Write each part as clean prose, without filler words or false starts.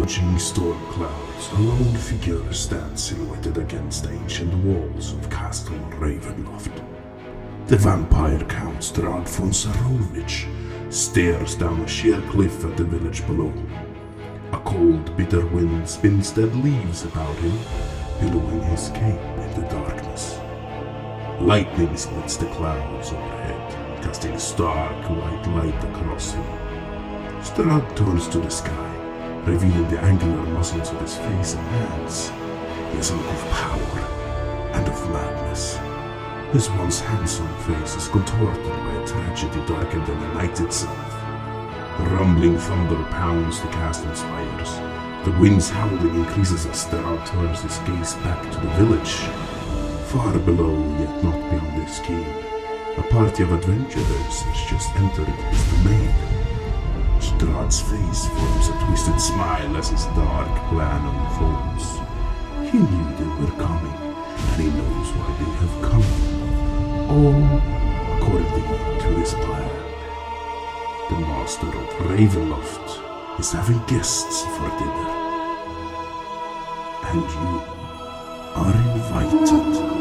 Dodging storm clouds, a lone figure stands silhouetted against the ancient walls of Castle Ravenloft. The vampire Count Strahd von Sarovich stares down a sheer cliff at the village below. A cold, bitter wind spins dead leaves about him, billowing his cape in the darkness. Lightning splits the clouds overhead, casting stark white light across him. Strahd turns to the sky, revealing the angular muscles of his face and hands. He has a look of power and of madness. His once handsome face is contorted by a tragedy darker than the night itself. Rumbling thunder pounds the castle's spires. The wind's howling increases as Strahd turns his gaze back to the village. Far below, yet not beyond his ken, a party of adventurers has just entered his domain. Strahd's face forms a twisted smile as his dark plan unfolds. He knew they were coming, and he knows why they have come. All according to his plan. The master of Ravenloft is having guests for dinner. And you are invited.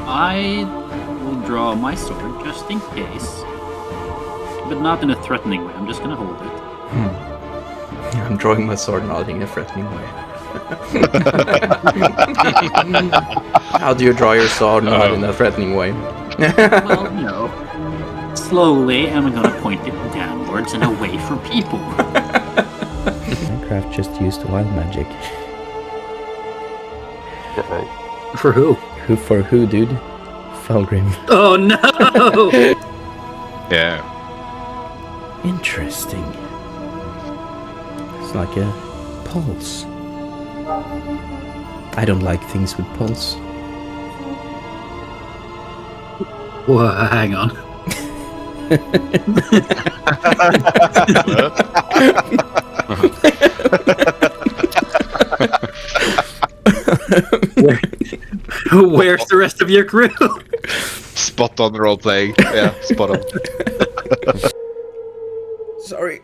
I will draw my sword just in case, but not in a threatening way. I'm just gonna hold it. I'm drawing my sword not in a threatening way. How do you draw your sword not in a threatening way? Well, you know, slowly, and I'm gonna point it downwards and away from people. Minecraft just used wild magic. For who? Who for who, dude? Fulgrim. Oh no! Yeah. Interesting. It's like a pulse. I don't like things with pulse. Well, hang on. Where's the rest of your crew? Spot on role playing. Yeah, spot on. Sorry,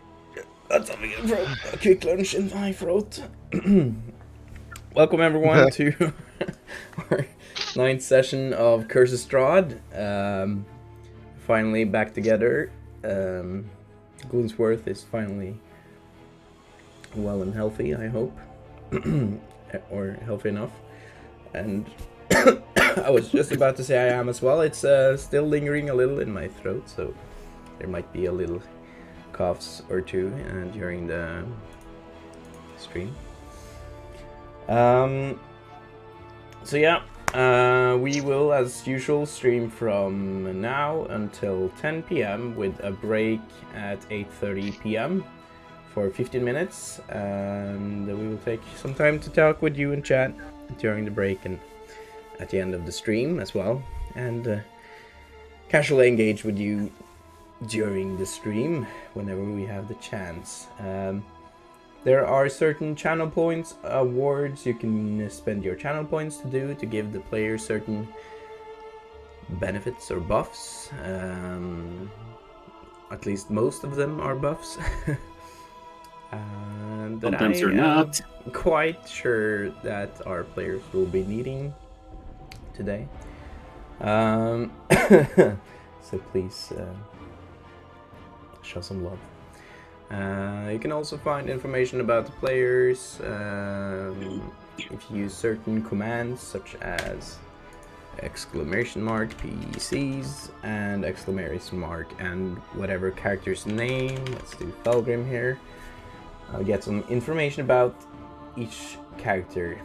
that's having a quick lunch in my throat. Welcome everyone to our 9th session of Curse of Strahd. Finally back together. Gloonsworth is finally well and healthy, I hope. Or healthy enough. And I was just about to say I am as well. It's still lingering a little in my throat, so there might be a little coughs or two during the stream. So yeah, we will, as usual, stream from now until 10 p.m. with a break at 8:30 p.m. for 15 minutes, and we will take some time to talk with you and chat during the break and at the end of the stream as well, and casually engage with you during the stream whenever we have the chance. There are certain channel points awards you can spend your channel points to do to give the player certain benefits or buffs. At least most of them are buffs. And that Sometimes they're not. Quite sure that our players will be needing today. So please show some love. You can also find information about the players if you use certain commands such as exclamation mark PCs and exclamation mark and whatever character's name. Let's do Fulgrim here. I'll get some information about each character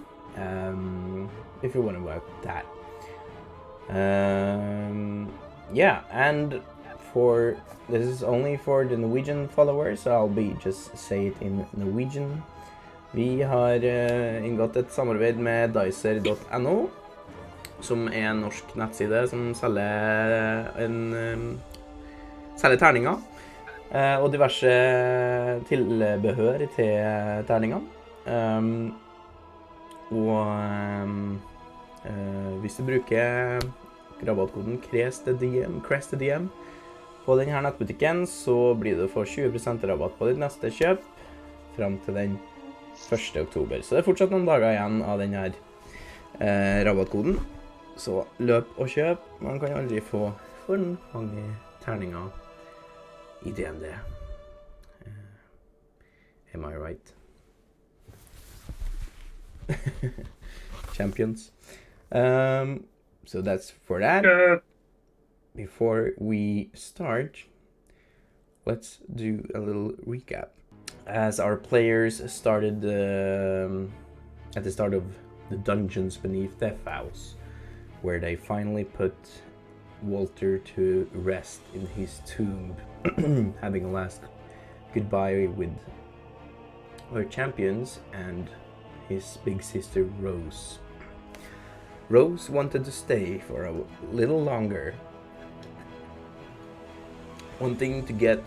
if you want about that. Yeah, and this is only for the Norwegian followers, so I'll just say it in Norwegian Vi har inngått et samarbeid med dicer.no, som er en norsk nettside som selger terninger og diverse tilbehør til terninger. Hvis du bruker rabattkoden CRESTDM på denne nettbutikken, så blir du for 20% rabatt på ditt neste kjøp frem til den 1. oktober. Så det er fortsatt noen dager igjen av denne rabattkoden. Så løp og kjøp. Man kan aldri få for mange terninger i D&D. Am I right? Champions. So that's for that. Before we start, let's do a little recap. As our players started at the start of the dungeons beneath Death House, where they finally put Walter to rest in his tomb, having a last goodbye with our champions and his big sister Rose. Rose wanted to stay for a little longer, wanting to get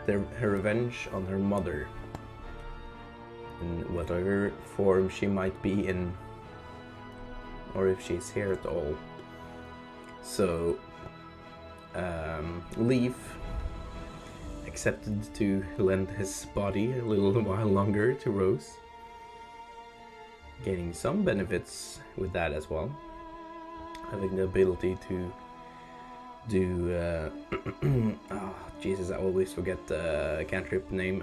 her revenge on her mother in whatever form she might be in, or if she's here at all. So Leaf accepted to lend his body a little while longer to Rose, gaining some benefits with that as well, having the ability to do oh Jesus, I always forget the cantrip name.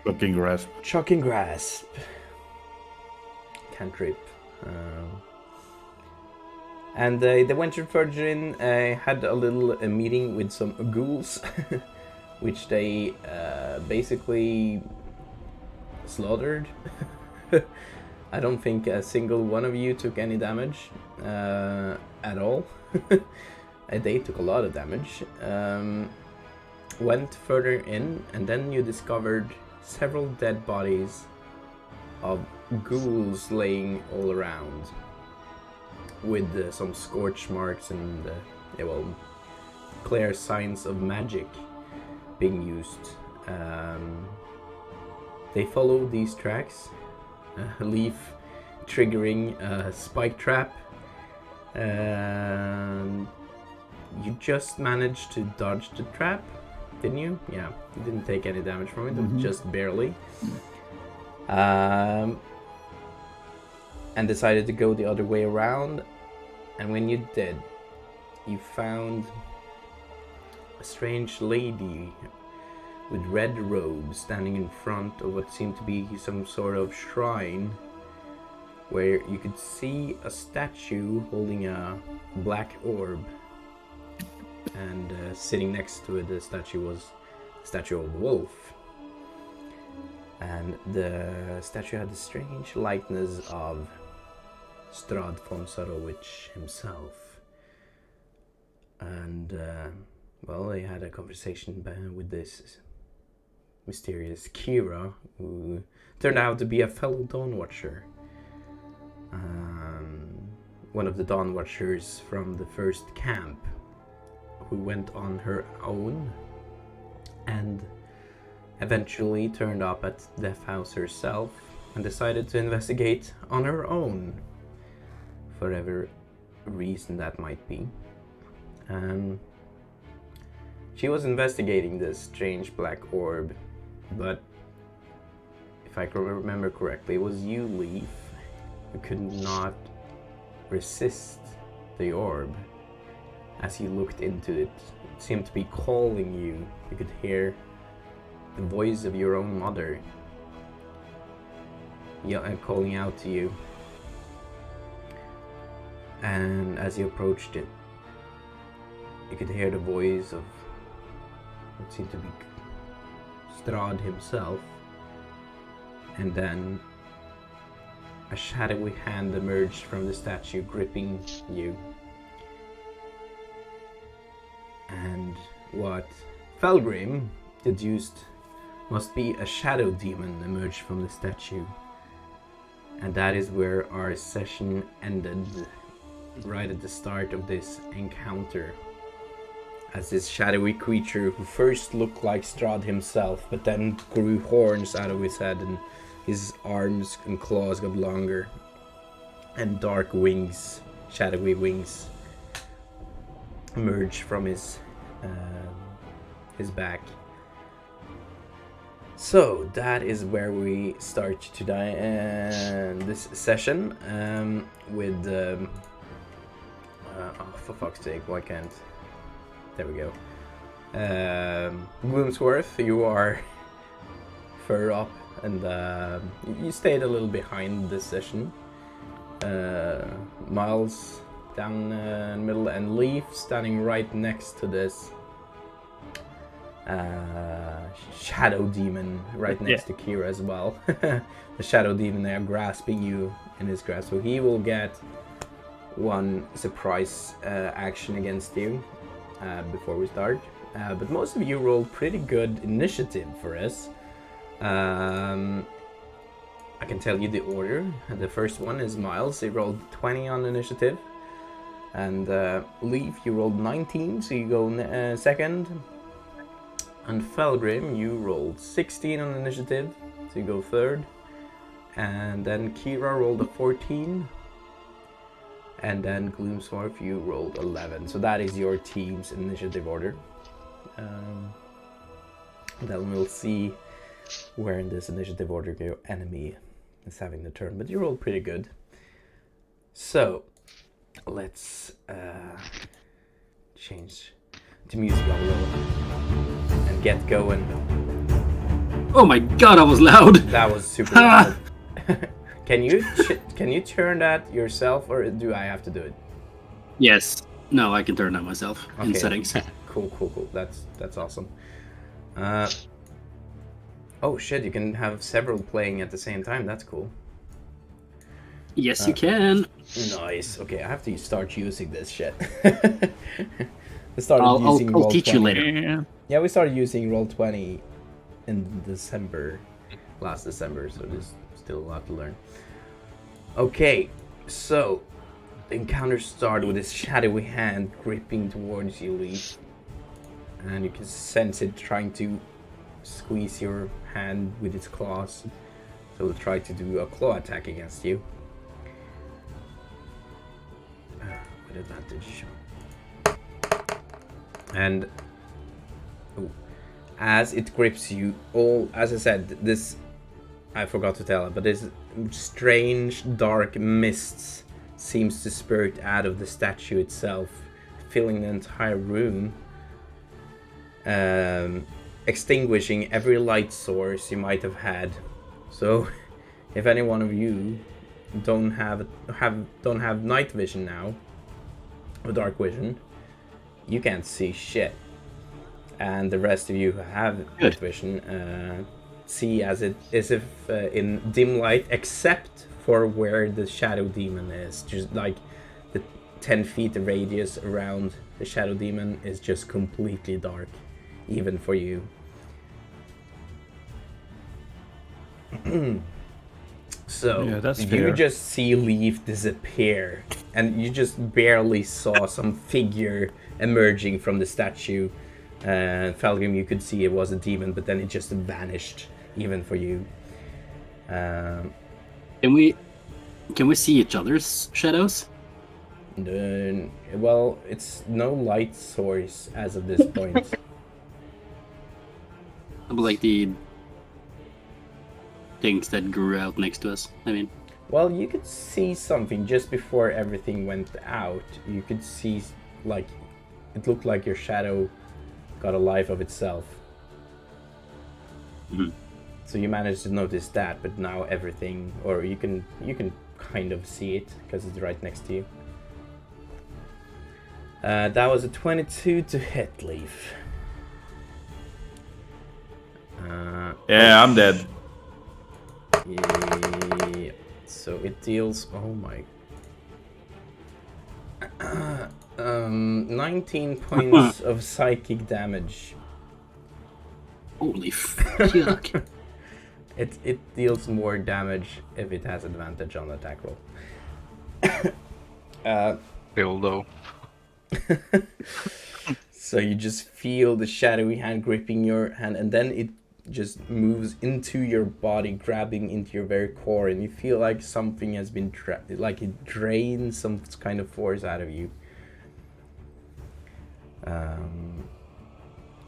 Shocking Grasp. Shocking Grasp cantrip. And they ventured further in, had a little meeting with some ghouls, which they basically slaughtered. I don't think a single one of you took any damage at all. They took a lot of damage. Went further in, and then you discovered several dead bodies of ghouls laying all around, with some scorch marks and clear signs of magic being used. They follow these tracks, Leaf triggering a spike trap. You just managed to dodge the trap, didn't you? Yeah, you didn't take any damage from it, just barely. And decided to go the other way around. And when you did, you found a strange lady with red robes standing in front of what seemed to be some sort of shrine, where you could see a statue holding a black orb. And sitting next to it, the statue was a statue of a wolf. And the statue had a strange likeness of Strahd von Savoie himself. And, they had a conversation with this mysterious Kira, who turned out to be a fellow Dawnwatcher. One of the Dawnwatchers from the first camp, who went on her own and eventually turned up at Death House herself and decided to investigate on her own, for whatever reason that might be. She was investigating this strange black orb, but if I can remember correctly, it was you, Leaf, who could not resist the orb. As you looked into it, it seemed to be calling you. You could hear the voice of your own mother calling out to you. And as you approached it, you could hear the voice of what seemed to be Strahd himself. And then a shadowy hand emerged from the statue, gripping you. And what Felgrim deduced Must be a shadow demon emerged from the statue. And that is where our session ended, right at the start of this encounter. As this shadowy creature who first looked like Strahd himself, but then grew horns out of his head and his arms and claws got longer. And dark wings, shadowy wings, emerged from his back. So that is where we start today this session with oh, for fuck's sake, why can't? There we go. Gloomsworth, you are fur up, and you stayed a little behind this session. Miles down in the middle, and Leaf standing right next to this shadow demon right next to Kira as well. The shadow demon there grasping you in his grasp, so he will get one surprise action against you before we start. But most of you rolled pretty good initiative for us. I can tell you the order. The first one is Miles. He rolled 20 on initiative. And Leaf, you rolled 19, so you go second. And Felgrim, you rolled 16 on initiative, so you go third. And then Kira rolled a 14. And then Gloomsworth, you rolled 11. So that is your team's initiative order. Then we'll see where in this initiative order your enemy is having the turn. But you rolled pretty good. So let's change to music a little and get going. Oh my god, I was loud! That was super loud. Can you turn that yourself, or do I have to do it? Yes. No, I can turn that myself in settings. Cool. That's awesome. Oh shit, you can have several playing at the same time. That's cool. Yes, you can. Nice. Okay, I have to start using this shit. I'll teach you later. Yeah, we started using Roll20 in last December, so there's still a lot to learn. Okay, so the encounter started with this shadowy hand gripping towards you, Leaf. And you can sense it trying to squeeze your hand with its claws. So it'll try to do a claw attack against you. With advantage. And as it grips you, as I said, this, I forgot to tell it, but this strange dark mists seems to spurt out of the statue itself, filling the entire room, extinguishing every light source you might have had. So, if any one of you don't have night vision now, or dark vision, you can't see shit. And the rest of you who have night vision see as if in dim light, except for where the shadow demon is. Just like the 10 feet radius around the shadow demon is just completely dark, even for you. So Yeah, that's you fair. just see Leaf disappear, and you just barely saw some figure emerging from the statue. Falgrim, you could see it was a demon, but then it just vanished, even for you. Can we see each other's shadows? Well, it's no light source as of this point. Like the things that grew out next to us, I mean. Well, you could see something just before everything went out. You could see, like, it looked like your shadow got a life of itself. Mm-hmm. So you managed to notice that, but now everything, or you can kind of see it because it's right next to you. That was a 22 to hit, Leaf. Yeah, I'm dead. Yeah. So it deals. Oh my. 19 points of psychic damage. Holy fuck. It deals more damage if it has advantage on the attack roll. Dildo. So you just feel the shadowy hand gripping your hand, and then it just moves into your body, grabbing into your very core, and you feel like something has been like it drains some kind of force out of you.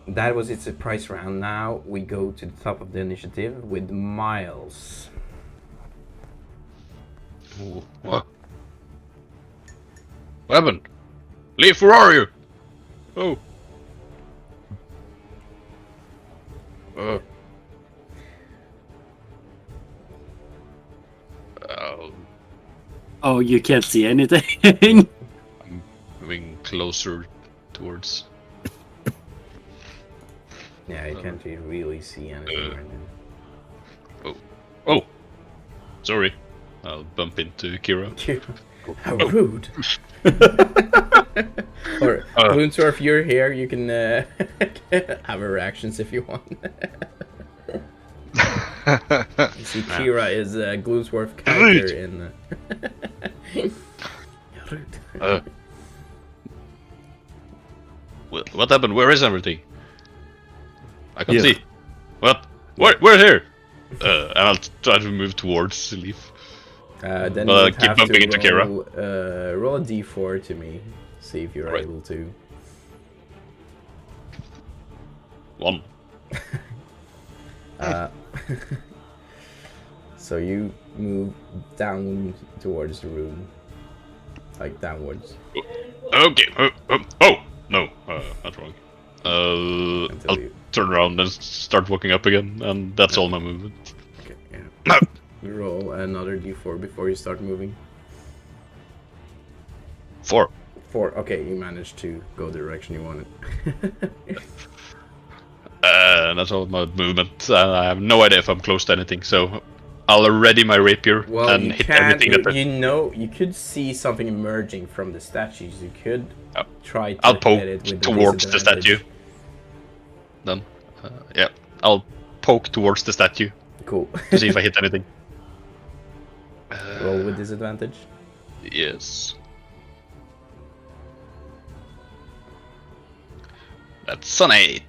That was its surprise round. Now we go to the top of the initiative with Miles. Ooh, what? What happened? Leaf, where are you? Oh. Oh, you can't see anything? I'm moving closer towards. Yeah, you can't really see anything right now. Oh. Sorry. I'll bump into Kira. How rude. Or Gloomsdorf, you're here. You can have a reactions if you want. You see, Kira is a Gloomsdorf character in. Rude. What happened? Where is everything? I can't see. What? We're here. And I'll try to move towards the leaf. Then you would keep have bumping to into Kira. roll a d4 to me. See if you're Right. able to. 1. So you move down towards the room, like downwards. Okay. Oh no, that's wrong. Until I'll you- turn around and start walking up again, and that's all my movement. Okay, yeah. No. You roll another d4 before you start moving. 4. 4. Okay, you managed to go the direction you wanted. That's all my movement. I have no idea if I'm close to anything, so I'll ready my rapier Well, and you hit can't. everything that. You know, you could see something emerging from the statues. You could try to I'll hit poke it with the towards the disadvantage. statue. Then, yeah, I'll poke towards the statue Cool. to see if I hit anything. Roll with disadvantage. Yes. That's an 8.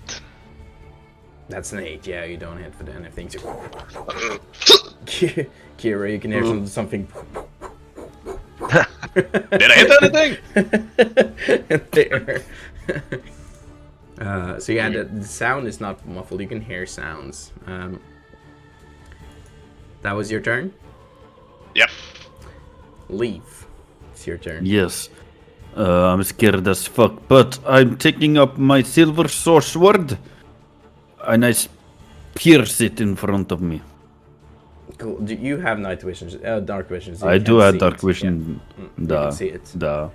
That's an 8. Yeah, you don't hit for anything. So... Kira, you can hear something. Did I hit anything? There. So yeah, the sound is not muffled. You can hear sounds. That was your turn. Yep. Leave. It's your turn. Yes. I'm scared as fuck, but I'm taking up my silver sword and I pierce it in front of me. Cool. Do you have night vision? Dark vision. So you I can do have see dark it. vision. Yeah. You can see it. Da.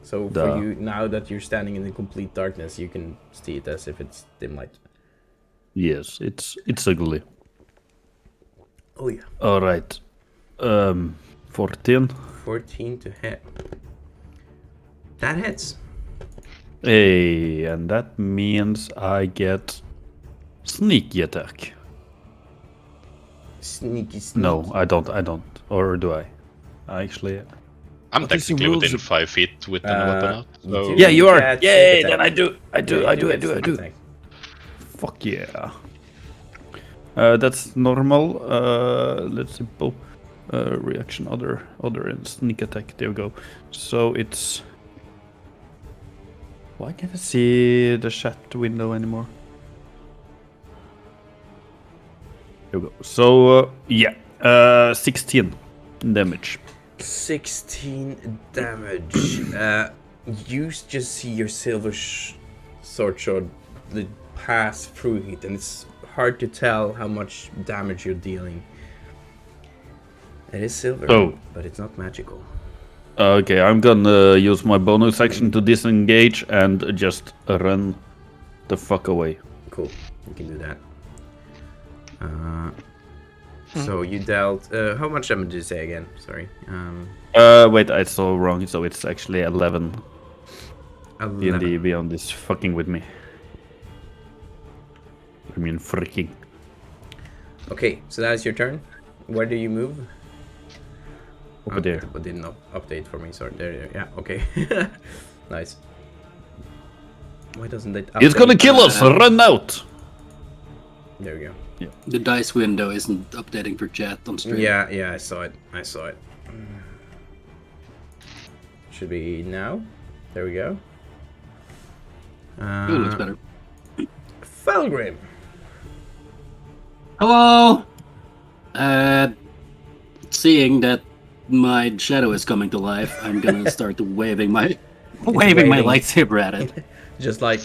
So Duh. for you, now that you're standing in the complete darkness, you can see it as if it's dim light. Yes, it's ugly. Oh yeah. All right. 14. 14 to hit. That hits. Hey, and that means I get sneaky attack. Sneaky, sneaky. No, I don't. Or do I? Actually. I'm What is the technically within rules? 5 feet with the weapon out. you So do. Yeah, you are. Get Yay! sneak Then I attack. do. Yeah, I you do. get sneak attack. Fuck yeah. That's normal. Let's see. Reaction, other, and sneak attack. There we go. So it's. Why can't I see the chat window anymore? There we go. So yeah, 16 damage. 16 damage. You just see your silver sword pass through it, and it's hard to tell how much damage you're dealing. It is silver, Oh. but it's not magical. Okay, I'm gonna use my bonus action to disengage and just run the fuck away. Cool, you can do that. So you dealt. How much damage did you say again? Sorry. Wait, I saw wrong. So it's actually 11. 11. D&D Beyond is fucking with me. I mean freaking. Okay, so that is your turn. Where do you move? Over there. But didn't update for me. Sorry. There. Yeah. Okay. Nice. Why doesn't it? It's gonna kill us! Run out! There we go. The dice window isn't updating for chat on stream. Yeah. I saw it. Should be now. There we go. Ooh, looks better. Felgrim. Hello! Seeing that my shadow is coming to life, I'm gonna start waving my lightsaber at it. Just like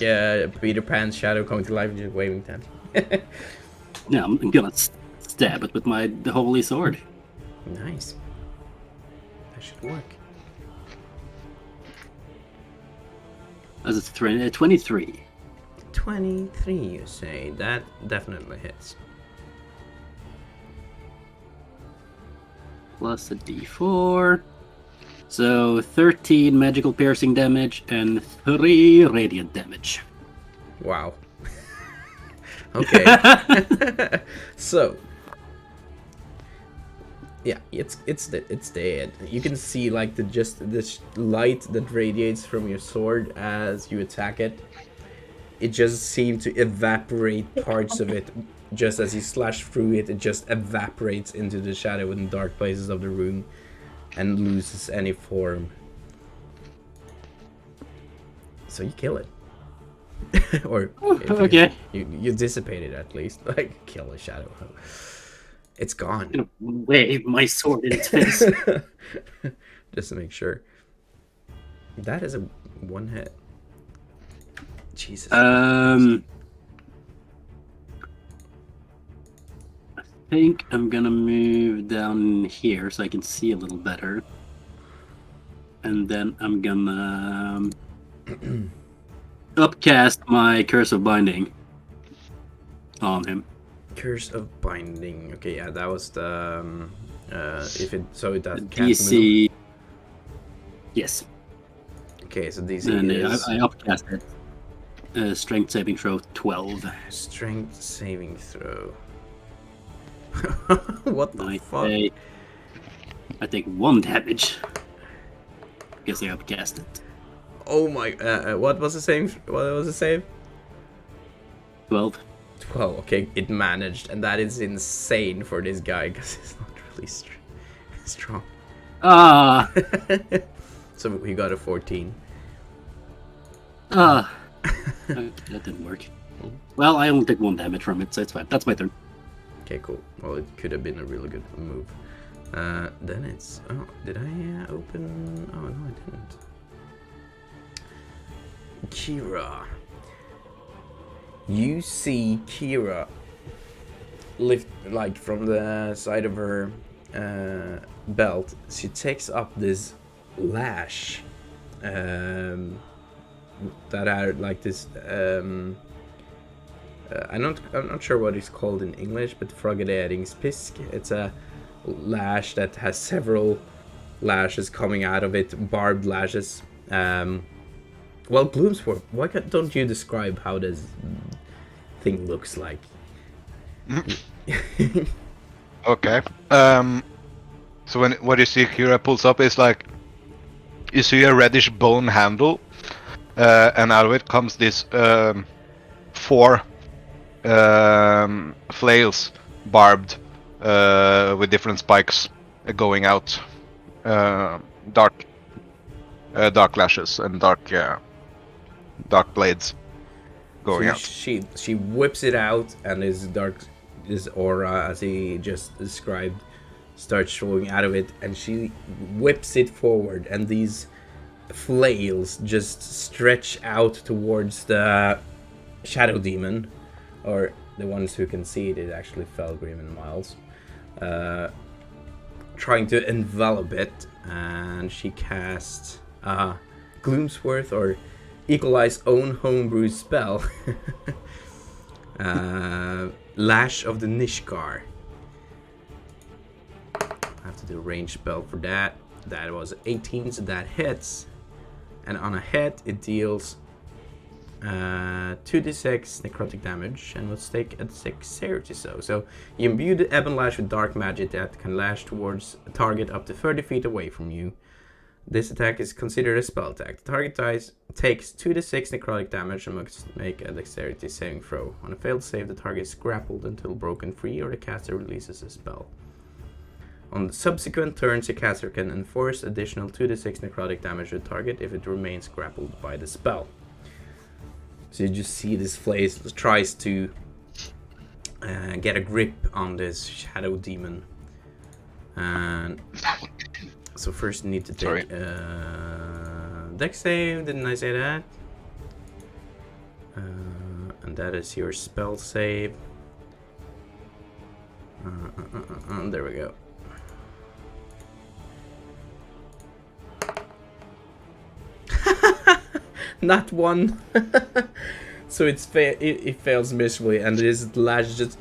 Peter Pan's shadow coming to life and just waving them. Yeah, I'm gonna stab it with my holy sword. Nice. That should work. As it's 23. 23, you say? That definitely hits. Plus a d4. So 13 magical piercing damage and 3 radiant damage. Wow. Okay. So. Yeah, it's dead. You can see like this light that radiates from your sword as you attack it. It just seemed to evaporate parts of it. Just as you slash through it, it just evaporates into the shadow and dark places of the room and loses any form. So you kill it. Or okay. You dissipate it at least. Like kill a shadow. It's gone. I'm gonna wave my sword in its face. Just to make sure. That is a one hit. Jesus. I think I'm gonna move down here so I can see a little better. And then I'm gonna upcast my Curse of Binding on him. Curse of Binding. Okay, yeah, that was the if it so it does DC. Yes. Okay, so DC And is I upcast it. Strength saving throw 12. strength saving throw. What the fuck? I take 1 damage. Guess I upcast it. Oh my! What was the save? What was the save? 12. 12. Okay, it managed, and that is insane for this guy because he's not really strong. Ah. So he got a 14. Ah. Okay, that didn't work. Well, I only take 1 damage from it, so it's fine. That's my turn. Okay, cool. Well, it could have been a really good move. Then it's... Oh, did I open... Oh, no, I didn't. Kira. You see Kira lift, like, from the side of her belt. She takes up this lash. That are like this... I'm not sure what it's called in English, but froggederingspisk. It's a lash that has several lashes coming out of it, barbed lashes. Well, Gloomsworth, why don't you describe how this thing looks like? Okay. So what you see Kira pulls up is like you see a reddish bone handle, and out of it comes this 4 flails, barbed, with different spikes going out, dark lashes and dark blades going out. She whips it out, and this aura, as he just described, starts showing out of it, and she whips it forward, and these flails just stretch out towards the shadow demon, or the ones who can see it is actually Felgrim and Miles, trying to envelop it, and she casts Gloomsworth, or Equalize own homebrew spell. Lash of the Nishkar. I have to do a range spell for that. That was 18, so that hits. And on a hit, it deals 2d6 necrotic damage and must take a dexterity save. So you imbue the Ebon Lash with dark magic that can lash towards a target up to 30 feet away from you. This attack is considered a spell attack. The target takes 2d6 necrotic damage and must make a dexterity saving throw. On a failed save, the target is grappled until broken free or the caster releases a spell. On the subsequent turns, the caster can enforce additional 2d6 necrotic damage to the target if it remains grappled by the spell. So you just see this Flaze tries to get a grip on this shadow demon. And so first you need to take dex save, didn't I say that? And that is your spell save. There we go. Not one. So it fails miserably, and this lash just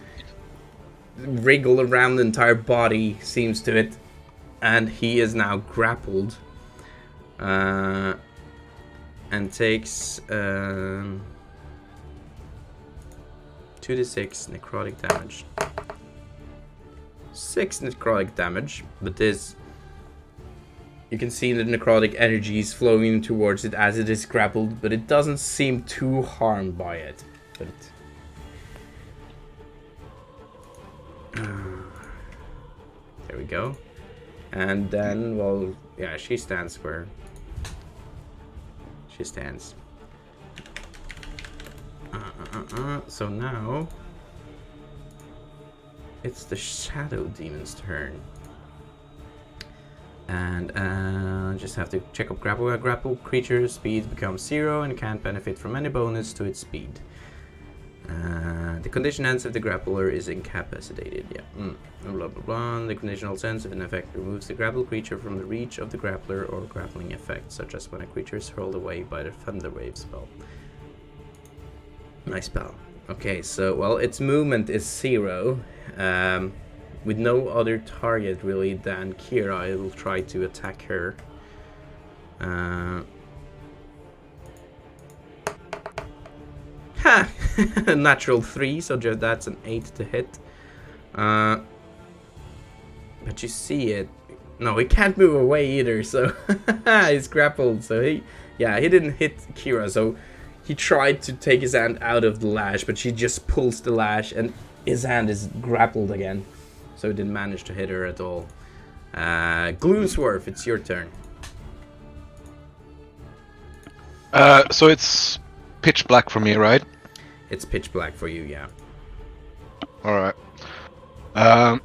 wriggle around the entire body, seems to it, and he is now grappled, and takes 2d6 necrotic damage. 6 necrotic damage, but this, you can see the necrotic energies flowing towards it as it is grappled, but it doesn't seem too harmed by it. But there we go. And then, well, yeah, she stands where she stands. So now it's the Shadow Demon's turn. And just have to check up grapple. Grapple creature speed becomes 0 and can't benefit from any bonus to its speed. The condition ends if the grappler is incapacitated. Yeah. Blah blah blah. The conditional sense if an effect removes the grapple creature from the reach of the grappler or grappling effect, such as when a creature is hurled away by the Thunder Wave spell. Nice spell. Okay, so well, its movement is 0. With no other target really than Kira, I will try to attack her. Ha! Natural 3, so just that's an 8 to hit. But you see it. No, he can't move away either, so he's grappled. So he didn't hit Kira, so he tried to take his hand out of the lash, but she just pulls the lash and his hand is grappled again. So it didn't manage to hit her at all. Gloomsworth, it's your turn. So it's pitch black for me, right? It's pitch black for you, yeah. Alright. But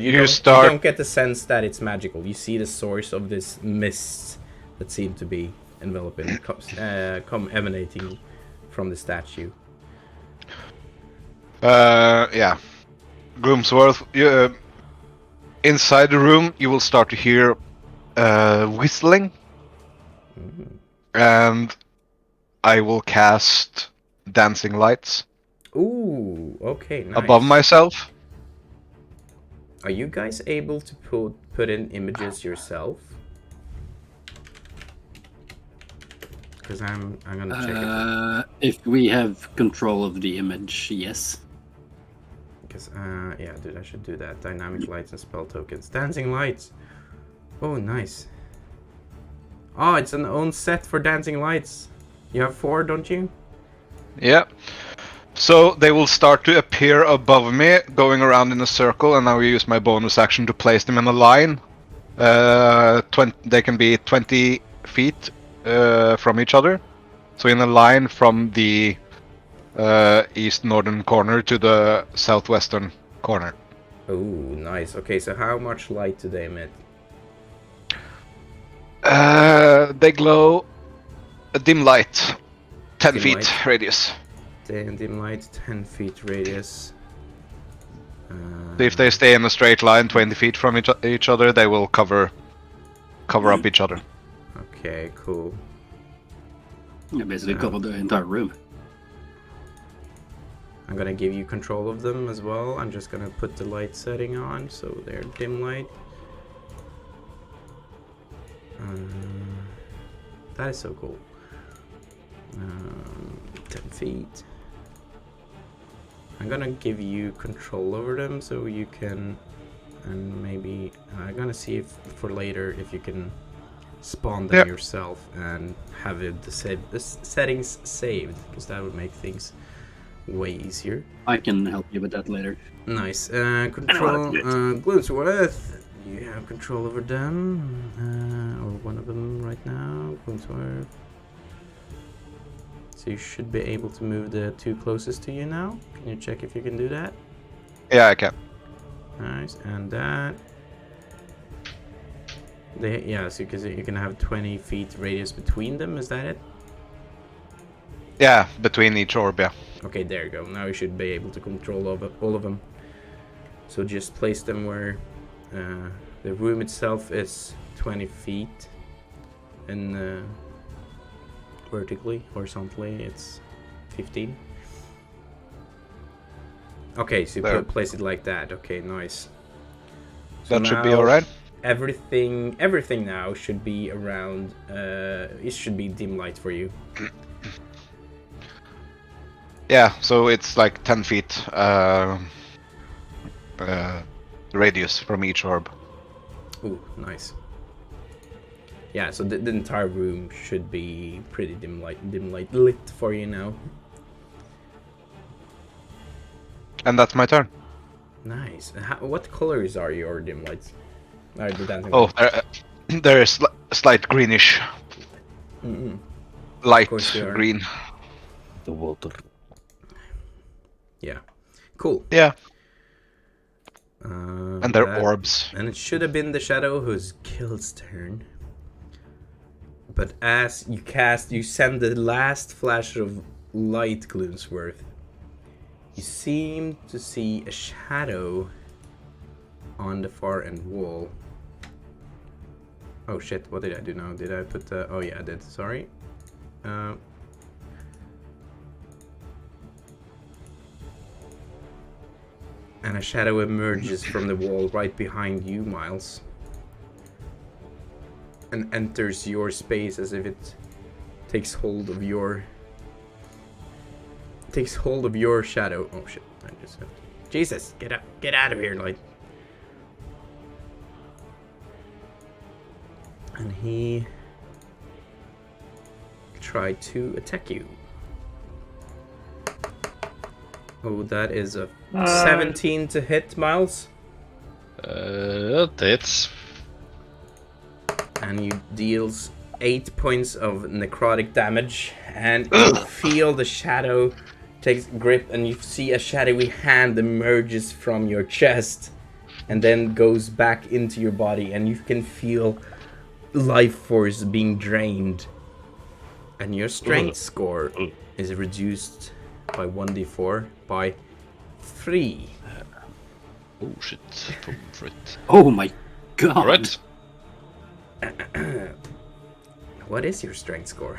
you don't get the sense that it's magical. You see the source of this mist that seem to be enveloping, come emanating from the statue. Yeah. Gloomsworth, inside the room you will start to hear whistling. And I will cast Dancing Lights. Ooh, okay, nice. Above myself. Are you guys able to put in images yourself? Because I'm gonna check it. If we have control of the image, yes. Because yeah, dude, I should do that. Dynamic lights and spell tokens. Dancing lights. Oh, nice. Oh, it's an own set for dancing lights. You have 4, don't you? Yeah. So they will start to appear above me, going around in a circle, and I will use my bonus action to place them in a line. They can be 20 feet from each other. So in a line from the east northern corner to the southwestern corner. Oh, nice. Okay, so how much light do they emit? They glow a dim light, 10 Dim feet light. Radius. Dim light, 10 feet radius. So if they stay in a straight line 20 feet from each other, they will cover up each other. Okay, cool. Yeah, basically cover the entire room. I'm gonna give you control of them as well. I'm just gonna put the light setting on, so they're dim light. That is so cool. 10 feet. I'm gonna give you control over them so you can, and maybe I'm gonna see if for later if you can spawn them yourself and have it the settings saved, because that would make things way easier. I can help you with that later. Nice. Control Gloomsworth. You have control over them, or one of them right now. Gloomsworth. So you should be able to move the two closest to you now. Can you check if you can do that? Yeah, I can. Nice, and that. So you can have 20 feet radius between them. Is that it? Yeah, between each orb, yeah. Okay, there you go. Now you should be able to control all of them. So just place them where the room itself is 20 feet, and vertically, horizontally, it's 15. Okay, so you place it like that. Okay, nice. So that should be alright. Everything now should be around. It should be dim light for you. Yeah, so it's like 10 feet radius from each orb. Ooh, nice. Yeah, so the entire room should be pretty dim light lit for you now. And that's my turn. Nice. What colors are your dim lights? The dancing Oh, lights? there is slight greenish. Light course they are. green. The water. Yeah. Cool. Yeah. And they're orbs. And it should have been the Shadow who's Kill's turn. But as you send the last flash of light, Gloomsworth. You seem to see a shadow on the far end wall. Oh shit, what did I do now? Did I put the... Oh yeah, I did, sorry. And a shadow emerges from the wall right behind you, Miles. And enters your space as if it takes hold of your... shadow. Oh shit, I just have to... Jesus, get out of here, like... And he tried to attack you. Oh, that is a 17 to hit, Miles. That's And you deals 8 points of necrotic damage, and you feel the shadow takes grip, and you see a shadowy hand emerges from your chest and then goes back into your body, and you can feel life force being drained, and your strength score is reduced by 1d4 by 3. oh shit. For it. Oh my god! Alright. What is your strength score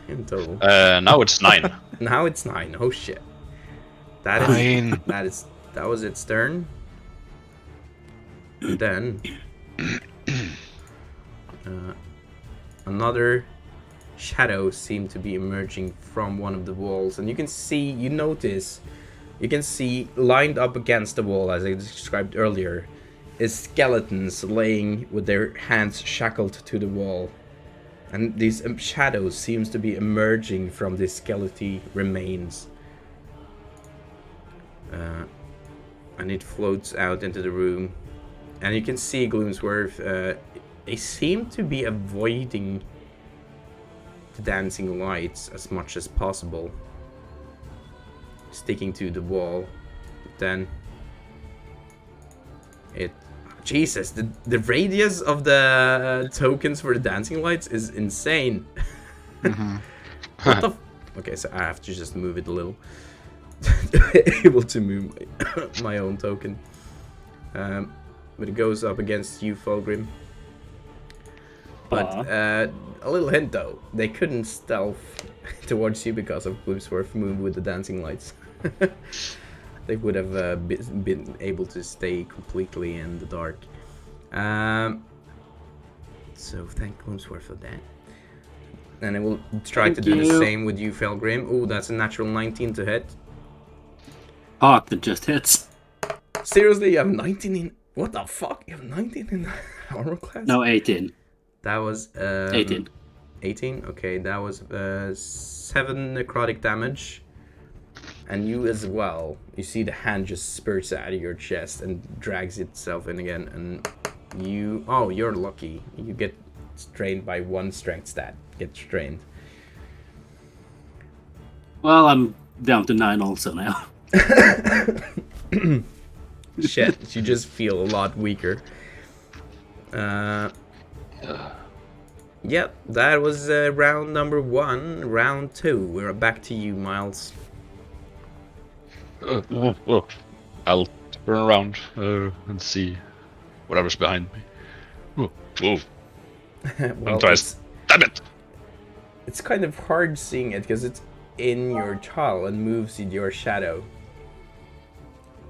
in total? Now it's 9. Now it's 9. Oh shit. That was its turn. And then another shadow seemed to be emerging from one of the walls, and you can see lined up against the wall, as I described earlier, is skeletons laying with their hands shackled to the wall. And these shadows seems to be emerging from these skeleton remains. And it floats out into the room. And you can see Gloomsworth, they seem to be avoiding the dancing lights as much as possible. Sticking to the wall. Then it... Jesus, the radius of the tokens for the dancing lights is insane. What the okay, so I have to just move it a little. Able to move my own token. But it goes up against you, Fulgrim. But a little hint though, they couldn't stealth towards you because of Gloomsworth move with the dancing lights. They would have been able to stay completely in the dark. So thank Gloomsworth for that. And it will try to do the same with you, Felgrim. Ooh, that's a natural 19 to hit. Oh, that just hits. Seriously, you have 19 in... What the fuck? You have 19 in armor class? No, 18. That was... 18. 18? Okay, that was 7 necrotic damage. And you as well. You see the hand just spurts out of your chest and drags itself in again. And you... Oh, you're lucky. You get strained by 1 strength stat. Get strained. Well, I'm down to 9 also now. Shit, you just feel a lot weaker. Yep, that was round number 1. Round 2, we're back to you, Miles. Well, I'll turn around and see whatever's behind me. Whoa. Well, I'm trying. Damn it! it's kind of hard seeing it because it's in your tile and moves in your shadow.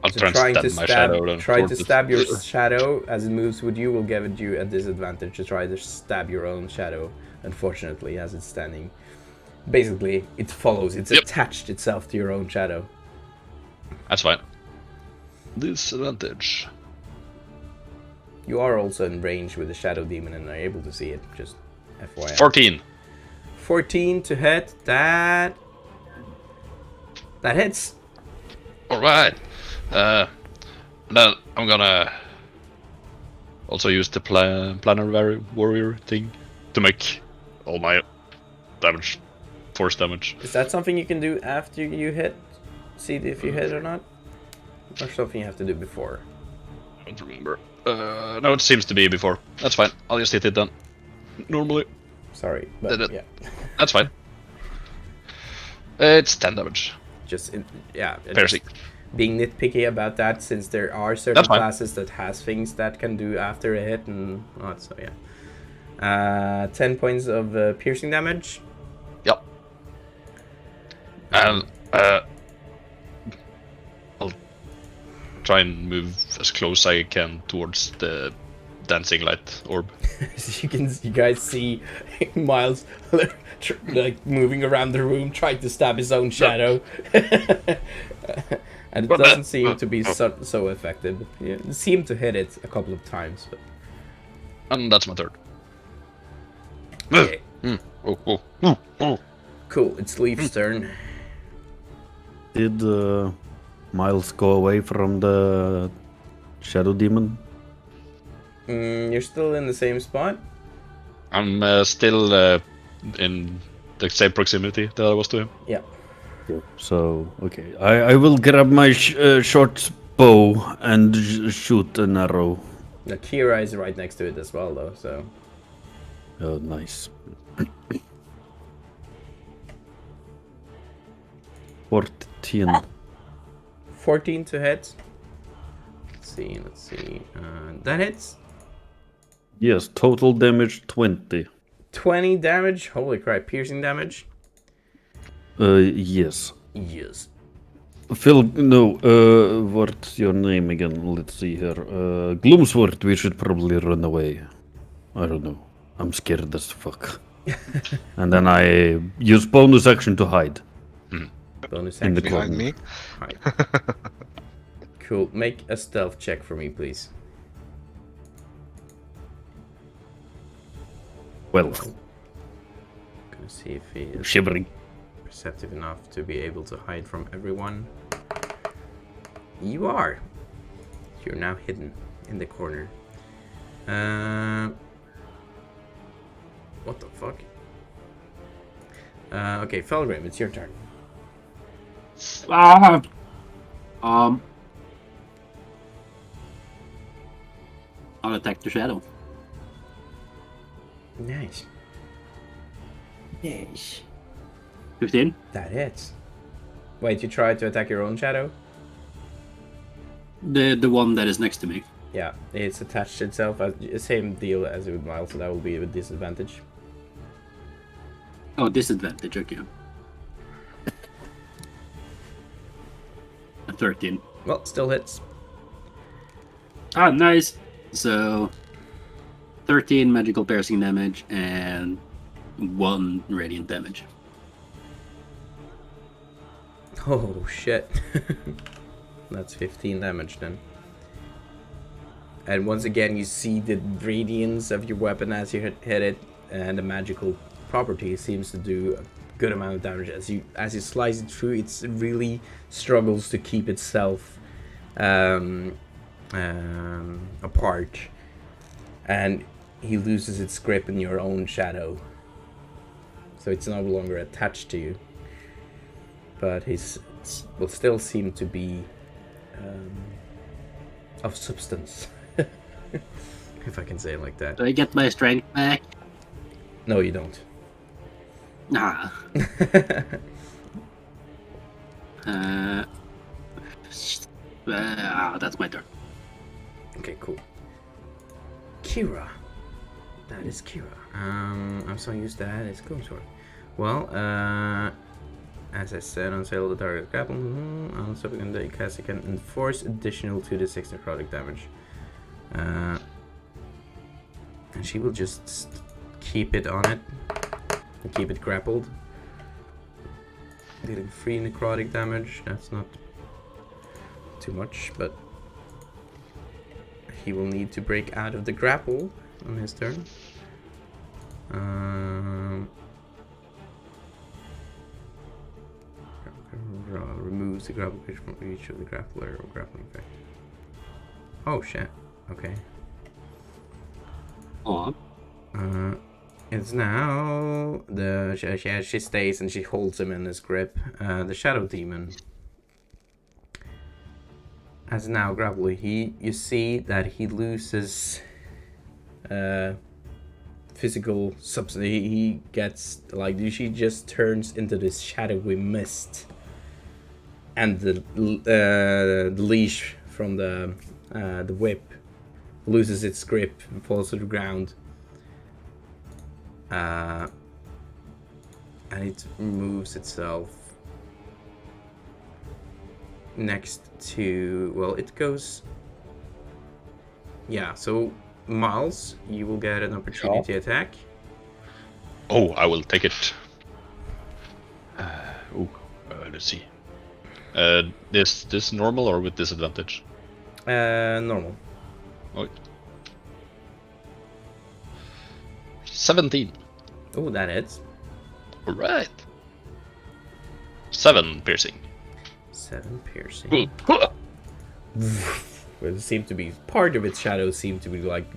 I'll So try and trying stab to my stab, shadow. Then try to towards it. stab your shadow as it moves with you will give you a disadvantage to try to stab your own shadow. Unfortunately, as it's standing, basically it follows. It's attached itself to your own shadow. That's fine. Disadvantage. You are also in range with the shadow demon and are able to see it. Just FYI. 14. 14 to hit. That hits. All right. Then I'm gonna also use the planner warrior thing to make all my damage, force damage. Is that something you can do after you hit? See if you hit or not? Or something you have to do before? I don't remember. No, it seems to be before. That's fine. I'll just hit it then. Normally. Sorry, but yeah. That's fine. It's 10 damage. Just, yeah. Percy. Being nitpicky about that, since there are certain That's fine. classes that has things that can do after a hit and not, so yeah. 10 points of piercing damage. Yep. And I'll try and move as close as I can towards the dancing light orb. So you guys see Miles like moving around the room trying to stab his own shadow. And it doesn't seem to be so effective. Yeah, it seemed to hit it a couple of times, but And that's my third. okay. Oh. Cool, it's Leaf's turn. Did Miles go away from the shadow demon? You're still in the same spot? I'm still in the same proximity that I was to him. Yeah. So, okay. I will grab my short bow and shoot an arrow. The Kira is right next to it as well, though, so... Oh, nice. 14. 14 to hit. Let's see. That hits. Yes, total damage 20. 20 damage. Holy crap, piercing damage. Yes. Yes. Phil, no, what's your name again? Let's see here. Gloomsword, we should probably run away. I don't know. I'm scared as fuck. And then I use bonus action to hide. Bonus In the action. Behind me. Right. Cool. Make a stealth check for me, please. Well, Gonna see if he is shivering. perceptive enough to be able to hide from everyone. You are. You're now hidden in the corner. What the fuck? Okay, Felgrim, it's your turn. I'll attack the shadow. Nice. 15. That hits. Wait, you tried to attack your own shadow? The one that is next to me. Yeah, it's attached itself. Same deal as with Miles, so that will be a disadvantage. Oh, disadvantage, okay. A 13. Well, still hits. Ah, nice. So 13 magical piercing damage and 1 radiant damage. Oh shit. That's 15 damage then. And once again, you see the radiance of your weapon as you hit it, and the magical property seems to do a good amount of damage. As you slice it through, it really struggles to keep itself apart, and he loses its grip in your own shadow. So it's no longer attached to you, but will still seem to be of substance. If I can say it like that. Do I get my strength back? No, you don't. Nah. That's my turn. Okay, cool. Kira. That is Kira. I'm so used to that. It's cool, sort. Well, as I said, until the target is grappled, on subsequent that you cast, you can enforce additional 2d6 necrotic damage. And she will just keep it on it and keep it grappled. Dealing 3 necrotic damage. That's not too much, but he will need to break out of the grapple on his turn. Removes the grapple pitch from each of the grappler or grappling effect. Oh shit. Okay. It's now she stays and she holds him in his grip. The Shadow Demon has now grappled. You see that he loses physical substance. He gets she just turns into this shadowy mist, and the leash from the whip loses its grip and falls to the ground. And it moves itself next to, well, it goes, yeah, so Miles, you will get an opportunity attack. Oh, I will take it. Let's see. This normal or with disadvantage? Normal. Oh. 17. Oh, that hits. Alright. 7 piercing. 7 piercing. Well, it seemed to be, part of its shadow seemed to be like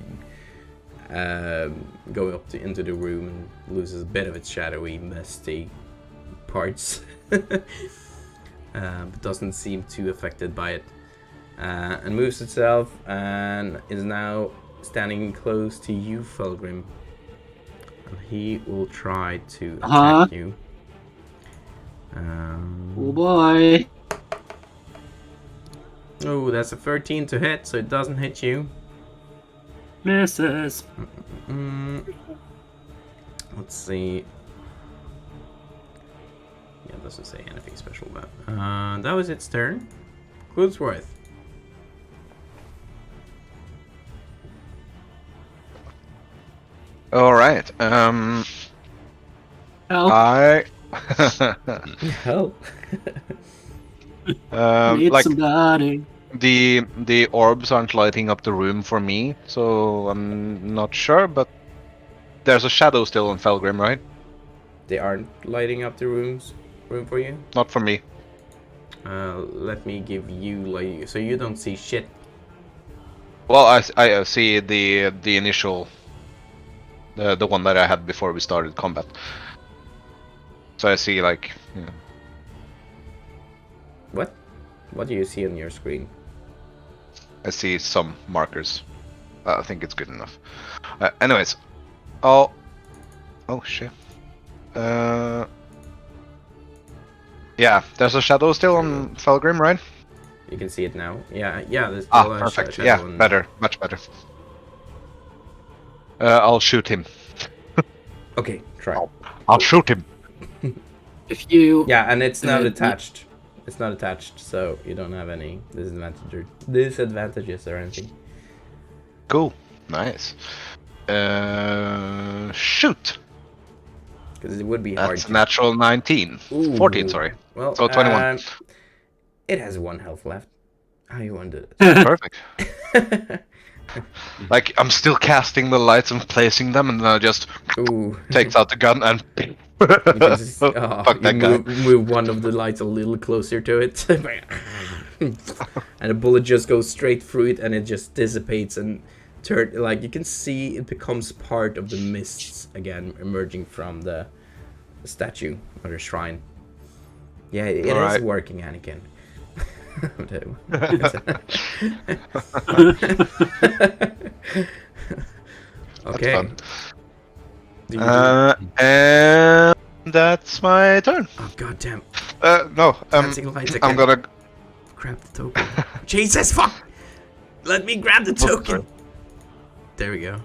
going up into the room and loses a bit of its shadowy, misty parts. But doesn't seem too affected by it. And moves itself and is now standing close to you, Felgrim. And he will try to attack you. Oh boy! Oh, that's a 13 to hit, so it doesn't hit you. Misses. Let's see. Yeah, it doesn't say anything special about it. That was its turn. Goodsworth. All right. I Help. Need like somebody. the orbs aren't lighting up the room for me, so I'm not sure. But there's a shadow still on Felgrim, right? They aren't lighting up the room for you. Not for me. Let me give you so you don't see shit. Well, I see the initial, the one that I had before we started combat. So I see like. You know, What? What do you see on your screen? I see some markers. I think it's good enough. Anyways, oh shit. Yeah, there's a shadow still on Felgrim, right? You can see it now. Yeah. There's still a Perfect. shadow Yeah, on... better, much better. I'll shoot him. Okay, try. I'll shoot him. If you... Yeah, and it's not attached. It's not attached, so you don't have any disadvantages or anything. Cool. Nice. Shoot. Because it would be hard. That's a natural 19. Ooh. 14, sorry. Well, So 21. It has 1 health left. How you want to do Perfect. this? Like, I'm still casting the lights and placing them, and then I just Ooh. takes out the gun and You can just, fuck that guy. move one of the lights a little closer to it. And a bullet just goes straight through it, and it just dissipates and like you can see it becomes part of the mists again emerging from the statue or the shrine. Yeah, it is Alright. working, Anakin. Okay. fun. Do you- And that's my turn. Oh goddamn! No, Dancing lights I'm again. gonna. Grab the token. Jesus fuck! Let me grab the token. sorry. There we go.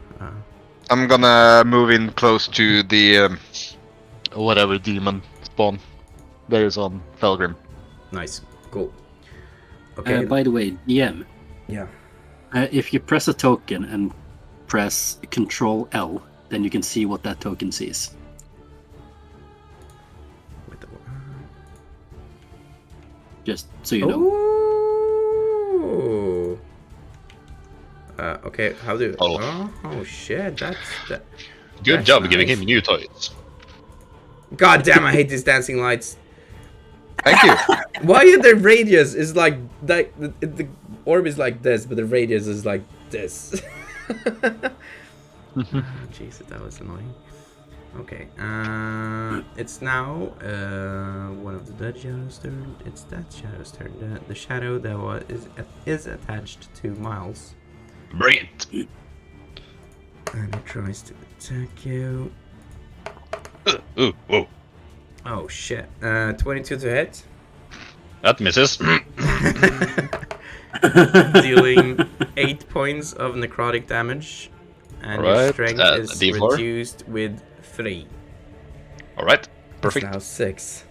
I'm gonna move in close to the whatever demon spawn there is on Felgrim. Nice. Cool. Okay. By the way, DM, Yeah. if you press a token and press Control L, then you can see what that token sees. With the... Just so you know. Ooh. Okay. How do? Oh. Oh shit! That. Good That's job giving nice. him new toys. God damn! I hate these dancing lights. Thank you. Why is the radius is like that? The orb is like this, but the radius is like this. Jesus, that was annoying. Okay, it's now one of the dead shadows' turn. It's that shadow's turn. The shadow that is attached to Miles, Bring it. and it tries to attack you. Ooh, whoa. Oh shit! 22 to hit, That misses. dealing 8 points of necrotic damage, and your Alright, strength is D4. reduced with 3. Alright, It's perfect. now 6.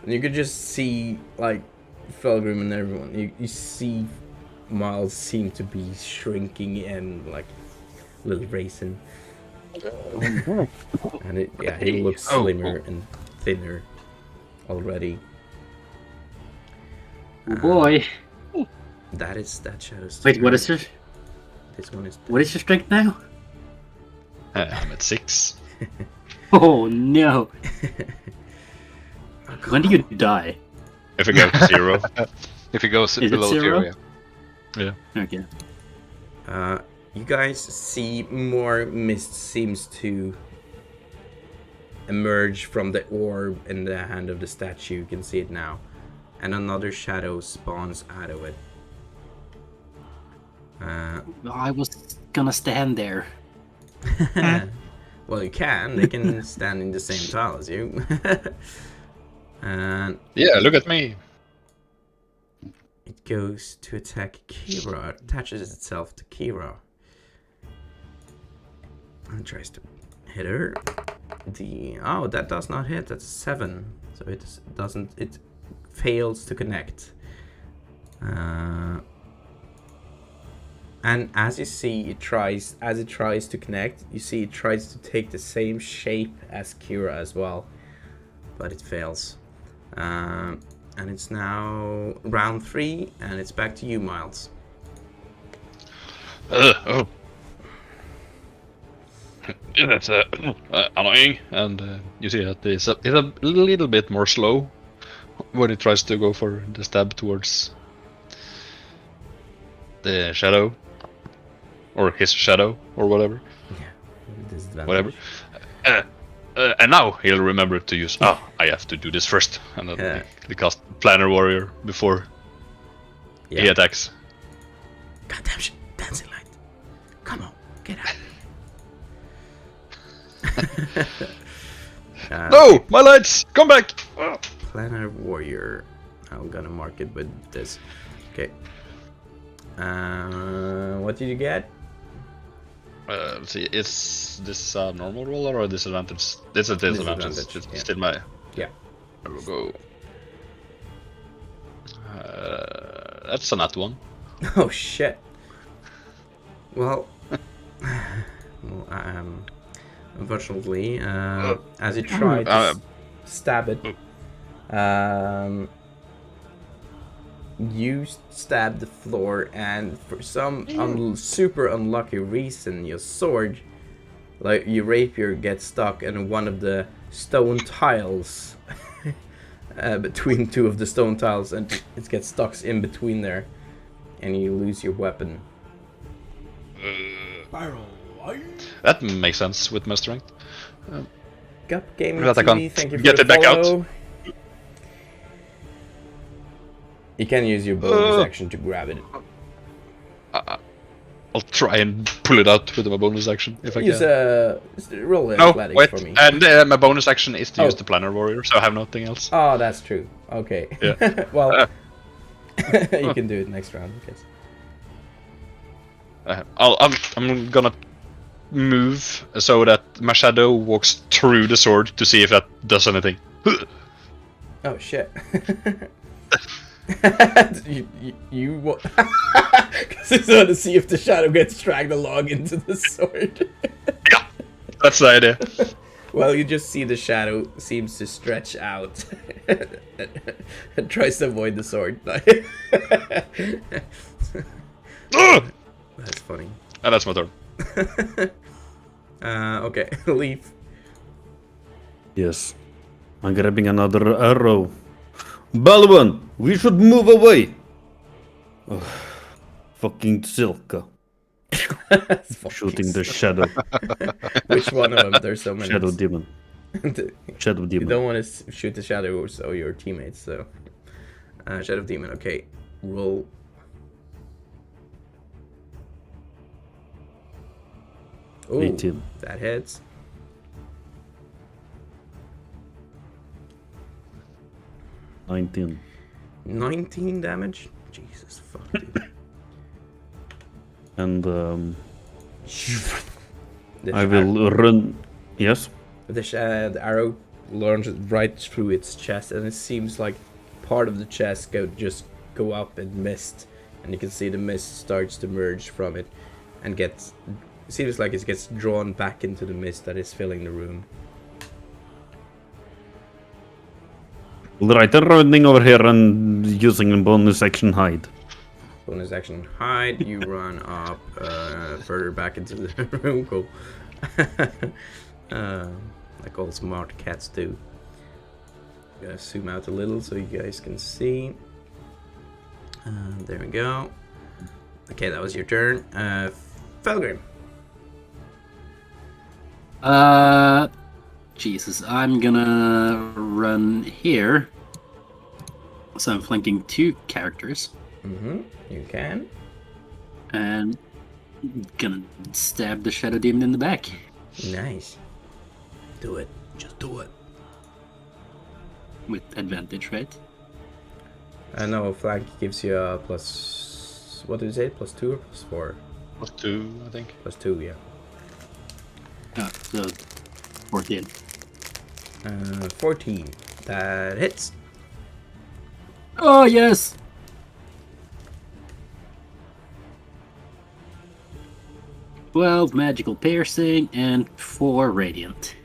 You could just see, like, Felgrim and everyone. You see Miles seem to be shrinking in, like, little raisin. And he looks Oh, slimmer and thinner already. Oh boy. That shadow's Wait, turn. what is your This one is. what is your strength now? I'm at 6. Oh no. When do you die? If we go to 0. If it goes Is it below 0, 0? yeah. Okay. You guys see more mist seems to emerge from the orb in the hand of the statue. You can see it now. And another shadow spawns out of it. I was gonna stand there. Well, you can. They can stand in the same tile as you. And Yeah, look at me. it goes to attack Kira. It attaches itself to Kira. And tries to hit her. Oh, that does not hit. That's 7. So it doesn't. It fails to connect. And as you see, it tries to connect. You see, it tries to take the same shape as Kira as well, but it fails. And it's now round 3, and it's back to you, Miles. Oh. Yeah, that's annoying, and you see that it's a little bit more slow when it tries to go for the stab towards the shadow, or his shadow, or whatever. Whatever. And now he'll remember to use. Oh, I have to do this first, and then he cast Planner Warrior before he attacks. Goddamn shit, dancing light! Come on, get out! No, my lights, come back! Oh. Planner Warrior. I'm gonna mark it with this. Okay. What did you get? Let's see, is this a normal roll or a disadvantage? This is a disadvantage. Disadvantage, It's yeah. still my. Yeah. There we go. That's a nat 1. Oh shit. Well, unfortunately. As you try to stab it, you stab the floor, and for some super unlucky reason, your sword, like your rapier, gets stuck in one of the stone tiles. Between two of the stone tiles, and it gets stuck in between there, and you lose your weapon. That makes sense with my strength. Gup Gaming That I TV, can't thank you for get the it back out. follow. You can use your bonus action to grab it. I'll try and pull it out with my bonus action if I Use can. roll No, athletics wait. for me. And my bonus action is to Oh. use the Planner Warrior, so I have nothing else. Oh, that's true. Okay. Yeah. Well, you can do it next round, I guess. I'm gonna move so that my shadow walks through the sword to see if that does anything. Oh shit. you because it's want to see if the shadow gets dragged along into the sword. Yeah, that's the idea. Well, you just see the shadow seems to stretch out and tries to avoid the sword. That's funny. And that's my turn. Okay, leave. Yes. I'm grabbing another arrow. Balwan, we should move away. Oh, fucking Silka. Shooting the shadow. Which one of them? There's so many. Shadow demon. Shadow You demon. don't want to shoot the shadows or your teammates, so. Shadow demon, okay. Roll. Ooh, 18. that hits. $19. 19 damage? Jesus fuck, dude. And The I will run. Yes. The arrow launches right through its chest, and it seems like part of the chest just go up in mist, and you can see the mist starts to merge from it, and seems like it gets drawn back into the mist that is filling the room. Right, I'm running over here and using a bonus action hide. Bonus action hide. You run up further back into the room. Cool. Like all smart cats do. Gonna zoom out a little so you guys can see. There we go. Okay, that was your turn. Felgrim. Jesus, I'm gonna run here. So I'm flanking two characters. You can. And gonna stab the Shadow Demon in the back. Nice. Do it. Just do it. With advantage, right? No, flank gives you a plus. What did you say? +2 or +4? +2, I think. +2, yeah. Oh, so 14. 14. That hits. Oh, yes! "12 magical piercing and 4 radiant."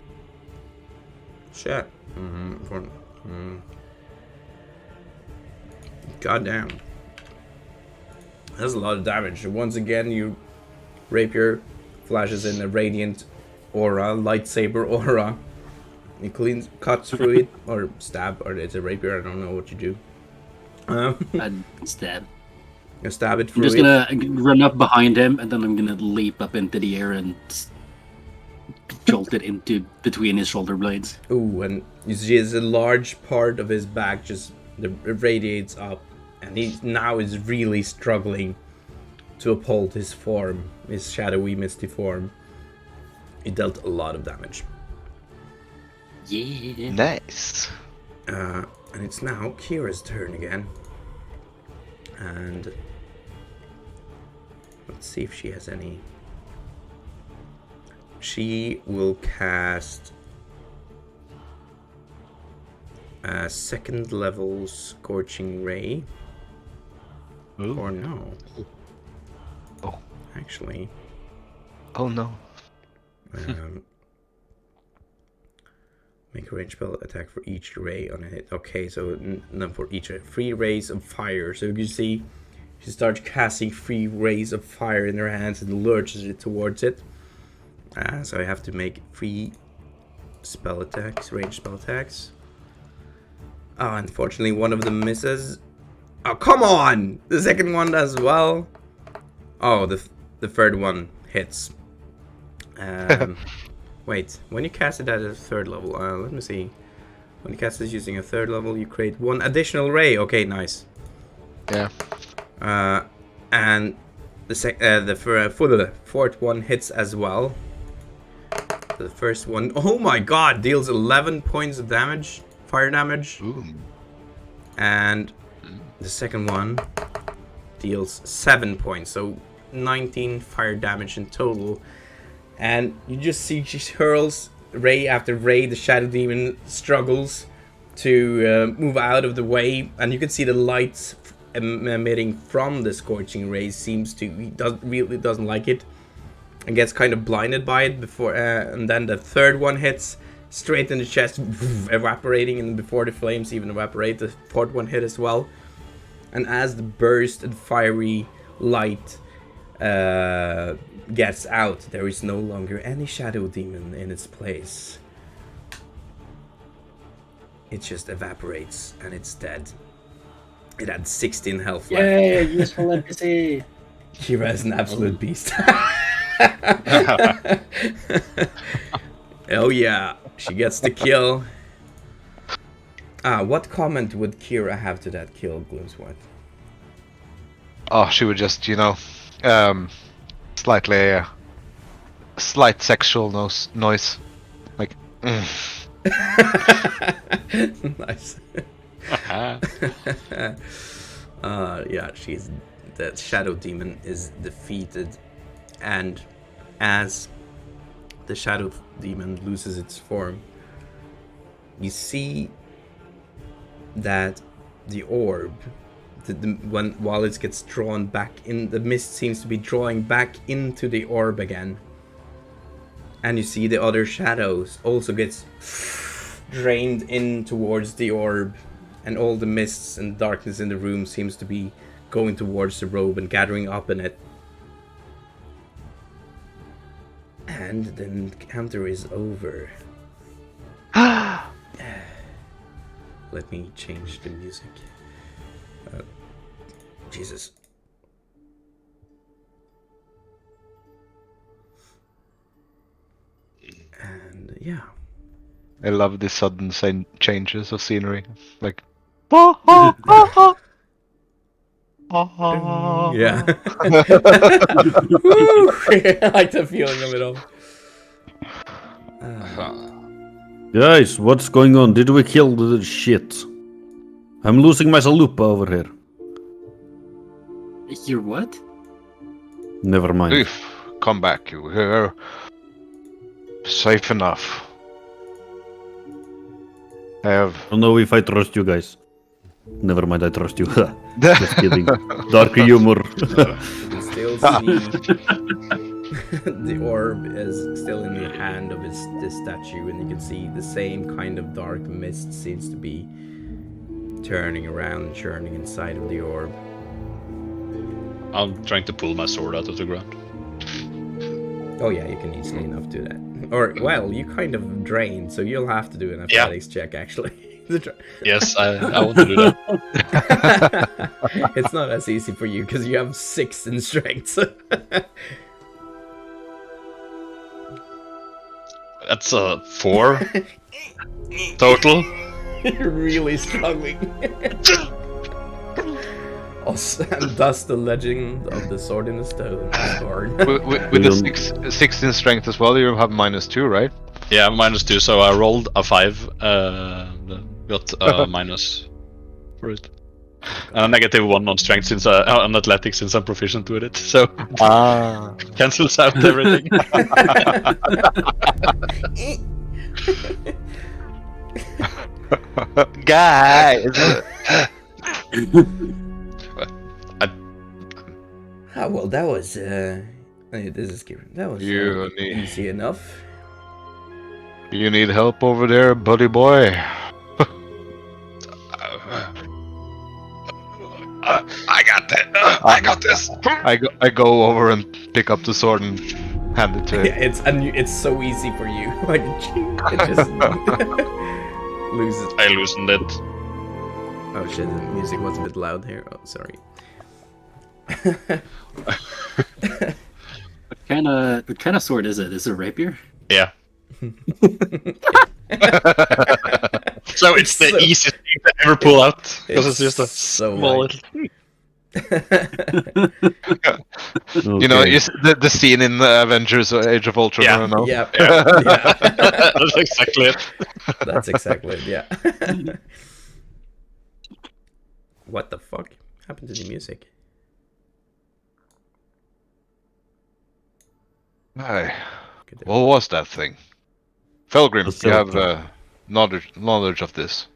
Shit. Goddamn. That's a lot of damage. Once again, you rapier flashes in a radiant aura, lightsaber aura. It cuts through it, or stab, or it's a rapier. I don't know what you do. I'd stab. You stab it I'm through just it. gonna run up behind him, and then I'm gonna leap up into the air and jolt it into between his shoulder blades. Ooh, and you see as a large part of his back just radiates up, and he now is really struggling to uphold his form, his shadowy, misty form. He dealt a lot of damage. Yeah. Nice. And it's now Kira's turn again. And let's see if she has any. She will cast a 2nd level Scorching Ray. Ooh. Or no. Oh. Actually. Oh no. Make a range spell attack for each ray on a hit. Okay, so for each 3 rays of fire. So you can see she starts casting 3 rays of fire in her hands and lurches it towards it. So I have to make 3 spell attacks, range spell attacks. Oh, unfortunately, one of them misses. Oh, come on! The second one as well. Oh, the third one hits. Wait, when you cast it at a 3rd level, let me see. When you cast this using a 3rd level, you create 1 additional ray. Okay, nice. Yeah. And the 4th one hits as well. The first one, oh my god, deals 11 points of damage, fire damage. Ooh. And the second one deals 7 points, so 19 fire damage in total. And you just see she hurls ray after ray. The shadow demon struggles to move out of the way, and you can see the lights emitting from the scorching rays seems to really doesn't like it, and gets kind of blinded by it before. And then the 3rd one hits straight in the chest, evaporating, and before the flames even evaporate, the 4th one hit as well. And as the burst and fiery light gets out, there is no longer any shadow demon in its place. It just evaporates and it's dead. It had 16 health left. Yay, useful NPC. Kira is an absolute beast. Oh yeah, she gets the kill. What comment would Kira have to that kill, Gloomsword? Oh, she would just, slight sexual noise, like. Nice. Yeah, the shadow demon is defeated, and as the shadow demon loses its form, you see that the orb, while it gets drawn back in, the mist seems to be drawing back into the orb again. And you see the other shadows also gets drained in towards the orb, and all the mists and darkness in the room seems to be going towards the robe and gathering up in it. And the encounter is over. Let me change the music. Jesus. And yeah. I love the sudden changes of scenery, like. Yeah. Woo! I like the feeling of it all. Guys, what's going on? Did we kill the shit? I'm losing my salupa over here. You're what? Never mind. If come back, you hear? Safe enough. I have. I don't know if I trust you guys. Never mind, I trust you. Just kidding. Dark humor. You can still see the orb is still in the hand of this statue, and you can see the same kind of dark mist seems to be turning around and churning inside of the orb. I'm trying to pull my sword out of the ground. Oh yeah, you can easily enough do that. Or, well, you kind of drained, so you'll have to do an athletics check, actually. Yes, I want to do that. It's not as easy for you, because you have 6 in strength. That's a 4 total. You're really struggling. And thus the legend of the sword in the stone. With the 6 in strength as well, you have -2, right? Yeah, -2, so I rolled a 5, got a minus for it. And a -1 on strength since on athletics since I'm proficient with it, so cancels out everything. Guys! Well, that was this is Kieran. That was easy enough. You need help over there, buddy boy? I got that. I got this. I go over and pick up the sword and hand it to him. It's so easy for you. Like it just loses. I loosened it. Oh shit! The music was a bit loud here. Oh, sorry. What kind of sword is it? Is it a rapier? Yeah. So it's the easiest thing to ever pull out because it's just a so small light. little. You know, is the scene in Avengers Age of Ultron? Yeah. I don't know. Yeah. That's exactly it. That's exactly it. Yeah. What the fuck happened to the music? Aye. What was that thing? Felgrim, you have knowledge of this.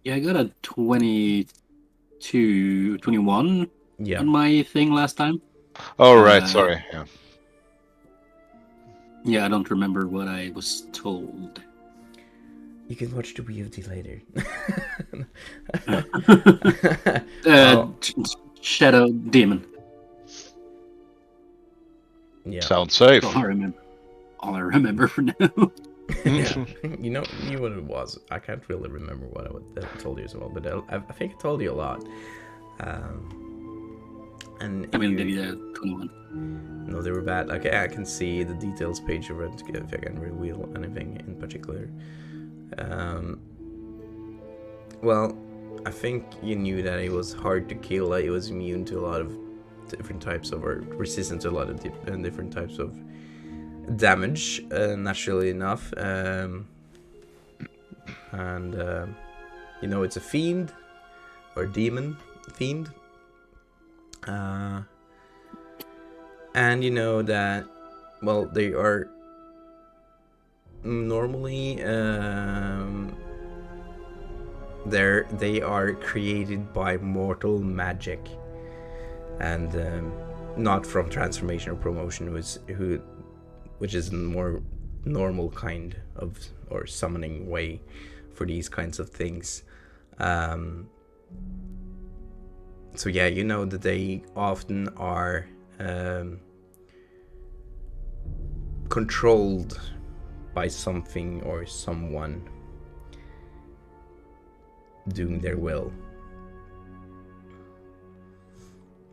Yeah, I got a 21 Yeah. on my thing last time. Oh, right, sorry. Yeah. Yeah, I don't remember what I was told. You can watch the VOD later. Shadow Demon. Yeah. Sounds safe. All I remember for now. Yeah. You know what it was. I can't really remember what I told you as well, but I think I told you a lot. And I mean, maybe 21. No, they were bad. Okay, I can see the details page of it if I can reveal anything in particular. Well, I think you knew that it was hard to kill. It was immune to a lot of different types of, or resistant to a lot of different types of damage, naturally enough. You know, it's a fiend or demon fiend. And you know that, well, they are normally they are created by mortal magic, and not from transformation or promotion, which is a more normal kind of or summoning way for these kinds of things. So yeah, you know that they often are controlled by something or someone doing their will.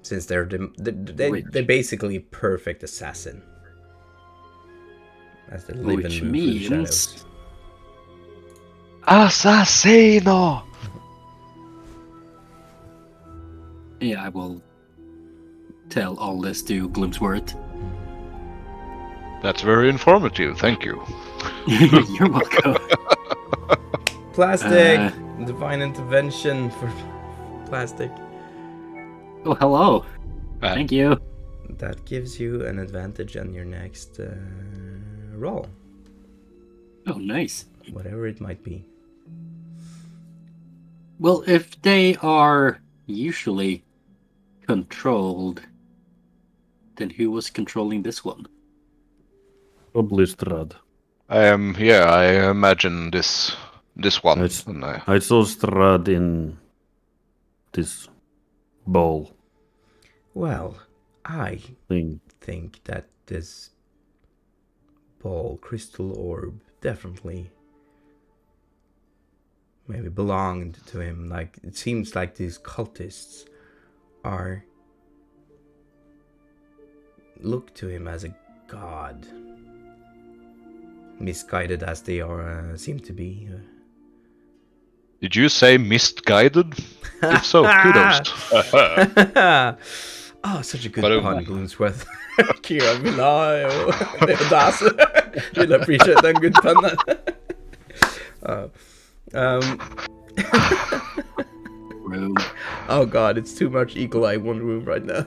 Since they're they're basically perfect assassin. As they live Which and move through the means shadows. Assassino! Yeah, I will tell all this to Gloomsworth. That's very informative, thank you. You're welcome. Plastic! Divine intervention for plastic. Oh, hello. Thank you. That gives you an advantage on your next roll. Oh, nice. Whatever it might be. Well, if they are usually controlled, then who was controlling this one? Probably Strahd. I imagine this one. I saw Strahd in this ball Well, I thing. think that this ball, crystal orb, definitely maybe belonged to him. Like, it seems like these cultists look to him as a god, misguided as they are seem to be. Did you say misguided? If so, kudos. Oh, such a good pun, Gloomsworth. Kira vill vill appreciate en good pun. Room. Oh god, it's too much Eagle Eye one room right now.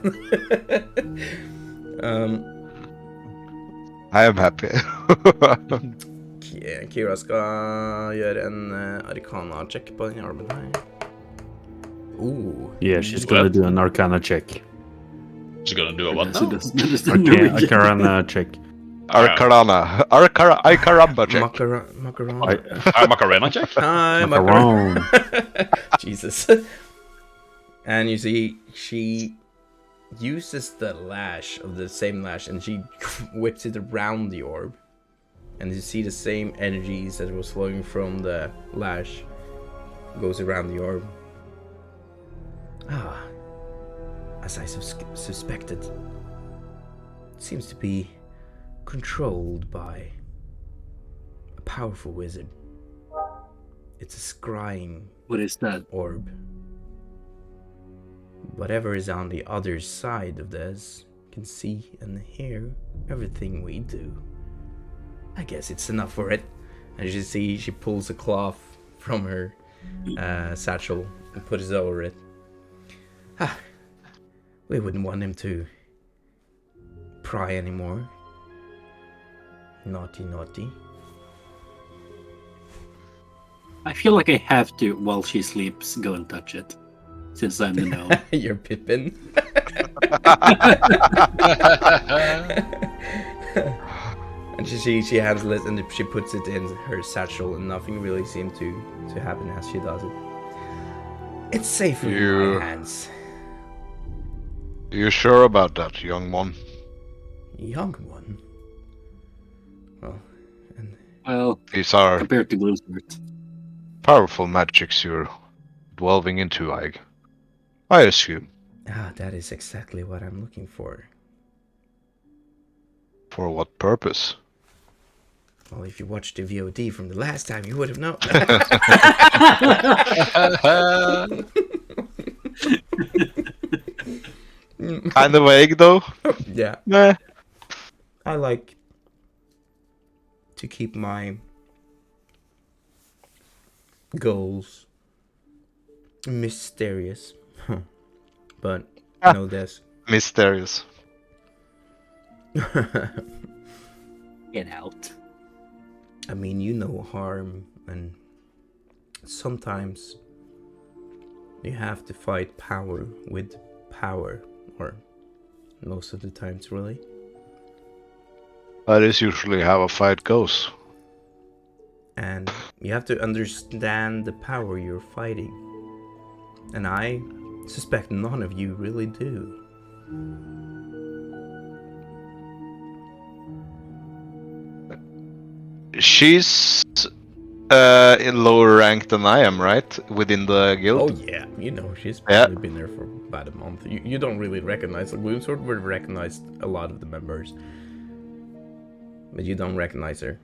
I am happy. Kira ska göra en Arcana-check på den armen här. Ooh. Yeah, she's gonna do an Arcana check. She's gonna do a what now? Arcana check. Arcarana. Icaramba check. Macaron. Macarena check? Hi, Macaron. Jesus. And you see, she uses the lash of the same lash and she whips it around the orb. And you see the same energies that was flowing from the lash goes around the orb. Ah, as I suspected, it seems to be controlled by a powerful wizard. It's a scrying What is that? orb. Whatever is on the other side of this can see and hear everything we do. I guess it's enough for it. As you see, she pulls a cloth from her satchel and puts it over it. We wouldn't want him to pry anymore. Naughty, naughty. I feel like I have to, while she sleeps, go and touch it. Since I'm the gnome. You're Pippin. And she handles it and she puts it in her satchel and nothing really seemed to happen as she does it. It's safe in my hands. You sure about that, young one? Young one? Well, These are compared to Gloomsword. powerful magics you're delving into, I assume. That is exactly what I'm looking for. For what purpose? Well, if you watched the VOD from the last time, you would have known. Kind of vague, though. Yeah. Meh. I like to keep my goals mysterious. But know this. Mysterious. Get out. I mean, you know harm, and sometimes you have to fight power with power, or most of the times, really. That is usually how a fight goes. And you have to understand the power you're fighting. And I suspect none of you really do. She's in lower rank than I am, right? Within the guild? Oh yeah, you know, she's probably been there for about a month. You don't really recognize her. Gloomsword would have recognized a lot of the members. But you don't recognize her.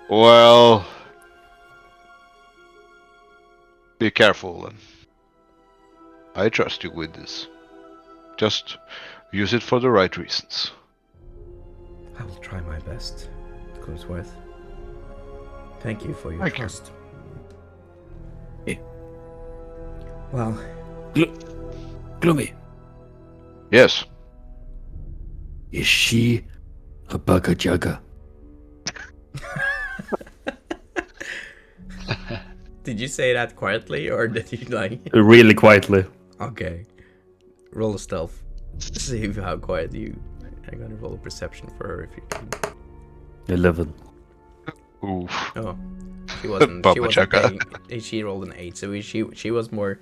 Well... Be careful then. I trust you with this. Just use it for the right reasons. I will try my best, Gloomsworth. Thank you for your trust. Well... Gloomy, Yes. is she a Bugga Jugga? Did you say that quietly, or did you like... Really quietly. Okay. Roll a stealth. See how quiet you... I'm gonna roll a perception for her if you can. 11. Oof. Oh. She wasn't paying... She rolled an 8, so she was more...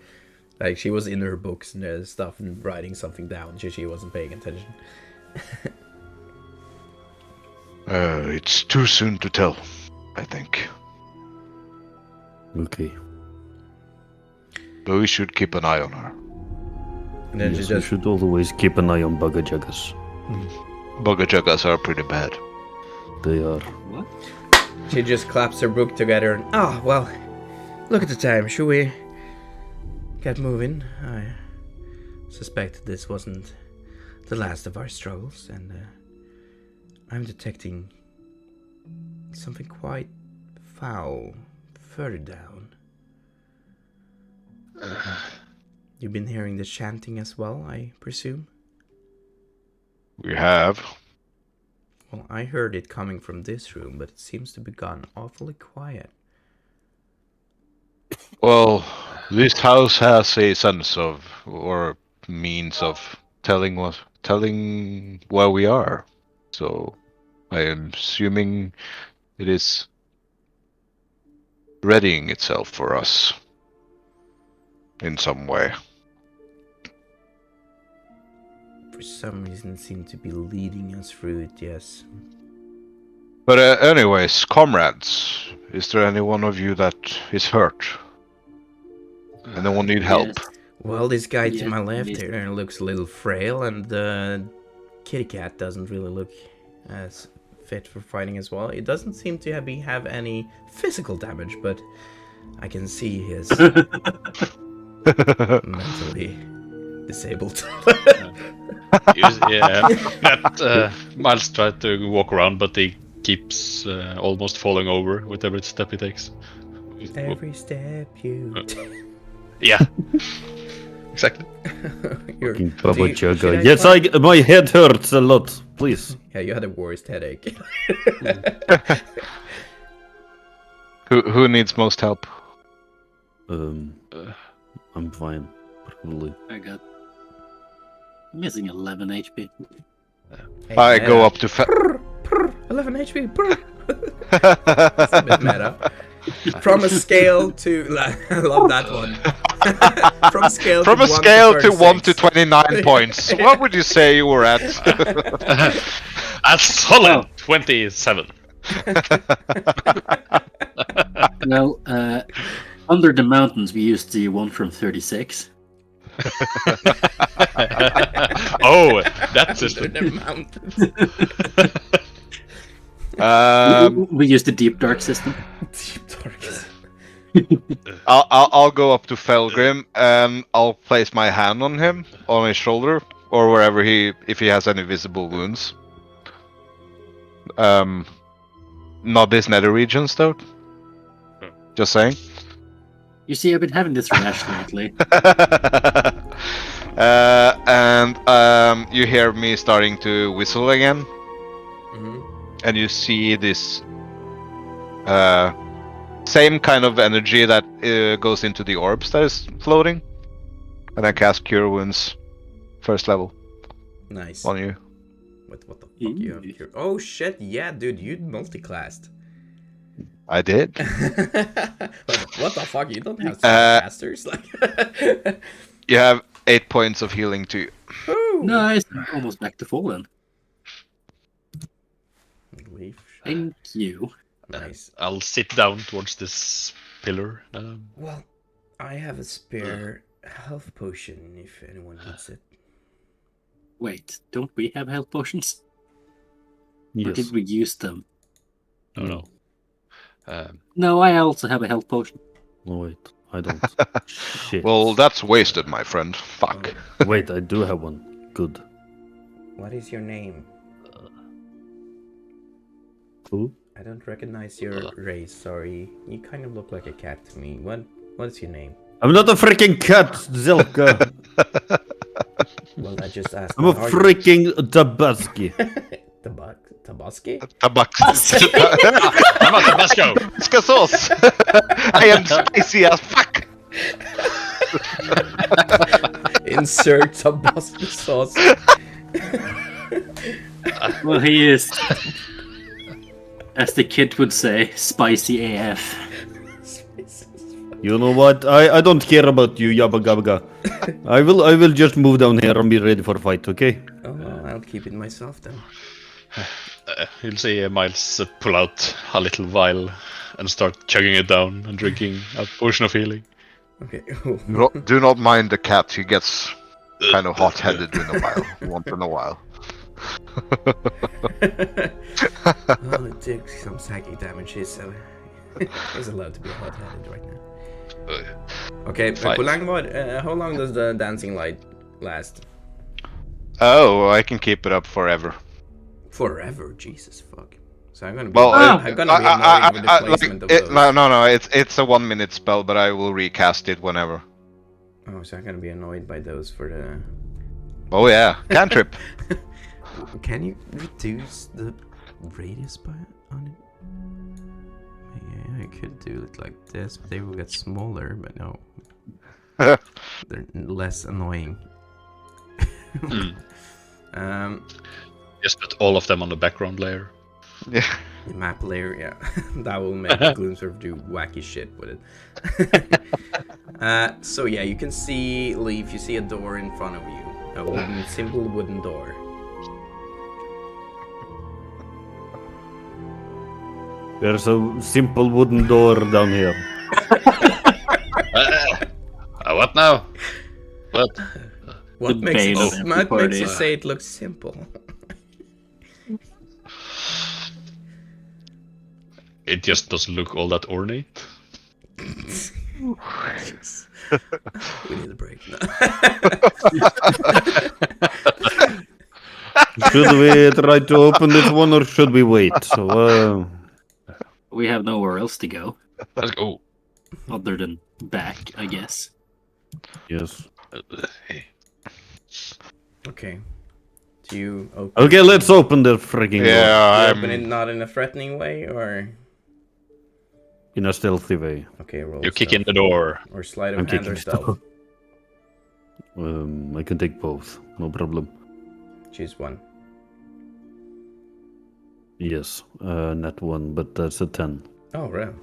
Like, she was in her books and stuff and writing something down. She wasn't paying attention. It's too soon to tell, I think. Okay. But we should keep an eye on her. And then Yes, she we just... should always keep an eye on Bugga Juggas. Bugga Juggas are pretty bad. They are. What? She just claps her book together and... Oh, well... Look at the time. Should we... get moving? I suspect this wasn't the last of our struggles, and I'm detecting something quite foul further down. You've been hearing the chanting as well, I presume? We have. Well, I heard it coming from this room, but it seems to be gone awfully quiet. Well, this house has a sense of, or means of telling where we are. So I am assuming it is readying itself for us in some way. For some reason, it seemed to be leading us through it. Yes. But anyways, comrades, is there any one of you that is hurt? Anyone need help? Yes. Well, this guy to Yes, my left yes. here looks a little frail, and the kitty cat doesn't really look as fit for fighting as well. It doesn't seem to have any physical damage, but I can see he's mentally disabled. Yeah, that Miles tried to walk around, but he keeps almost falling over with every step he takes. Every step you take. Yeah, exactly. Fucking Baba should Yaga. I Yes, find- my head hurts a lot. Please. Yeah, you had the worst headache. Who needs most help? I'm fine, probably. I got missing 11 HP. I go up to 11 HP. That's a bit meta. From a scale to I love that one. From a scale From to a scale to 1 to 36. 29 points. What would you say you were at? A solid 27. Well, under the mountains, we used the one from 36. Oh, that Under system. the mountains. We used the deep dark system. Deep darkness. I'll go up to Felgrim and I'll place my hand on him, on his shoulder, or wherever if he has any visible wounds. Not his nether regions though. Just saying. You see, I've been having this rash lately. And you hear me starting to whistle again, and you see this same kind of energy that goes into the orbs that is floating, and I cast Cure Wounds, first level, Nice. on you. What the fuck you have here? Oh shit, yeah, dude, you multiclassed. I did. What the fuck? You don't have casters? Like You have 8 points of healing to you. Nice. I'm almost back to full then. Leaf. Thank you. Nice. I'll sit down towards this pillar. Well, I have a spare health potion if anyone needs it. Wait, don't we have health potions? Or Yes. did we use them? No. No, I also have a health potion. No, wait, I don't. Shit. Well, that's wasted, my friend. Fuck. Wait, I do have one. Good. What is your name? Who? I don't recognize your race, sorry. You kind of look like a cat to me. What's your name? I'm not a freaking cat, Zelka. Well, I just asked. I'm a what are you? freaking Tabaski. Tabasco? I'm a Tabasco. Sauce. I am spicy as fuck. Insert Tabasco sauce. Well, he is, as the kid would say, spicy AF. You know what? I don't care about you, Yabba Gabba. I will just move down here and be ready for fight, okay? Oh, well, I'll keep it myself then. You'll see Miles pull out a little vial and start chugging it down and drinking a potion of healing. Okay. Do not mind the cat. He gets kind of hot-headed once in a while. Oh, it took some psychic damages, so he's allowed to be hot-headed right now. Okay, Fine. how long does the dancing light last? Oh, I can keep it up forever. Forever, Jesus fuck. So I'm gonna be, Well, I'm gonna be annoyed with the placement of those. no, it's a 1 minute spell, but I will recast it whenever. Oh, so I'm gonna be annoyed by those for the. Oh yeah, cantrip. Can you reduce the radius on it? Yeah, I could do it like this, but they will get smaller. But no, they're less annoying. Just put all of them on the background layer. Yeah. The map layer, yeah. That will make Gloomsword do wacky shit with it. So yeah, you can see, Leaf, you see a door in front of you. A simple wooden door. There's a simple wooden door down here. What now? What? What The makes bane of every what makes you party. say it looks simple? It just doesn't look all that ornate. We need a break now. Should we try to open this one or should we wait? So, We have nowhere else to go Let's go. other than back, I guess. yes. Okay. Do you open? Okay, let's open the freaking door. Yeah, You open it not in a threatening way, or In a stealthy way. okay, roll. You kick in stealth. the door. Or sleight of I'm hand or kicking stealth. I can take both, no problem. Choose one. Yes, not one, but that's a 10. Oh, right.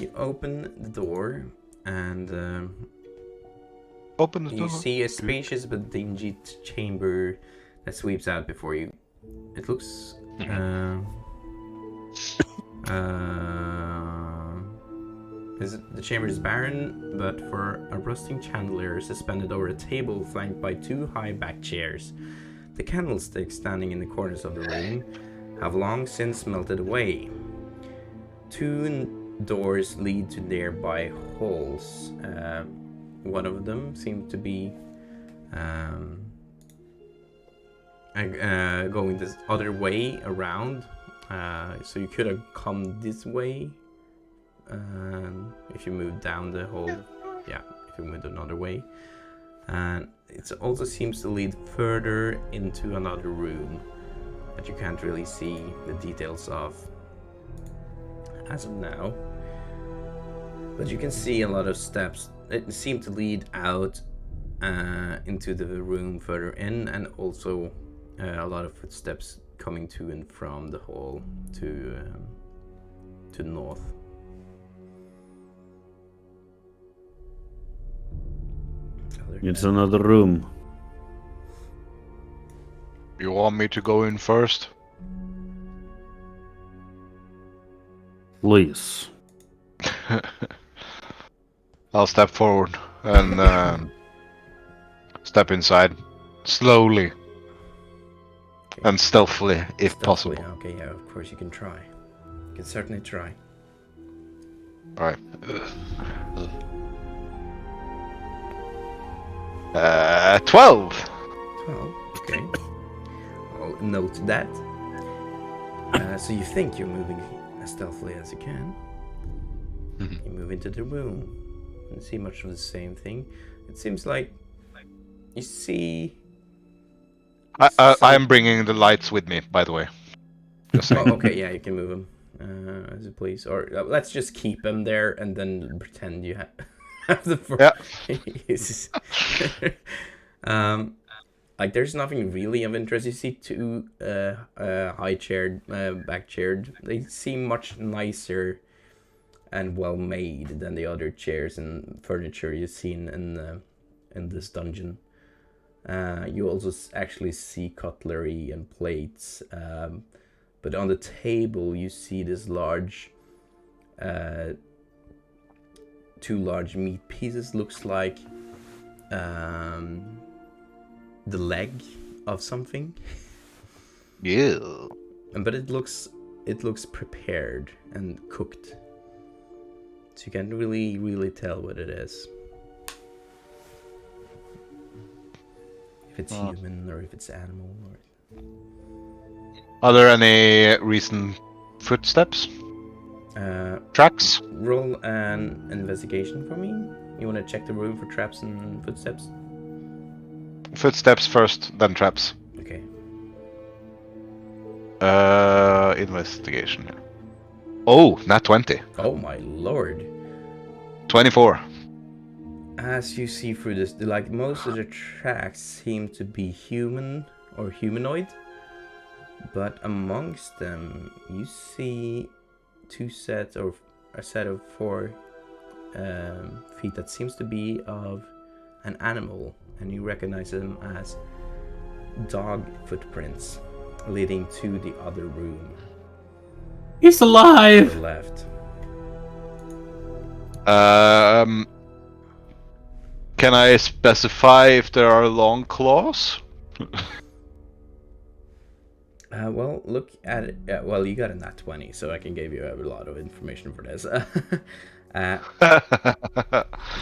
You open the door, and Open the you door. see a spacious but dingy chamber that sweeps out before you. It looks. The chamber is barren, but for a rusting chandelier suspended over a table flanked by two high-backed chairs. The candlesticks standing in the corners of the room have long since melted away. Two doors lead to nearby halls. One of them seems to be going this other way around. So you could have come this way if you move down the hall. Yeah, if you moved another way. And it also seems to lead further into another room that you can't really see the details of as of now. But you can see a lot of steps. It seemed to lead out into the room further in, and also a lot of footsteps coming to and from the hall to the north. It's another room. You want me to go in first? Please. I'll step forward and step inside slowly and stealthily, if Stealthily, possible. okay, yeah, of course you can try. You can certainly try. All right. 12. 12, okay. I'll note that. So you think you're moving as stealthily as you can. You move into the room. You see much of the same thing. It seems like you see. I'm bringing the lights with me, by the way. Just saying. Oh, okay, yeah, you can move them as you please. Or let's just keep them there and then pretend you have the. Yeah. Like there's nothing really of interest. You see two high chaired, back chaired. They seem much nicer and well made than the other chairs and furniture you've seen in this dungeon. You also actually see cutlery and plates, but on the table you see this large, two large meat pieces. Looks like the leg of something. Yeah. But it looks prepared and cooked. So you can't really tell what it is. If it's human or if it's animal. Are there any recent footsteps? Tracks? Roll an investigation for me. You want to check the room for traps and footsteps? Footsteps first, then traps. Okay. Investigation. Oh, not 20. Oh my lord. 24. As you see through this, like most of the tracks seem to be human or humanoid, but amongst them you see a set of 4 feet that seems to be of an animal, and you recognize them as dog footprints leading to the other room. He's To alive! the left. Can I specify if there are long claws? Well, look at it. Well, you got a nat 20, so I can give you a lot of information for this.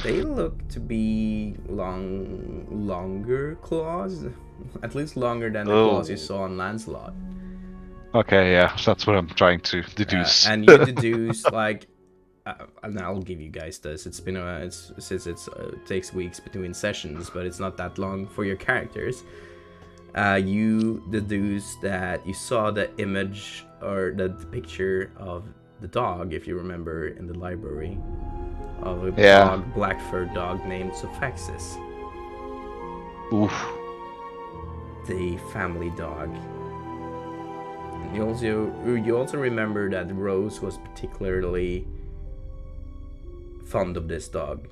They look to be longer claws, at least longer than the claws you saw on Lancelot. Okay, yeah, that's what I'm trying to deduce. And you deduce like, and I'll give you guys this. It's been it takes weeks between sessions, but it's not that long for your characters. You deduce that you saw the image or the picture of the dog, if you remember, in the library, of a black fur dog named Sophaxis. Oof. The family dog. And you also remember that Rose was particularly fond of this dog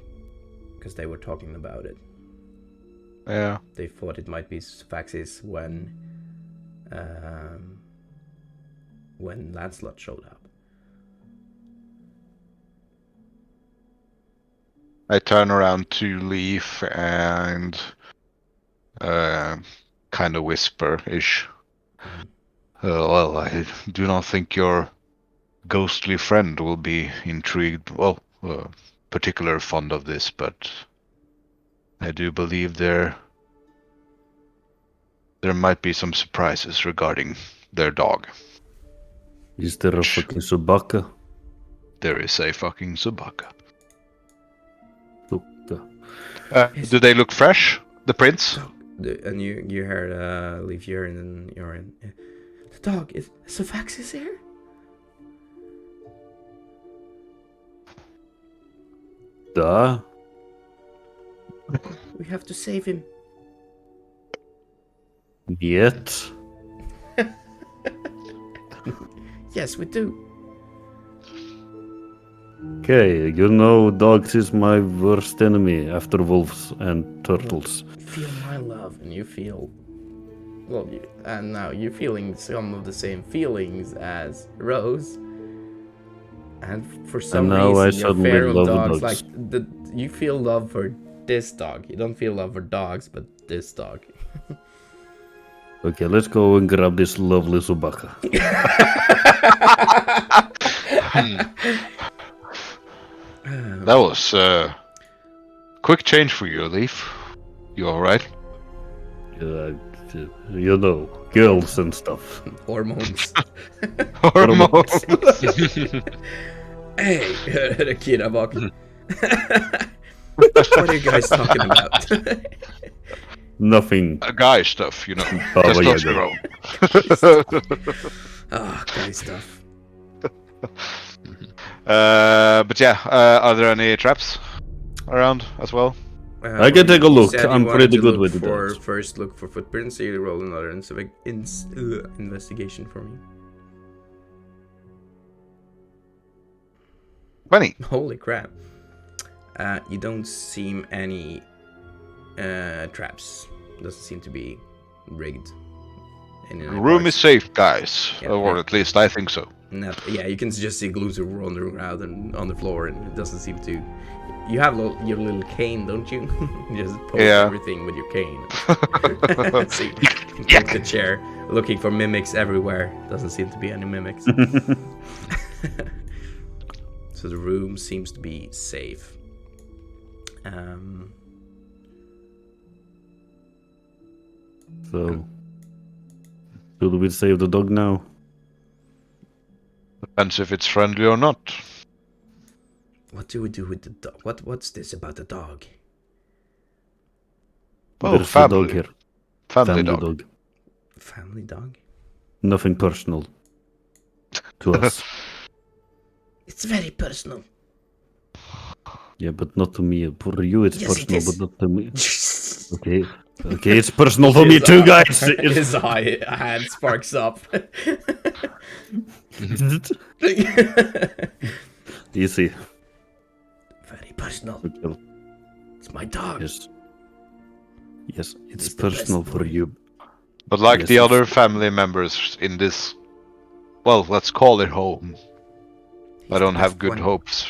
because they were talking about it. Yeah. They thought it might be Sophaxis when Lancelot showed up. I turn around to Leaf and kind of whisper-ish. Well, I do not think your ghostly friend will be intrigued, particularly fond of this, but I do believe there might be some surprises regarding their dog. Is there a fucking Subaka? There is a fucking Subaka. Subaka. Do they look fresh? The prints? And you heard Leaf urine and urine. The dog is Sophaxis here? Da? We have to save him. Yet? Yes, we do. Okay, you know dogs is my worst enemy after wolves and turtles. Feel my love, and you feel... Well, and now you're feeling some of the same feelings as Rose. And for some And now I reason, you're suddenly feral love dogs. dogs. Like, you feel love for this dog. You don't feel love for dogs, but this dog. Okay, let's go and grab this lovely Subaka. That was quick change for you, Leaf. You alright? You know, girls and stuff. Hormones. Hormones. Hey, the kid I'm walking. What are you guys talking about? Nothing. Guy stuff, you know. Baba Testosterone. Guy stuff. But yeah, are there any traps around as well? I can take a You look. said you I'm wanted pretty to good look with for that. First, look for footprints. So you roll another investigation for me. 20. Holy crap! You don't seem any traps. Doesn't seem to be rigged. The room is safe, guys. Yeah, or yeah. at least I think so. Yeah, you can just see Gloomsword wandering around and on the floor, and it doesn't seem to. You have your little cane, don't you? You just poke everything with your cane. So you poke the chair, looking for mimics everywhere. Doesn't seem to be any mimics. So the room seems to be safe. So, should we save the dog now? Depends if it's friendly or not. What do we do with the dog? What's this about the dog? Oh, There's family. a dog here. Family dog. Family dog? Nothing personal to us. It's very personal. Yeah, but not to me. For you, it's Yes, it personal, is. but not to me. Okay. Okay, it's personal for me too, guys. His hand sparks up. Easy. Very personal. Okay. It's my dog. Yes. Yes, it's He's the best personal for boy. you. But like Yes, the it's- other family members in this, well, let's call it home. He's I don't the have best good one. hopes.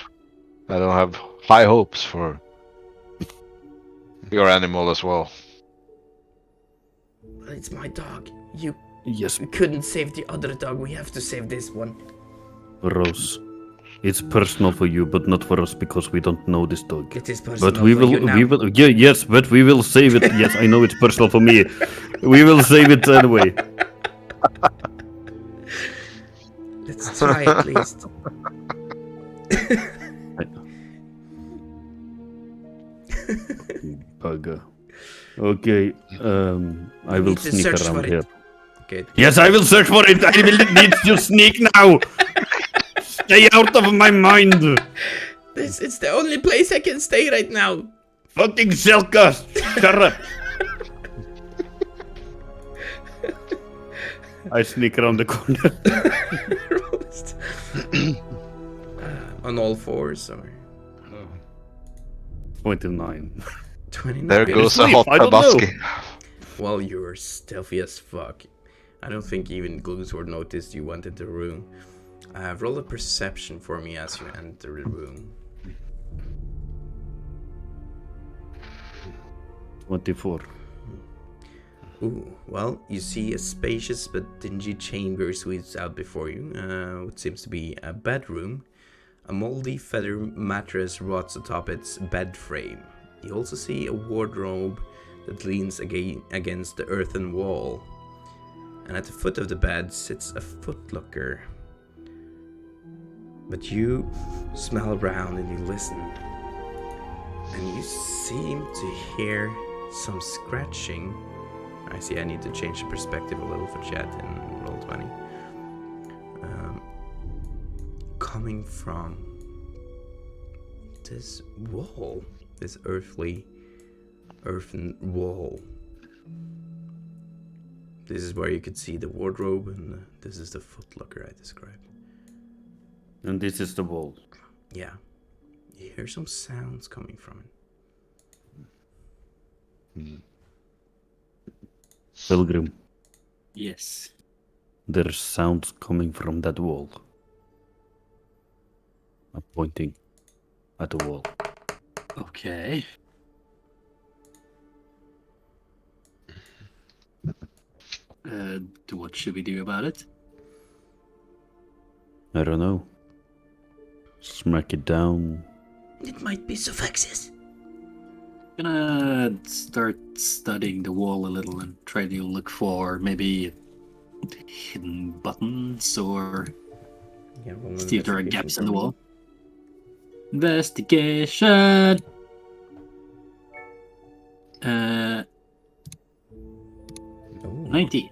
I don't have high hopes for your animal as well. But it's my dog. You Yes, couldn't save the other dog. We have to save this one. Rose. It's personal for you, but not for us because we don't know this dog. It is personal But we for you will, now. yeah, yes, but we will save it. Yes, I know it's personal for me. We will save it anyway. Let's try at least. Bugger. Okay, I will need to sneak search around for it. here. Okay. Yes, I will search for it. I will need to sneak now. Stay out of my mind. It's the only place I can stay right now. Fucking Selka. Shut up. I sneak around the corner. On all fours or 29. 29. There goes a asleep, hot I don't know. tabaski. Well, you're stealthy as fuck. I don't think even Gloomsword noticed you went into the room. Roll a perception for me as you enter the room. 24. Ooh, well, you see a spacious but dingy chamber sweeps out before you, what seems to be a bedroom. A moldy feather mattress rots atop its bed frame. You also see a wardrobe that leans against the earthen wall. And at the foot of the bed sits a footlocker. But you smell around and you listen. And you seem to hear some scratching. I see I need to change the perspective a little for chat in Roll20. Coming from this wall, this earthen wall. This is where you could see the wardrobe, and this is the footlocker I described. And this is the wall. Yeah, you hear some sounds coming from it. Pilgrim, Yes. there's sounds coming from that wall. I'm pointing at the wall. Okay. What should we do about it? I don't know. Smack it down. It might be Sophaxis. Gonna start studying the wall a little and try to look for maybe hidden buttons or Yeah, roll an see if there are investigation gaps for in the me. wall. Investigation. Ooh. 19.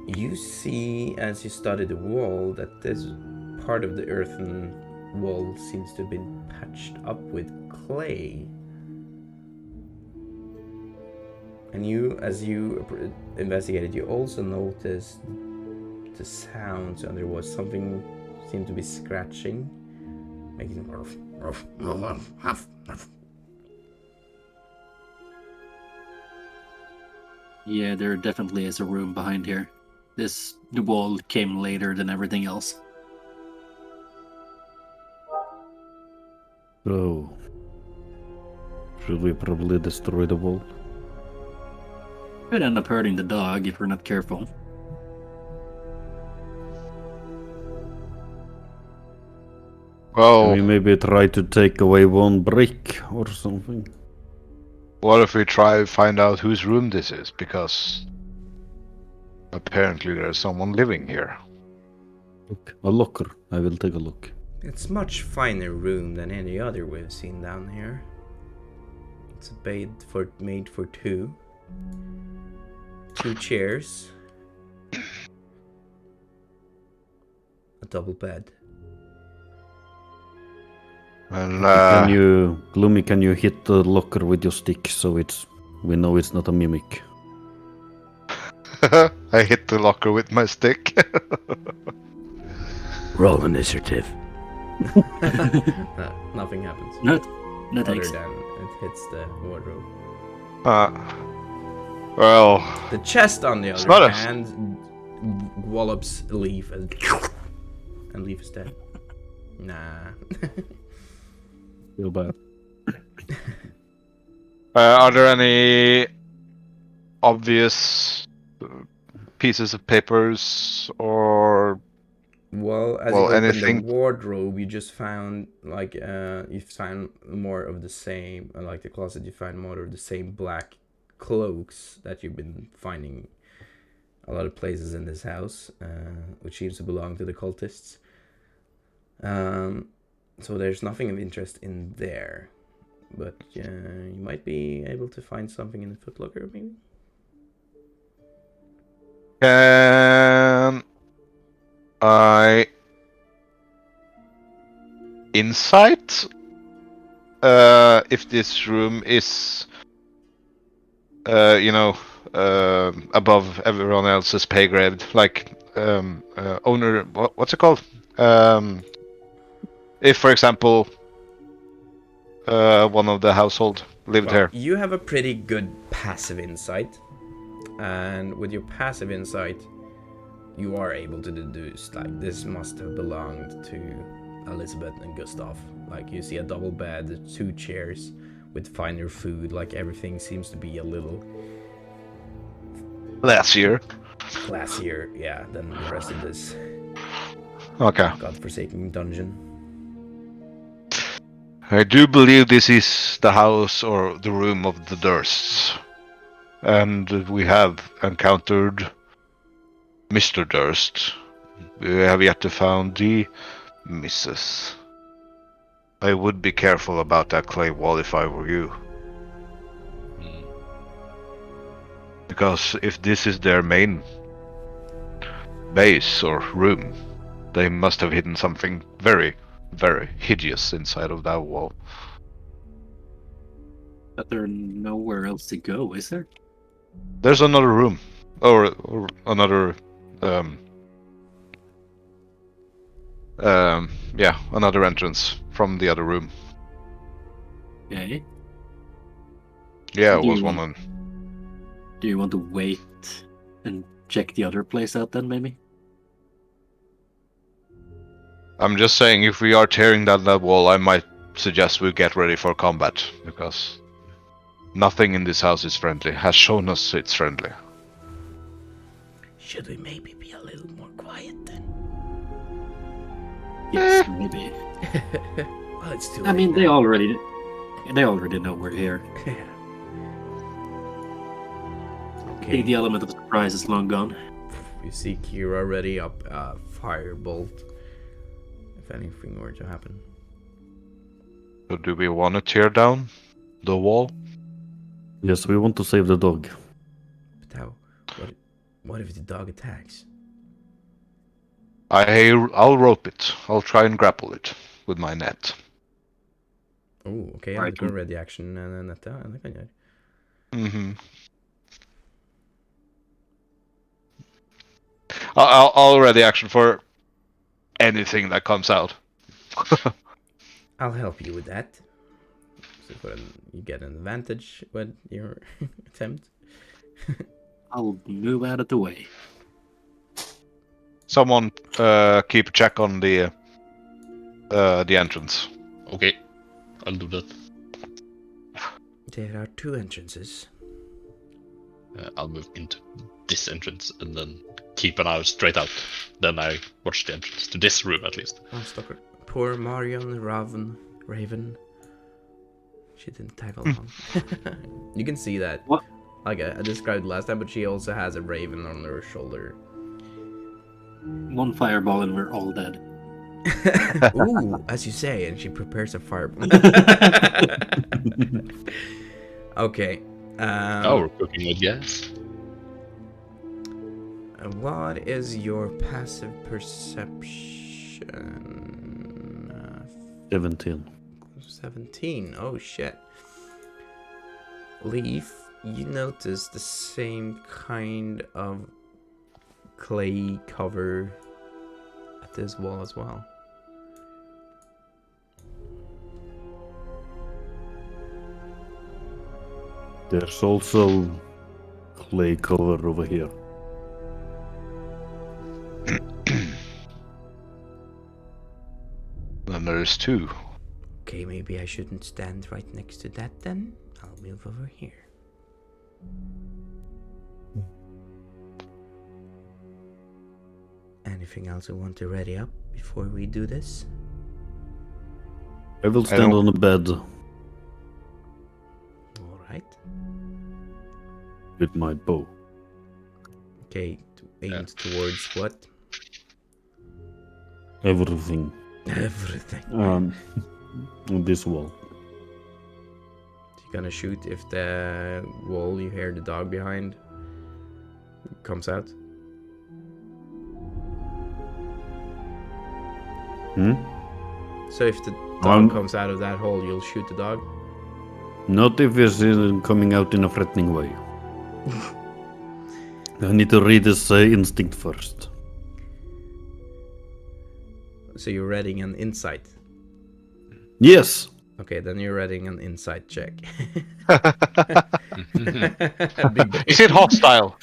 You see, as you study the wall, that this part of the earthen wall seems to have been patched up with clay. And you, as you investigated, you also noticed the sounds, and there was something seemed to be scratching, making ruff, ruff, ruff, ruff, ruff. Yeah, there definitely is a room behind here. The wall came later than everything else. Oh. Should we probably destroy the wall? Could end up hurting the dog if we're not careful. Well, Can we maybe try to take away one brick or something? what if we try to find out whose room this is? Because apparently there's someone living here. Look, a locker. I will take a look. It's much finer room than any other we've seen down here. It's a bed made for two. 2 chairs. A double bed. Well, Can you, Gloomy? Can you hit the locker with your stick so we know it's not a mimic? I hit the locker with my stick. Roll initiative. Nothing happens. No Other thanks. than it hits the wardrobe. Well, The chest, on the It's other not a- hand, wallops Leaf and Leaf is dead. Nah. Feel bad. are there any obvious pieces of papers or Well, as Well, you open anything- the wardrobe, you just found like you find more of the same, like the closet. You find more of the same black cloaks that you've been finding a lot of places in this house, which seems to belong to the cultists. So there's nothing of interest in there, but you might be able to find something in the footlocker, maybe. can I insight if this room is above everyone else's pay grade, like owner, what's it called? If, for example, one of the household lived Well, here. you have a pretty good passive insight, and with your passive insight, you are able to deduce like this must have belonged to Elizabeth and Gustav. Like you see a double bed, 2 chairs with finer food. Like everything seems to be a little Last year. classier, yeah, than the rest of this Okay. godforsaken dungeon. I do believe this is the house or the room of the Dursts. And we have encountered Mr. Durst. We have yet to found the Mrs. I would be careful about that clay wall if I were you. Because if this is their main base or room, they must have hidden something very, very hideous inside of that wall. But there's nowhere else to go, is there? There's another room, or another, another entrance from the other room. Okay. Yeah, it Do was you one want- on. Do you want to wait and check the other place out then, maybe? I'm just saying, if we are tearing down that wall, I might suggest we get ready for combat, because nothing in this house is friendly. Has shown us it's friendly. Should we maybe be a little more quiet then? Yes, maybe. Well, it's too I mean, late they now. already know we're here. Yeah. I think the element of surprise is long gone. You see Kira ready up a firebolt if anything were to happen. So do we want to tear down the wall? Yes, we want to save the dog. But how? What if the dog attacks? I'll rope it. I'll try and grapple it with my net. Oh, okej. Right. Du kan ready action netta. Det kan jag. Mm-hmm. I'll ready action for anything that comes out. I'll help you with that. So you get an advantage with your attempt. I'll move out of the way. Someone keep a check on the entrance. Okay, I'll do that. There are 2 entrances. I'll move into this entrance and then keep an eye straight out. Then I watch the entrance to this room at least. Oh, stalker. Poor Marion Raven. She didn't tag along. You can see that. What? Like I described last time, but she also has a raven on her shoulder. One fireball and we're all dead. Ooh, as you say, and she prepares a fireball. Okay. Oh, we're cooking with gas. What is your passive perception? 17. 17. Oh shit. Leaf, you notice the same kind of clay cover at this wall as well. There's also clay cover over here. Then there's 2. Okay, maybe I shouldn't stand right next to that then. I'll move over here. Anything else you want to ready up before we do this? I will stand on the bed Alright. with my bow. Okay, aimed towards what? Everything. Everything. On this wall. You're gonna shoot if the wall you hear the dog behind comes out? Hmm? So if the dog comes out of that hole, you'll shoot the dog? Not if it's coming out in a threatening way. I need to read his instinct first. So you're readying an insight. Yes! Okay, then you're readying an insight check. Is it hostile?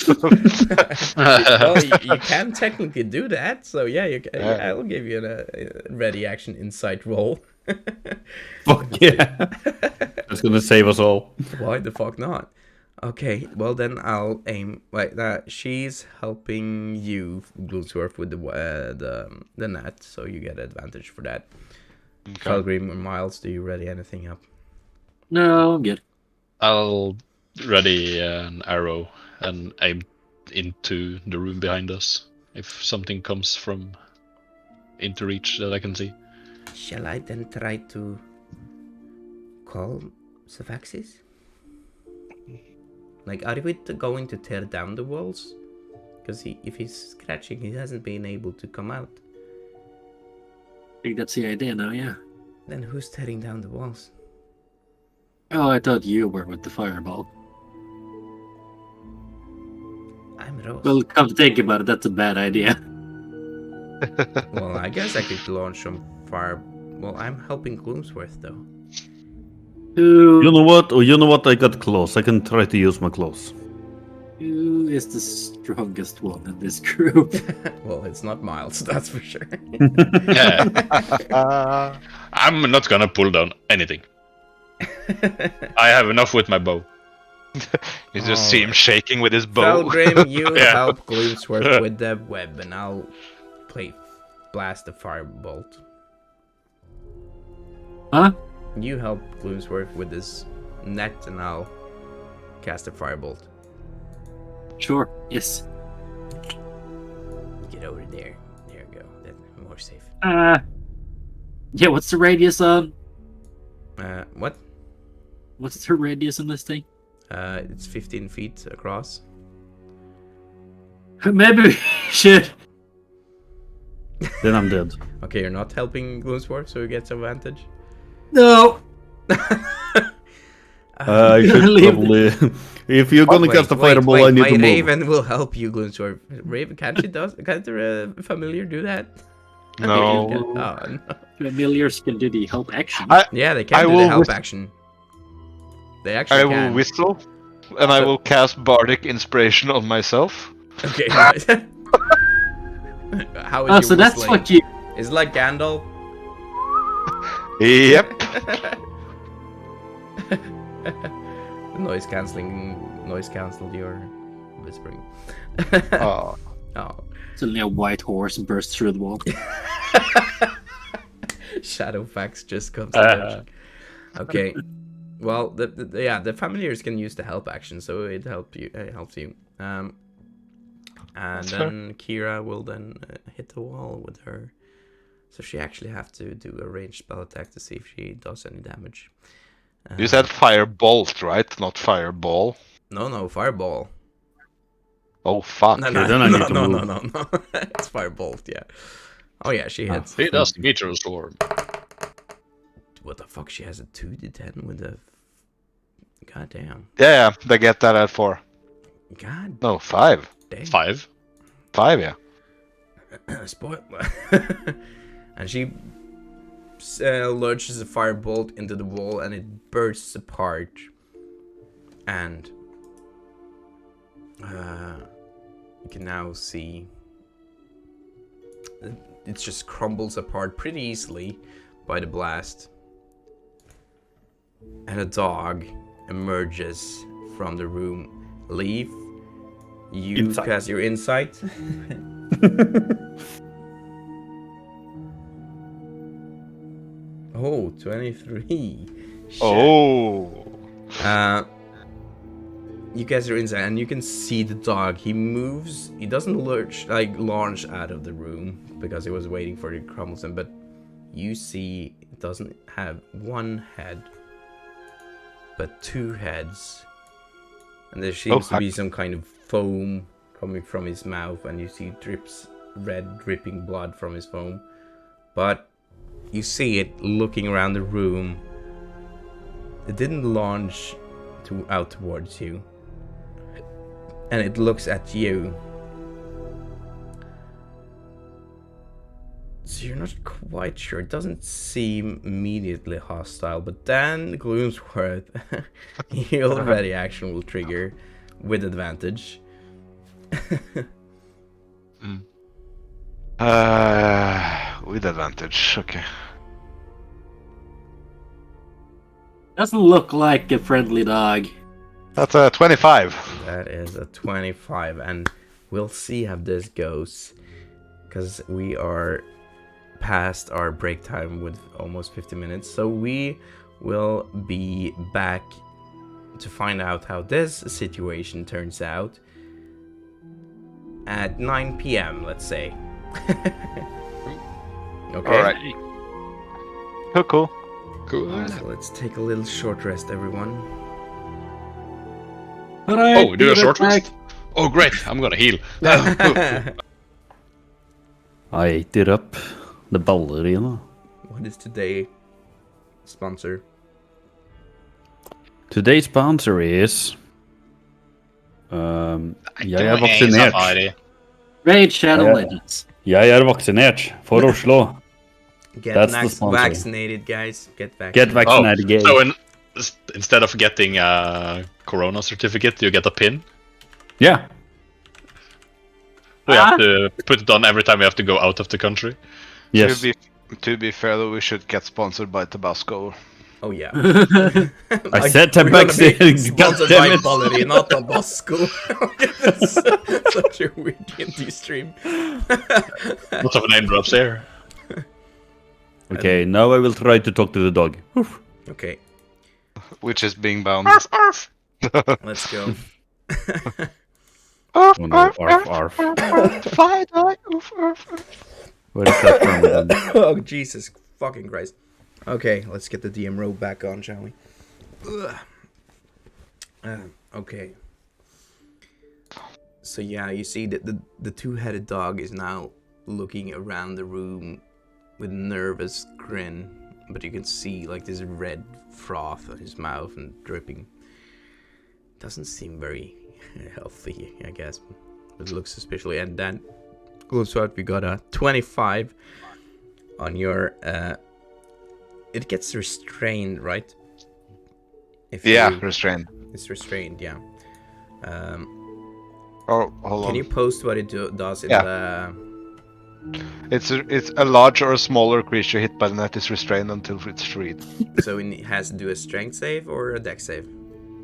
Well, you can technically do that, so yeah, I'll give you a ready action insight roll. Fuck yeah! That's gonna save us all. Why the fuck not? Okay, well then I'll aim. Wait, she's helping you, Gloomsworth, with the net, so you get advantage for that. Okay. Felgrim or Miles, do you ready anything up? No, I'm good. I'll ready an arrow and aim into the room behind us. If something comes from into reach that I can see. Shall I then try to call Sophaxis? Like, are we going to tear down the walls? Because if he's scratching, he hasn't been able to come out. I think that's the idea now, yeah. Then who's tearing down the walls? Oh, I thought you were with the fireball. I'm Rose. Well, come to think about it, that's a bad idea. Well, I guess I could launch some fire. Well, I'm helping Gloomsworth though. Who You know what? Oh, you know what? I got claws. I can try to use my claws. is the strongest one in this group? Well, it's not Miles, that's for sure. Yeah. I'm not gonna pull down anything. I have enough with my bow. You just see him shaking with his bow. Felgrim, you Yeah. help Gloomsworth with the web, and I'll blast the firebolt. Huh? You help Gloomsworth with this net, and I'll cast a firebolt. Sure, yes. Get over there. There you go. That's more safe. Yeah, what's the radius on? What? What's the radius on this thing? It's 15 feet across. Maybe we should. Then I'm dead. Okay, you're not helping Gloomsworth, so he gets advantage. No! I should probably... If you're gonna cast a fireball, I need my to move. Raven will help you, Gloomsworth. Raven, can't the familiar do that? No. Oh, no. Familiars can do the help action. Yeah, they I can do the will help whist- action. They actually I can. will whistle, and I will cast Bardic Inspiration on myself. Okay, nice. How is Oh, your so that's whistling? what you... Is it like Gandalf? Yep. Noise cancelled your whispering. Oh. Oh. Suddenly a white horse bursts through the wall. Shadowfax just comes out. Okay. Well, the familiars can use the help action, so it helps you. And That's then Kira will then hit the wall with her. So she actually have to do a ranged spell attack to see if she does any damage. You said Firebolt, right? Not Fireball. No, fireball. Oh, fuck. No, Okay, then I need to move. no. It's firebolt, yeah. Oh yeah, she hits. He does Meteor Storm. what the fuck? She has a 2d10 with a. God damn. Yeah, they get that at 4. God No, 5. damn. 5. 5, yeah. Spoil. And she lurches a firebolt into the wall, and it bursts apart. And you can now see it just crumbles apart pretty easily by the blast. And a dog emerges from the room. Leaf, you cast your insight. Oh, 23. Shit. Oh. You cast your insight, and you can see the dog. He moves. He doesn't launch out of the room because he was waiting for the crumbles. But you see, it doesn't have one head, but 2 heads. And there seems to be some kind of foam coming from his mouth, and you see red dripping blood from his foam. But you see it looking around the room. It didn't launch out towards you. And it looks at you. So you're not quite sure. It doesn't seem immediately hostile, but then Gloomsworth, heal ready action will trigger with advantage. With advantage, okay. Doesn't look like a friendly dog. That's a 25. That is a 25, and we'll see how this goes, because we are past our break time with almost 50 minutes, so we will be back to find out how this situation turns out at 9 p.m. let's say. Okay. All right. Cool. Cool. So let's take a little short rest, everyone. Oh, we do a short rest? Oh, great. I'm gonna heal. I ate it up. The ballerina. What is today sponsor? Today's sponsor is... jeg er vaksinert. Raid Shadow Legends. Jeg er vaksinert for Oslo. Get That's the sponsor. vaccinated, guys. Get vaccinated. Get vaccinated, gay. So instead of getting a Corona certificate, you get a pin? Yeah. We have to put it on every time we have to go out of the country. Yes. To be fair, though, we should get sponsored by Tabasco. Oh yeah. I said we're gonna Tabasco. be sponsored by Goddammit. Ballerina, not Tabasco. That's such a weird indie stream. Lots of name drops there. Okay, now I will try to talk to the dog. Okay, Which is being bound. let's go. Oh no, arf. Where is that from then? Oh Jesus fucking Christ. Okay, let's get the DM robe back on, shall we? Okay. So yeah, you see that the two-headed dog is now looking around the room with nervous grin, but you can see like this red froth on his mouth and dripping. Doesn't seem very healthy, I guess. It looks suspiciously. And then also we got a 25 on your it gets restrained, right? Restrained. It's restrained, yeah. Oh, hold on. Can you post what it does in Yeah. It's a large or a smaller creature hit by the net is restrained until it's freed. So it has to do a strength save or a dex save?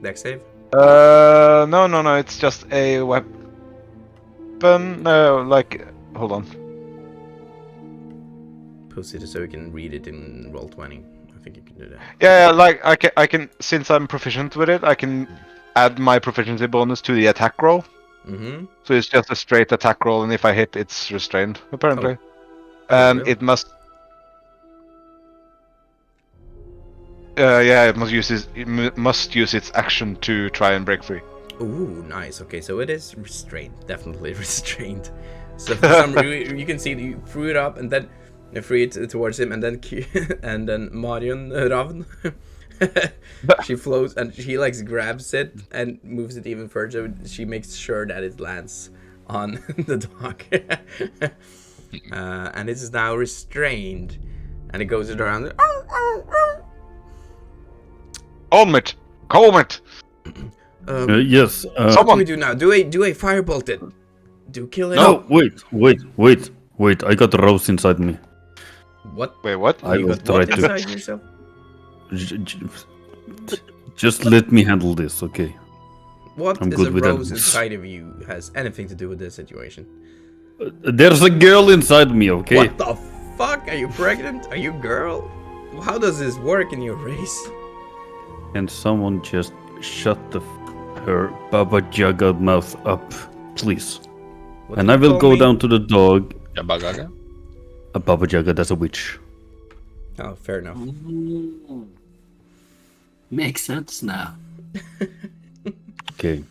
Dex save? No. It's just a weapon. Hold on. Post it so we can read it in Roll20. I think you can do that. Yeah, like I can since I'm proficient with it, I can add my proficiency bonus to the attack roll. Mm-hmm. So it's just a straight attack roll, and if I hit, it's restrained apparently. Oh, And really? it must. It must use its action to try and break free. Ooh, nice. Okay, so it is restrained. Definitely restrained. So for some reason, you can see that you threw it up, and then free towards him, and then and then Marion Ravn. She floats and she like grabs it and moves it even further. She makes sure that it lands on the dog, and it is now restrained, and it goes around. Calm it! Calm it! Yes. What do we do now? Do I firebolt it? Do kill it? No, wait. I got a rose inside me. What? Wait, what? I You will got try what to. inside yourself? Just let me handle this, okay? What I'm is good a with rose animals. inside of you has anything to do with this situation? There's a girl inside me, okay? What the fuck? Are you pregnant? Are you a girl? How does this work in your race? And someone just shut her Baba Yaga mouth up, please. What And do I you will call go me? down to the dog. Yabagaga? A Baba Yaga, that's a witch. Oh, fair enough. Makes sense now. Okay.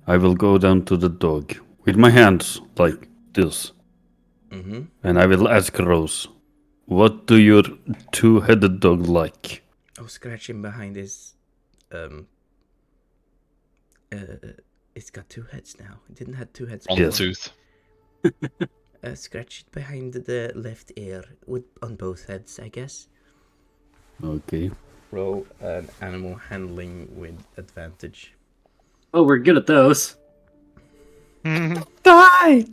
I will go down to the dog with my hands like this. Mm-hmm. And I will ask Rose, what do your two-headed dog like? Oh, scratch him behind his... It's got two heads now. It didn't have two heads On before. the tooth. Scratch it behind the left ear on both heads, I guess. Okay. Roll an animal handling with advantage. Oh, we're good at those. Die!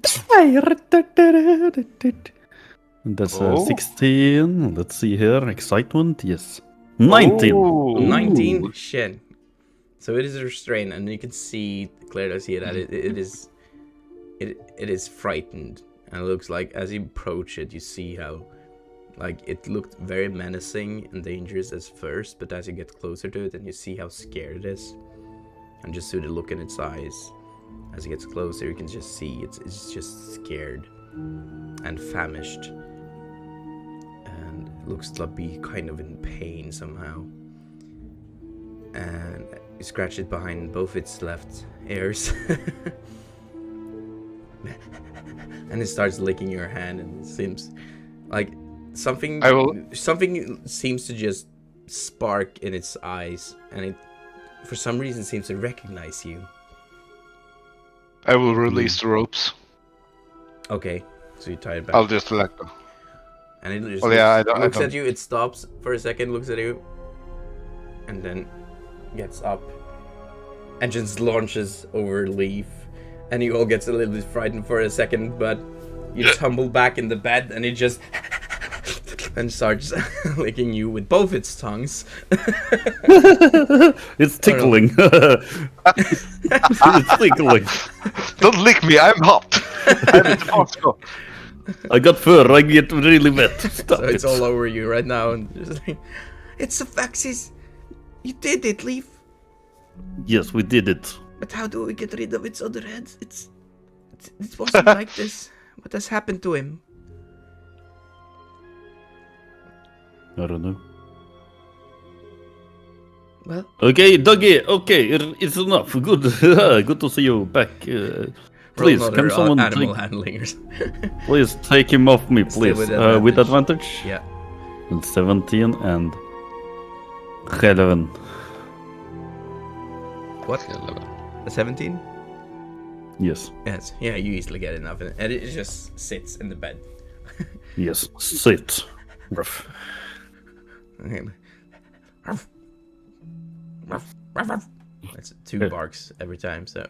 That's Oh. 16. Let's see here. Excitement, yes. 19. Ooh. 19? Ooh. Shit. So it is restrained, and you can see, clearly see that it is frightened. And it looks like, as you approach it, you see how, like, it looked very menacing and dangerous at first, but as you get closer to it, and you see how scared it is, and just through the look in its eyes, as it gets closer, you can just see it's just scared and famished, and it looks to be kind of in pain somehow. And you scratch it behind both its left ears. And it starts licking your hand, and it seems like something seems to just spark in its eyes, and it for some reason seems to recognize you. I will release the ropes. Okay, so you tie it back. I'll just let go. And it just Well, yeah, I looks don't- at you, it stops for a second, looks at you, and then gets up and just launches over Leaf. And you all gets a little bit frightened for a second, but you tumble back in the bed, and it just and starts licking you with both its tongues. It's tickling. It's tickling. Don't lick me, I'm hot! I'm in the hospital. I got fur, I get really wet. Stop So it's it. all over you right now, and just like, it's Sophaxis! You did it, Leaf! Yes, we did it. But how do we get rid of its other head? It wasn't like this. What has happened to him? I don't know. Well, Okay, doggy. Okay, it's enough. Good. Good to see you back. Please, roll can another someone animal take, handling or something. please take him off me, Still please. with With advantage. advantage. Yeah. And 17 and 11. What? 17? Yes. Yes. Yeah, you easily get enough, and it just sits in the bed. Yes. Sit. Ruff. Okay. That's two barks every time, so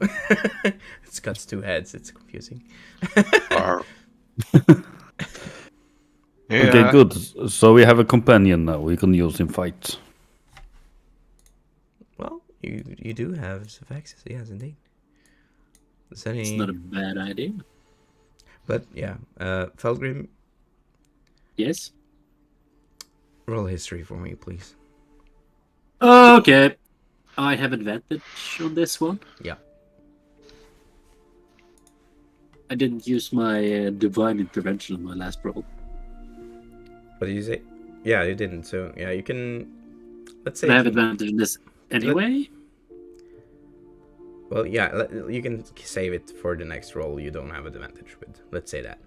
it's got two heads. It's confusing. Yeah. Okay, good. So we have a companion now. We can use in fight. Well, you do have Sophaxis, yes, indeed. Is any... It's not a bad idea. But yeah, Felgrim, Yes. roll history for me, please. Okay. I have advantage on this one. Yeah. I didn't use my divine intervention on my last roll. What did you say? Yeah, you didn't. So yeah, you can. Let's say. I have advantage in this anyway. Well, yeah, you can save it for the next roll. You don't have advantage with. Let's say that.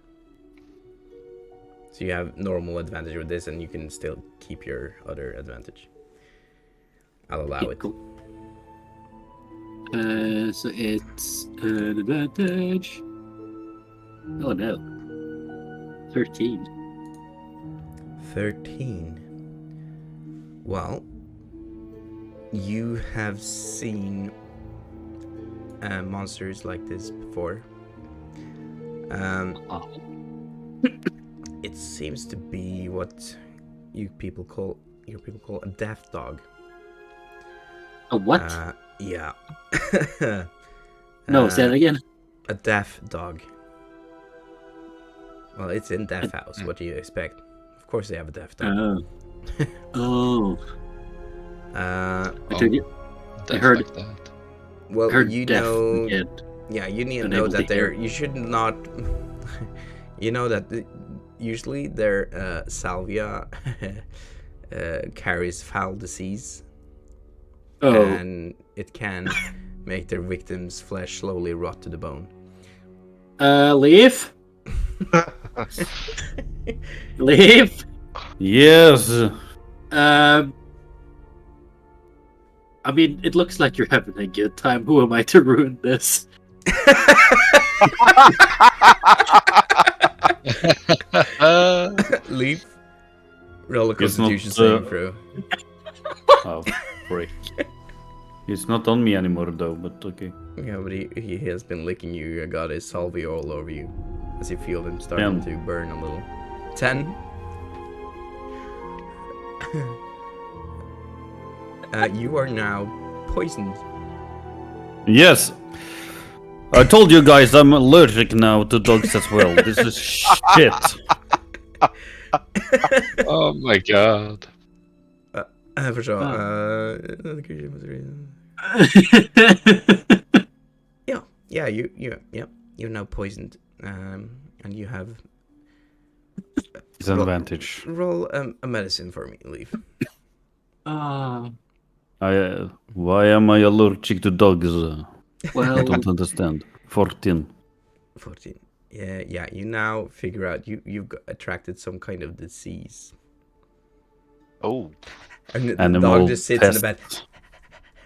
So you have normal advantage with this, and you can still keep your other advantage. I'll allow it. Cool. So it's an advantage. Oh no. 13. 13. Well, you have seen monsters like this before. It seems to be what your people call a deaf dog. A what? Yeah. No, say that again. A deaf dog. Well, it's in Deaf House. What do you expect? Of course they have a deaf dog. Oh. I heard like that. Well, heard you deaf know. kid. Yeah, you need to Unable know that to hear. you should not. You know that usually their salvia carries foul disease, and it can make their victims' flesh slowly rot to the bone. Leaf? Leaf? Yes. I mean, it looks like you're having a good time. Who am I to ruin this? Leaf. Roll a It's not, Constitution saving throw. Oh, freak. It's not on me anymore though, but okay. Yeah, but he has been licking you. You got his salvia all over you, as you feel them starting to burn a little. 10. You are now poisoned. Yes. I told you guys I'm allergic now to dogs as well. This is shit. Oh my god. For sure. You're now poisoned. And you have. Disadvantage. Roll a medicine for me, Leaf. Why am I allergic to dogs? Well, I don't understand. 14. 14. Yeah. You now figure out you've attracted some kind of disease. Oh. And the Animal dog just sits in the bed, pest.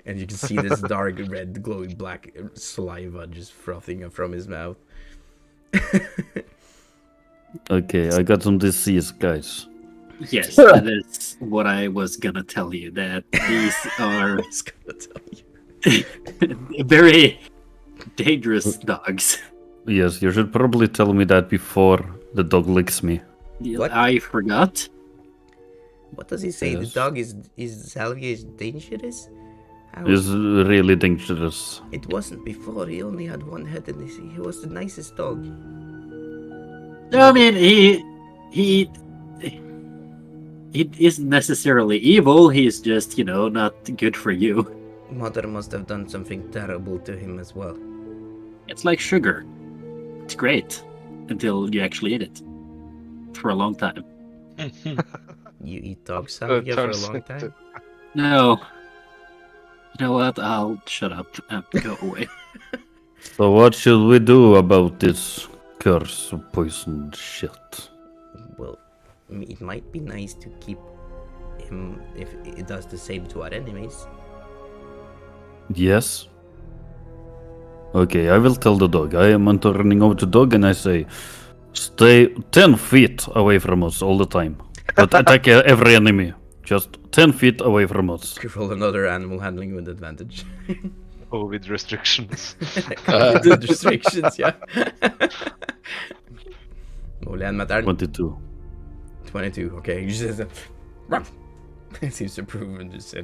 and you can see this dark red, glowing black saliva just frothing from his mouth. Okay, I got some disease, guys. yes, that is what I was gonna tell you. That these are I was gonna tell you. very dangerous dogs. Yes, you should probably tell me that before the dog licks me. What? I forgot. What does he say? Yes. The dog is salvia is dangerous? How? It's really dangerous. It wasn't before. He only had one head, and he was the nicest dog. No, I mean he isn't necessarily evil. He's just not good for you. Mother must have done something terrible to him as well. It's like sugar. It's great until you actually eat it for a long time. You eat dog salvia for a long time? No. You know what? I'll shut up and go away. So what should we do about this curse of poison shit? Well, it might be nice to keep him if it does the same to our enemies. Yes? Okay, I will tell the dog. I am turning over the dog and I say, stay 10 feet away from us all the time. But attack every enemy. Just 10 feet away from us. Could roll another animal handling with advantage. Oh, with restrictions. With restrictions, yeah. Målen med 22. 22, okay. You just it seems to approve and just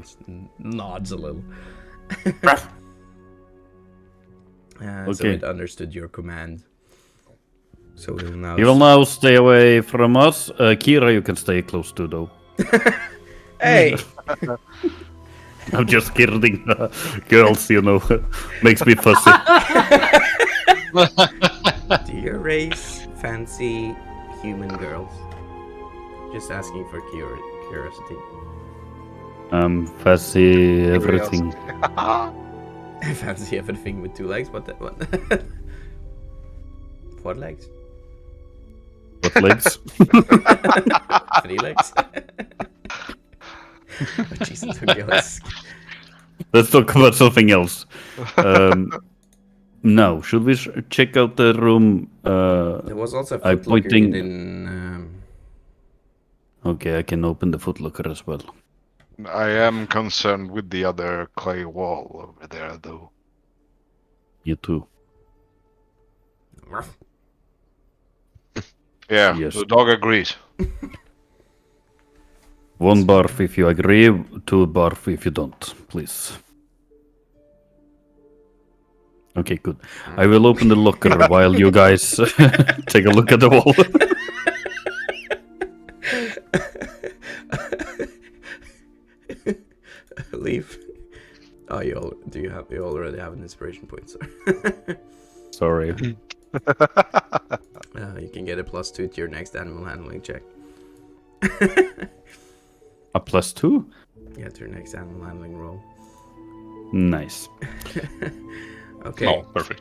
nods a little. So it understood your command. So we'll now. You will now stay away from us. Kira, you can stay close to though. Hey! I'm just kidding. Girls, makes me fussy. Do your race fancy human girls? Just asking for curiosity. Fussy everything. Fancy everything with 2 legs? What? 4 legs? What? got legs. 3 legs. Oh, Jesus, who goes? Let's talk about something else. Now, should we check out the room? There was also a I'm footlocker pointing. in. Okay, I can open the footlocker as well. I am concerned with the other clay wall over there, though. You too. Ruff. Yeah, Yes. the dog agrees. 1 barf if you agree, 2 barf if you don't, please. Okay, good. I will open the locker while you guys take a look at the wall. Leave. Oh, you already have an inspiration point, sir. Sorry. You can get a +2 to your next animal handling check. A +2? Yeah, to your next animal handling roll. Nice. Okay. Oh, perfect.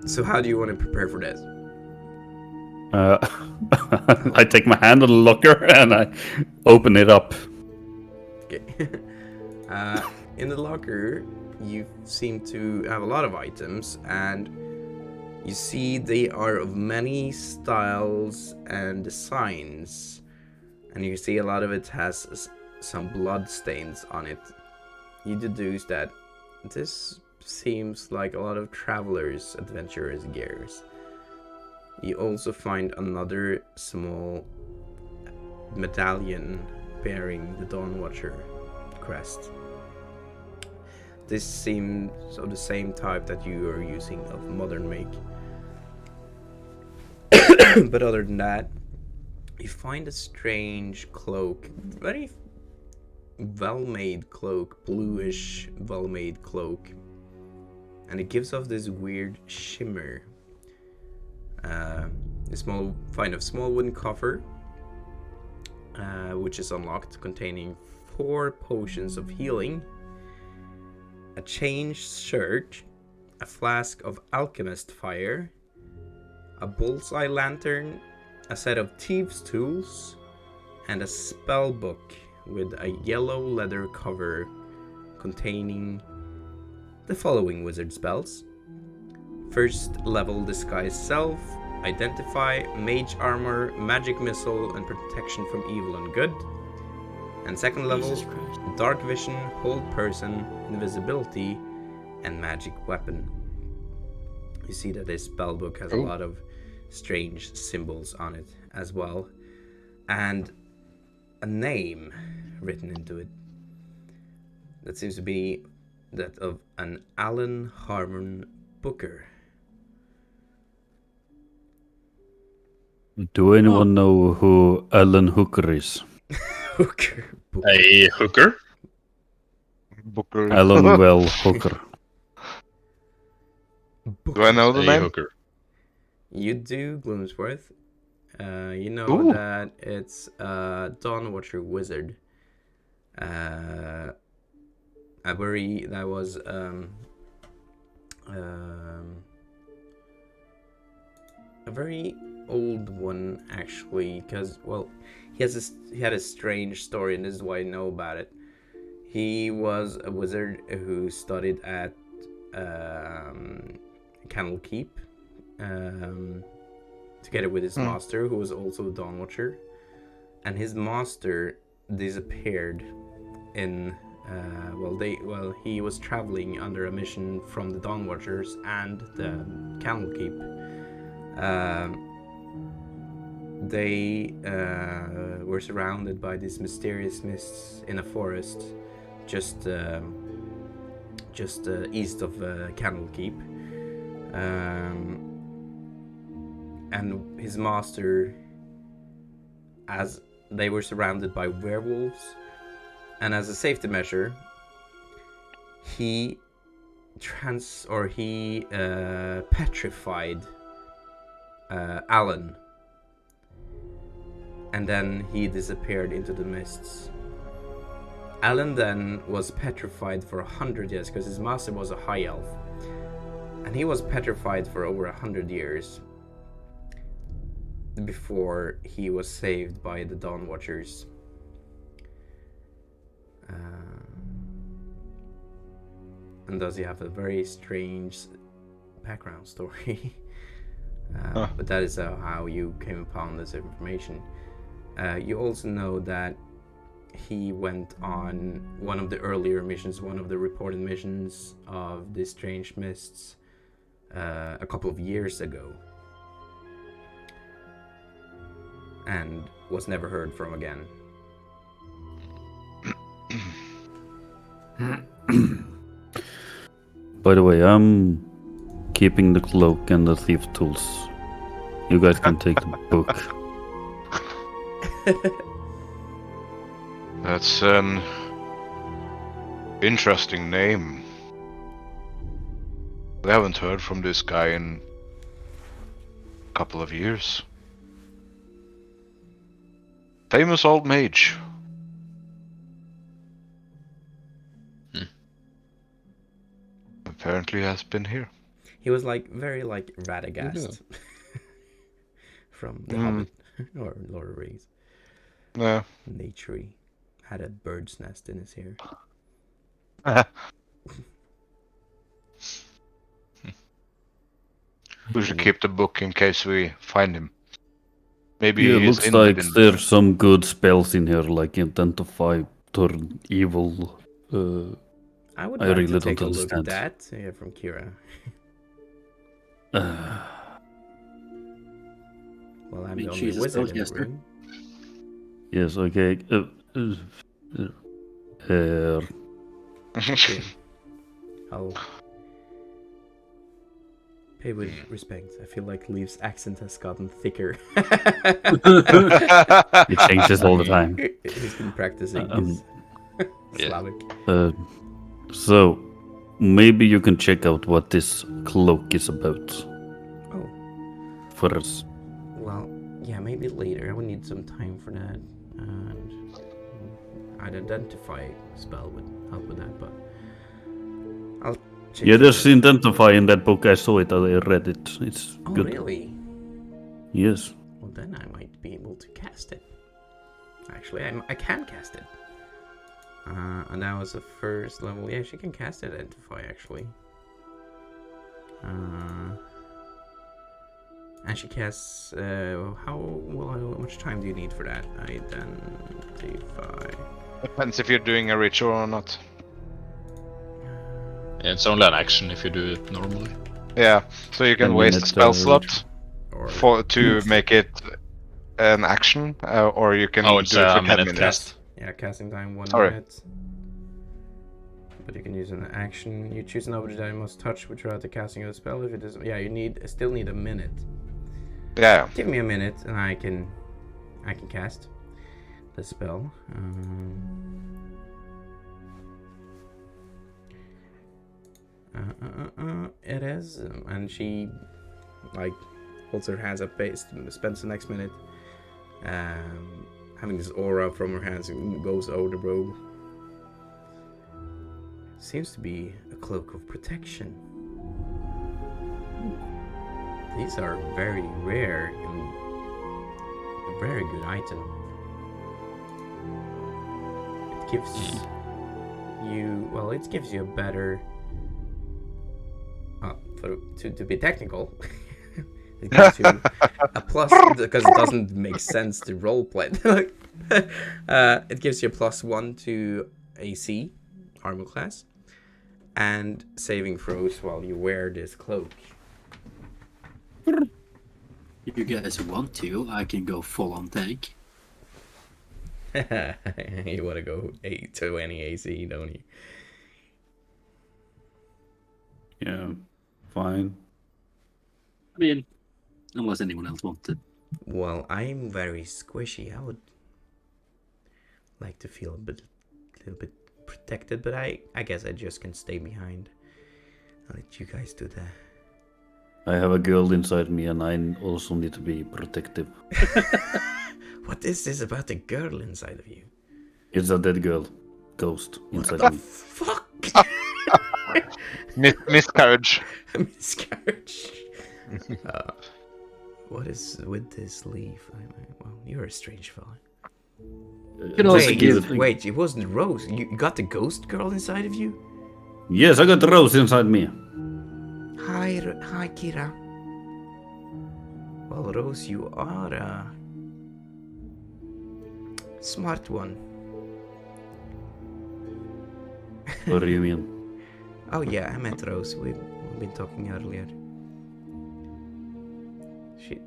So how do you want to prepare for this? I take my hand on the locker and I open it up. Okay. In the locker, you seem to have a lot of items, and you see they are of many styles and designs, and you see a lot of it has some blood stains on it. You deduce that this seems like a lot of travelers' adventurers' gears. You also find another small medallion bearing the Dawnwatcher crest. This seems of the same type that you are using of modern make. But other than that, you find a strange cloak, very well-made cloak, bluish well-made cloak, and it gives off this weird shimmer. Find a small wooden coffer, which is unlocked, containing 4 potions of healing, a changed shirt, a flask of alchemist fire, a bullseye lantern, a set of thieves' tools, and a spell book with a yellow leather cover containing the following wizard spells: first level disguise self, identify, mage armor, magic missile, and protection from evil and good. And second level, dark vision, hold person, invisibility, and magic weapon. You see that this spellbook has a lot of strange symbols on it as well, and a name written into it that seems to be that of an Alan Harmon Booker. Do anyone know who Alan Hooker is? Hooker. A hooker? Booker. Alan Well Hooker. Do I know the A name? hooker. You do, Gloomsworth. You know Ooh. that it's a Dawnwatcher wizard. A very old one, actually, because, well, he had a strange story, and this is why I know about it. He was a wizard who studied at Candle Keep, together with his master, who was also a Dawnwatcher, and his master disappeared in he was traveling under a mission from the Dawnwatchers and the Candle Keep. They were surrounded by these mysterious mists in a forest just east of Candle Keep. And his master, as they were surrounded by werewolves, and as a safety measure, he petrified Alan, and then he disappeared into the mists. Alan then was petrified for 100 years, because his master was a high elf, and he was petrified for over 100 years. before he was saved by the Dawnwatchers. And does he have a very strange background story? But that is how you came upon this information. You also know that he went on one of the earlier missions, one of the reported missions of the Strange Mists a couple of years ago, and was never heard from again. By the way, I'm keeping the cloak and the thief tools. You guys can take the book. That's an interesting name. We haven't heard from this guy in a couple of years. Famous old mage. Apparently has been here. He was like very like Radagast from The Hobbit or Lord of the Rings. Yeah. Naturey had a bird's nest in his hair. We should keep the book in case we find him. Maybe Yeah, he's looks in like within the- there's some good spells in here, like identify, turn evil. I would I like really to take a don't look at understand. that from Kira. Well, I'm the only she's a wizard in the spellcaster. room. Yes, okay. Okay. I'll pay with respect. I feel like Leaf's accent has gotten thicker. It changes all the time. He's been practicing his Slavic. So, maybe you can check out what this cloak is about. Oh. For us. Well, yeah, maybe later. I would need some time for that. And I'd identify spell would help with that, but I'll check. Yeah, there's identify in that book. I saw it. I read it. It's Oh, good. really? Yes. Well, then I might be able to cast it. Actually, I can cast it. And that was the first level. Yeah, she can cast Identify, actually. And she casts... how much time do you need for that? Identify... Depends if you're doing a ritual or not. Yeah, it's only an action if you do it normally. Yeah, so you can 10 waste a minutes, spell ritual. slot to make it an action, or you can Oh, do it's it for a 10 minute minutes. cast. Yeah, casting time 1 Sorry. minute. But you can use an action. You choose an object that you must touch throughout the casting of the spell. If it is, yeah, you still need a minute. Yeah. Give me a minute, and I can cast the spell. It is, and she like holds her hands up, spends the next minute having this aura from her hands and goes over the robe. Seems to be a cloak of protection. These are very rare and a very good item. It gives you, well, it gives you a better, to be technical, it gives you a plus, because it doesn't make sense to roleplay. It gives you a +1 to AC, armor class, and saving throws while you wear this cloak. If you guys want to, I can go full on tank. You want to go 20 AC, don't you? Yeah. Fine. I mean, unless anyone else wanted. Well, I'm very squishy. I would like to feel a little bit protected, but I guess I just can stay behind. I'll let you guys do that. I have a girl inside me and I also need to be protective. What is this about the girl inside of you? It's a dead girl. Ghost inside What the me. fuck? Miscarriage. Miscarriage. What is with this leaf? Well, you're a strange fella. You could also give. Wait, it wasn't Rose. You got the ghost girl inside of you? Yes, I got Rose inside me. Hi, Kira. Well, Rose, you are a smart one. What do you mean? Oh yeah, I met Rose. We've been talking earlier.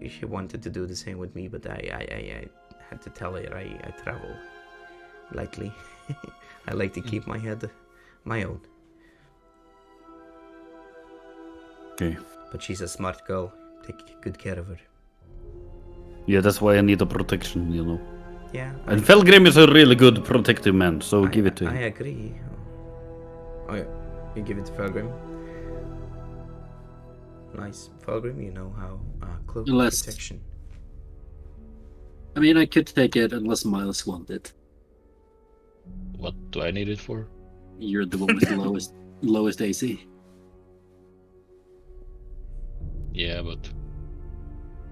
She wanted to do the same with me, but I had to tell her I travel lightly. I like to keep my head my own. Okay. But she's a smart girl. Take good care of her. Yeah, that's why I need a protection, you know. Yeah. And Felgrim is a really good protective man, so give it to I him. agree. Oh yeah, you give it to Felgrim. Nice. Felgrim, you know how cloak Unless- protection. I mean, I could take it unless Miles wanted. What do I need it for? You're the one with the lowest AC. Yeah, but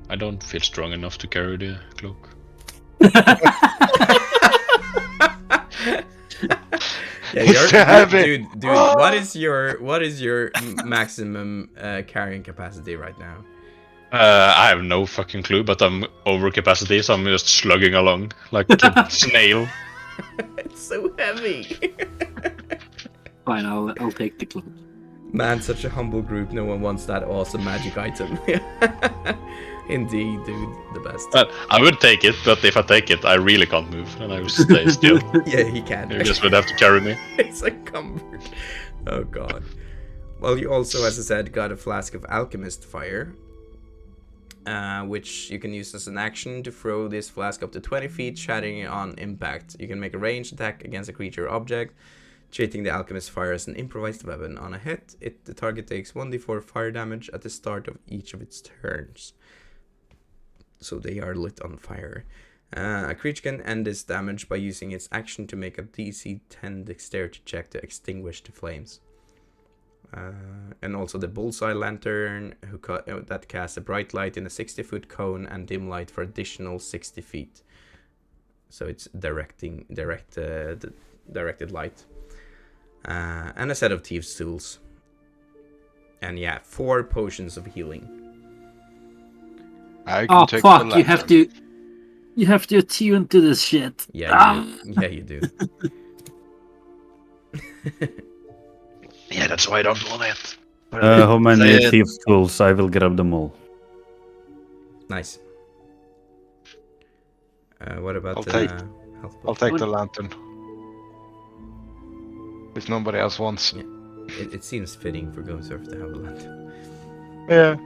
I don't feel strong enough to carry the cloak. Yeah, It's heavy. dude. What is your maximum carrying capacity right now? I have no fucking clue, but I'm over capacity, so I'm just slugging along like a snail. It's so heavy. Fine, I'll take the cloak. Man, such a humble group. No one wants that awesome magic item. Indeed, dude, the best. I would take it, but if I take it, I really can't move, and I will stay still. Yeah, he can. You just would have to carry me. It's encumbered. Oh god. Well, you also, as I said, got a flask of alchemist fire, which you can use as an action to throw this flask up to 20 feet, shattering it on impact. You can make a ranged attack against a creature or object, treating the alchemist fire as an improvised weapon. On a hit, the target takes 1d4 fire damage at the start of each of its turns. So they are lit on fire. A creature can end this damage by using its action to make a DC 10 dexterity check to extinguish the flames. And also the bullseye lantern, that casts a bright light in a 60-foot cone and dim light for additional 60 feet. So it's directed light. And a set of thieves' tools. And yeah, 4 potions of healing. I can Oh take fuck! the lantern. You have to attune to this shit. Yeah, you do. Yeah, that's why I don't want it. How many Say it. thieves' tools? I will grab them all. Nice. What about I'll take- health I'll take the lantern. If nobody else wants. It seems fitting for Gonesurf to have a lantern. Yeah.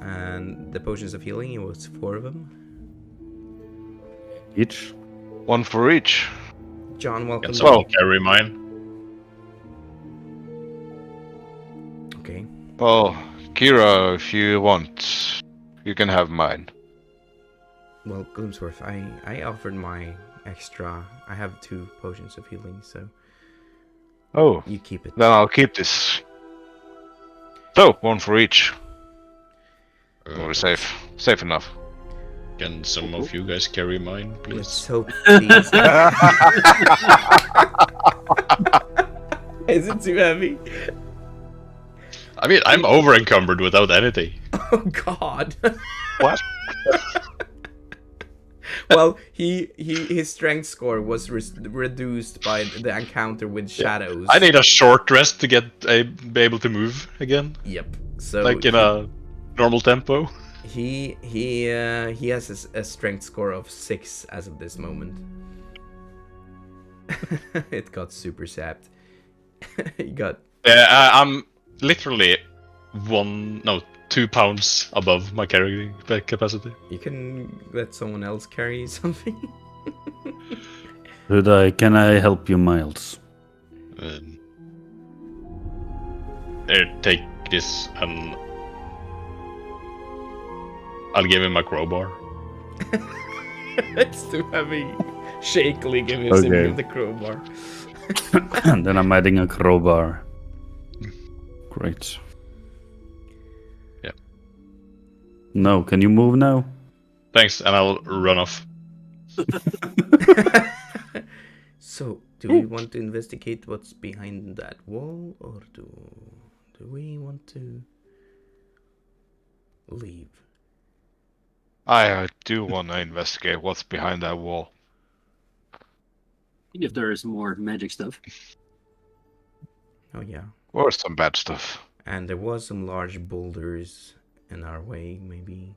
And the potions of healing, it was 4 of them. Each? One for each. John, welcome. Can someone carry mine? Okay. Well, Kira, if you want, you can have mine. Well, Gloomsworth, I offered my extra. I have 2 potions of healing, so Oh, you keep it. then I'll keep this. So, one for each. We're safe. Safe enough. Can some of you guys carry mine, please? Let's hope these. Is it too heavy? I mean, I'm over encumbered without anything. Oh God. What? Well, his strength score was reduced by the encounter with shadows. I need a short rest to be able to move again, Yep. So like in a normal tempo. he has a strength score of 6 as of this moment. It got super sapped. He got. I'm literally 2 pounds above my carrying capacity. You can let someone else carry something. Can I help you, Miles? Here, take this and I'll give him a crowbar. It's too heavy. Shakily give him Okay. the crowbar. And then I'm adding a crowbar. Great. No, can you move now? Thanks, and I'll run off. So, do we want to investigate what's behind that wall, or do we want to leave? I do want to investigate what's behind that wall. If there is more magic stuff. Oh yeah. Or some bad stuff. And there was some large boulders in our way. Maybe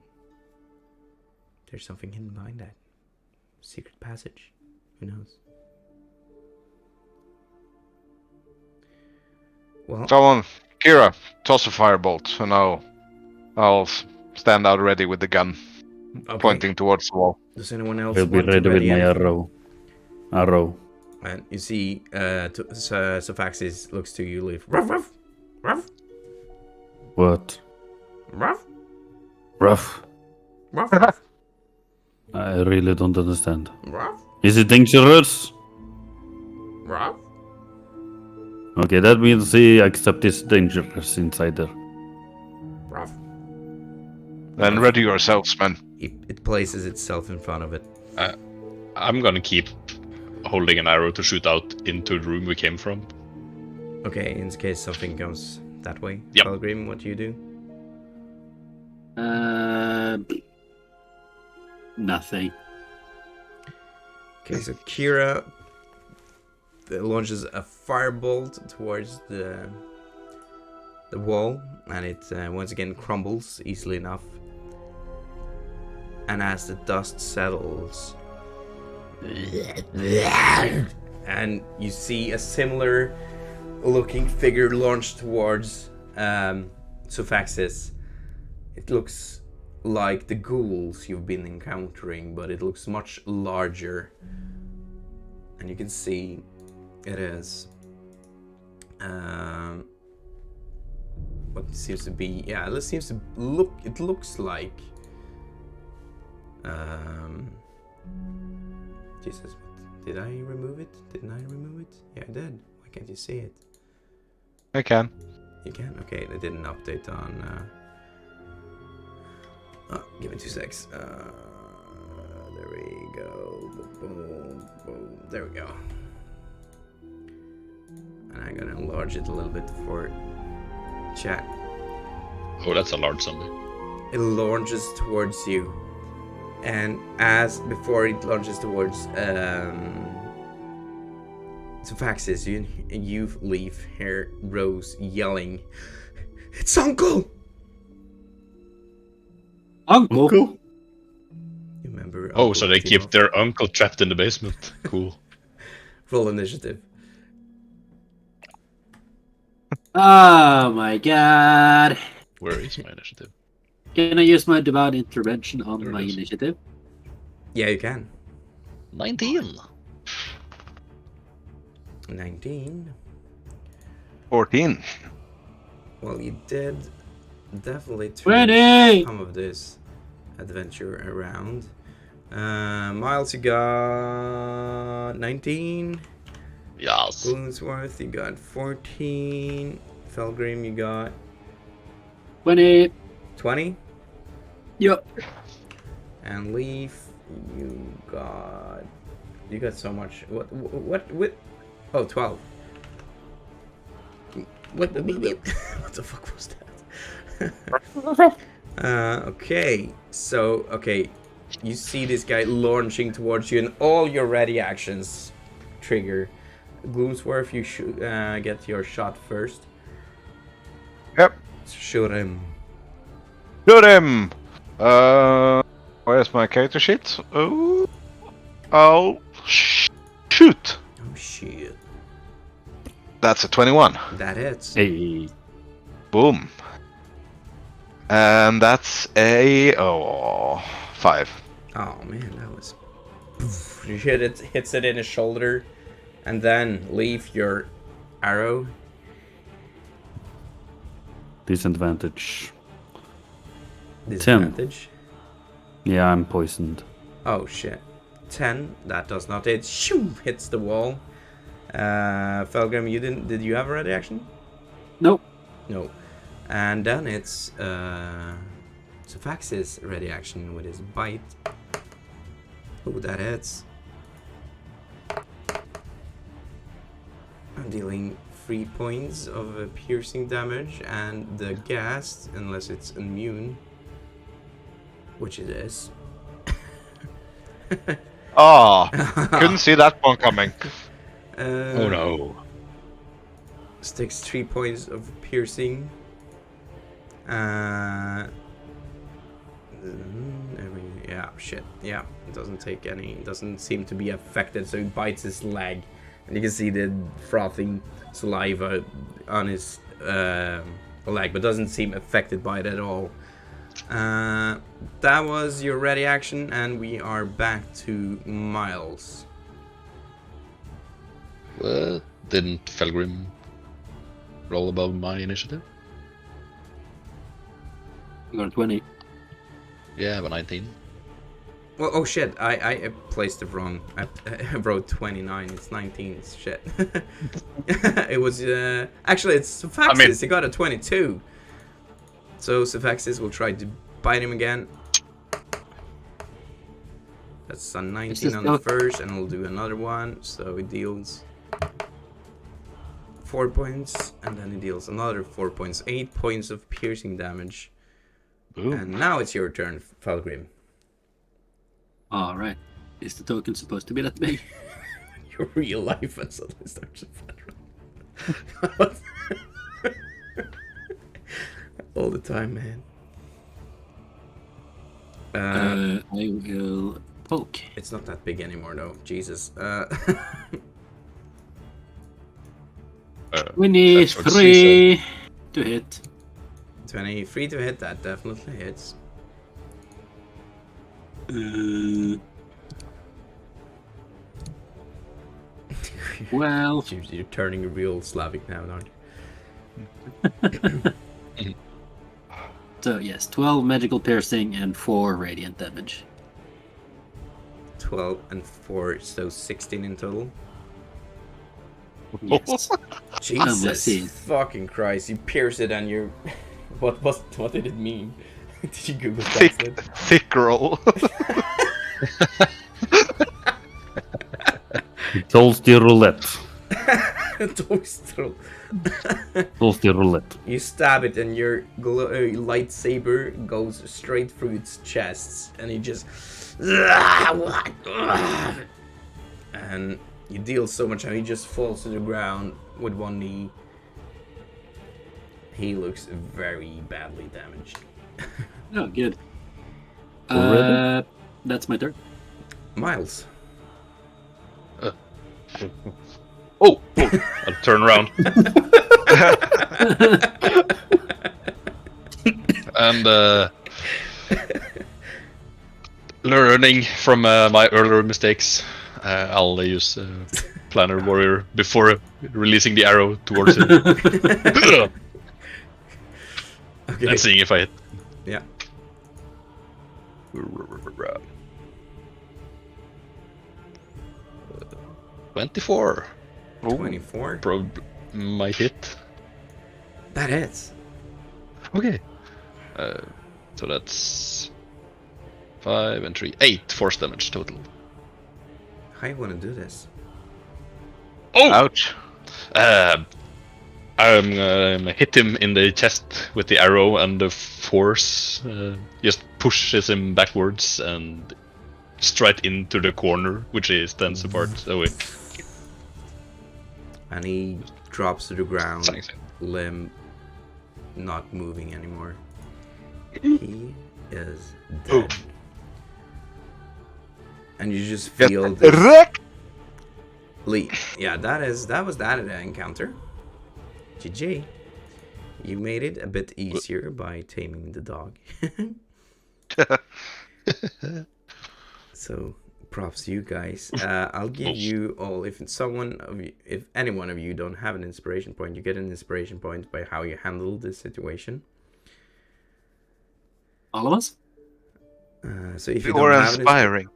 there's something hidden behind that. Secret passage. Who knows? Well, Someone, Kira, toss a firebolt, and I'll stand out ready with the gun, okay. pointing towards the wall. Does anyone else I'll be want to ready with my anything? arrow. And you see, Sophaxis looks to you, Leaf. Ruff, ruff, ruff, What? ruff, Rough. ruff, ruff, I really don't understand. ruff, Is it dangerous? ruff. Okay, that means he accepts it's dangerous inside there. Ruff. Then ready yourselves, men. It places itself in front of it. I'm gonna keep holding an arrow to shoot out into the room we came from. Okay, in case something comes that way. Yep. Pelgrim, what do you do? Nothing. Okay, so Kira launches a firebolt towards the wall, and it once again crumbles easily enough. And as the dust settles, and you see a similar looking figure launch towards Sophaxis. It looks like the ghouls you've been encountering, but it looks much larger. And you can see it is what seems to be, yeah, it seems to look, it looks like Jesus, did I remove it? Didn't I remove it? Yeah, I did. Why can't you see it? I can. You can? Okay, they did an update on oh, give me 2 secs. There we go. Boom, boom. There we go. And I'm gonna enlarge it a little bit for chat. Oh, that's a large zombie. It launches towards you, and as before it launches towards Sophaxis, you leave here, Rose yelling, "It's Uncle!" Uncle? You remember? Oh, Uncle so they keep Dimov? their uncle trapped in the basement. Cool. Roll initiative. Oh my god. Where is my initiative? Can I use my divine intervention on There it my is. initiative? Yeah, you can. 19. 19. 14. Well, you did definitely 20! some of this adventure around. Miles, you got 19. Yes. Bloomsworth, you got 14. Felgrim, you got 20. 20. Yep. And Leaf, you got so much. What? Oh, 12. What the what the fuck was that? Okay. So, okay. You see this guy launching towards you, and all your ready actions trigger. Gloomsworth, you should get your shot first. Yep. Shoot him. Shoot him! Where's my character sheet? Oh, I'll shoot. Oh shit. That's a 21. That hits. Hey. Boom. And that's a 5. Oh man, that was. You hit it, hits it in his shoulder, and then leave your arrow. Disadvantage. Disadvantage. Yeah, I'm poisoned. Oh shit. 10. That does not hit. Shoo! Hits the wall. Felgrim, you didn't. Did you have a ready action? Nope. No. And then it's Sophaxis ready action with his bite. Oh, that hits. I'm dealing 3 points of piercing damage, and the ghast, unless it's immune, which it is. Oh, couldn't see that one coming. Oh no. Takes 3 points of piercing. Yeah, shit. Yeah, it doesn't take any. It doesn't seem to be affected, so he bites his leg. And you can see the frothing saliva on his leg, but doesn't seem affected by it at all. That was your ready action, and we are back to Miles. Didn't Felgrim roll above my initiative? You got a 20. Yeah, I have a 19. Well, oh shit, I placed it wrong. I wrote 29, it's 19, shit. It was, actually it's Sophaxis, he got a 22. So Sophaxis will try to bite him again. That's a 19 on the first, and we'll do another one, so it deals 4 points, and then he deals another 4 points, 8 points of piercing damage. Ooh. And now it's your turn, Falgrim. Alright. Is the token supposed to be that big? Your real life and suddenly starts to flutter. All the time, man. I will poke. It's not that big anymore, though. Jesus. 23 to hit. 23 to hit, that definitely hits. Well, You're turning real Slavic now, aren't you? so yes, 12 magical piercing and 4 radiant damage. 12 and 4, so 16 in total. Yes. Jesus fucking Christ, you pierce it and you're... What did it mean? Did you Google that? Thick roll. Toasty roulette. Toaster. Toasty roulette. You stab it and your lightsaber goes straight through its chest, and you just... And you deal so much, and he just falls to the ground with one knee. He looks very badly damaged. Oh, good. Already? That's my turn. Miles. Oh! I'll turn around. And learning from my earlier mistakes, I'll use Planner Warrior before releasing the arrow towards him. Okay. And seeing if I hit. Yeah. 24. 24. Probably might hit. That hits. Okay. So that's 5 and 3. 8 force damage total. How you wanna do this? Oh! Ouch. I'm gonna hit him in the chest with the arrow, and the force just pushes him backwards and straight into the corner, which is stands apart away. And he drops to the ground, Thanks. limb, not moving anymore. He is dead. And you just feel this leap. Yeah, that was that encounter. GG. You made it a bit easier by taming the dog. So props to you guys. I'll give you all, if any one of you don't have an inspiration point, you get an inspiration point by how you handle this situation. All of us? So if you Or don't have inspiring.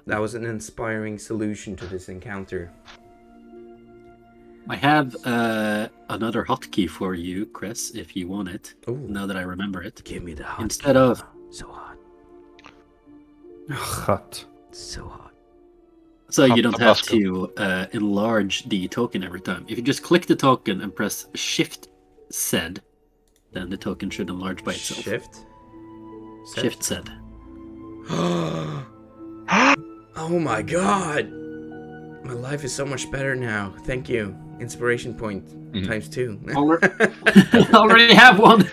that was an inspiring solution to this encounter. I have another hotkey for you, Chris, if you want it. Ooh. Now that I remember it. Give me the hot. Instead of So hot. Hot. So hot. so you don't have Tabasco. to enlarge the token every time. If you just click the token and press Shift Z, then the token should enlarge by itself. Shift Z. Oh my god! My life is so much better now. Thank you. Inspiration point times 2. Already have one.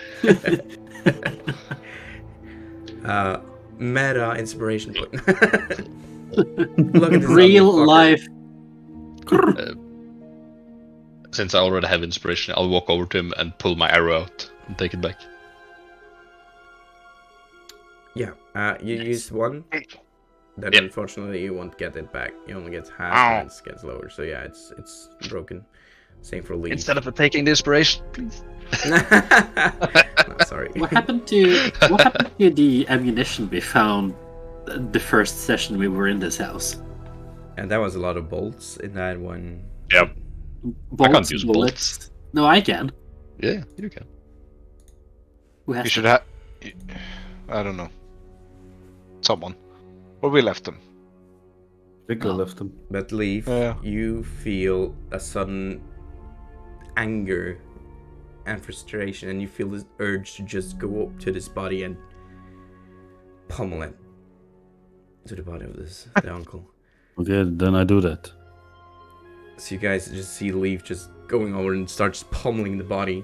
Meta inspiration point. Look at this Real ugly fucker. life. Since I already have inspiration, I'll walk over to him and pull my arrow out and take it back. Yeah, you use one. Then Yep. unfortunately you won't get it back. You only get half and it gets lower. So yeah, it's broken. Same for lead. Instead of taking the inspiration, please. No, sorry. What happened to the ammunition we found the first session we were in this house? And that was a lot of bolts in that one. Yep. Bolts, can't use bullets. bullets. No, I can. Yeah, you can. Who has You to? should have. I don't know. Someone. Or we left them. Vicar left him. But Leaf, Yeah. you feel a sudden anger and frustration, and you feel this urge to just go up to this body and pummel it to the body of the uncle. Okay, then I do that. So you guys just see Leaf just going over and starts pummeling the body.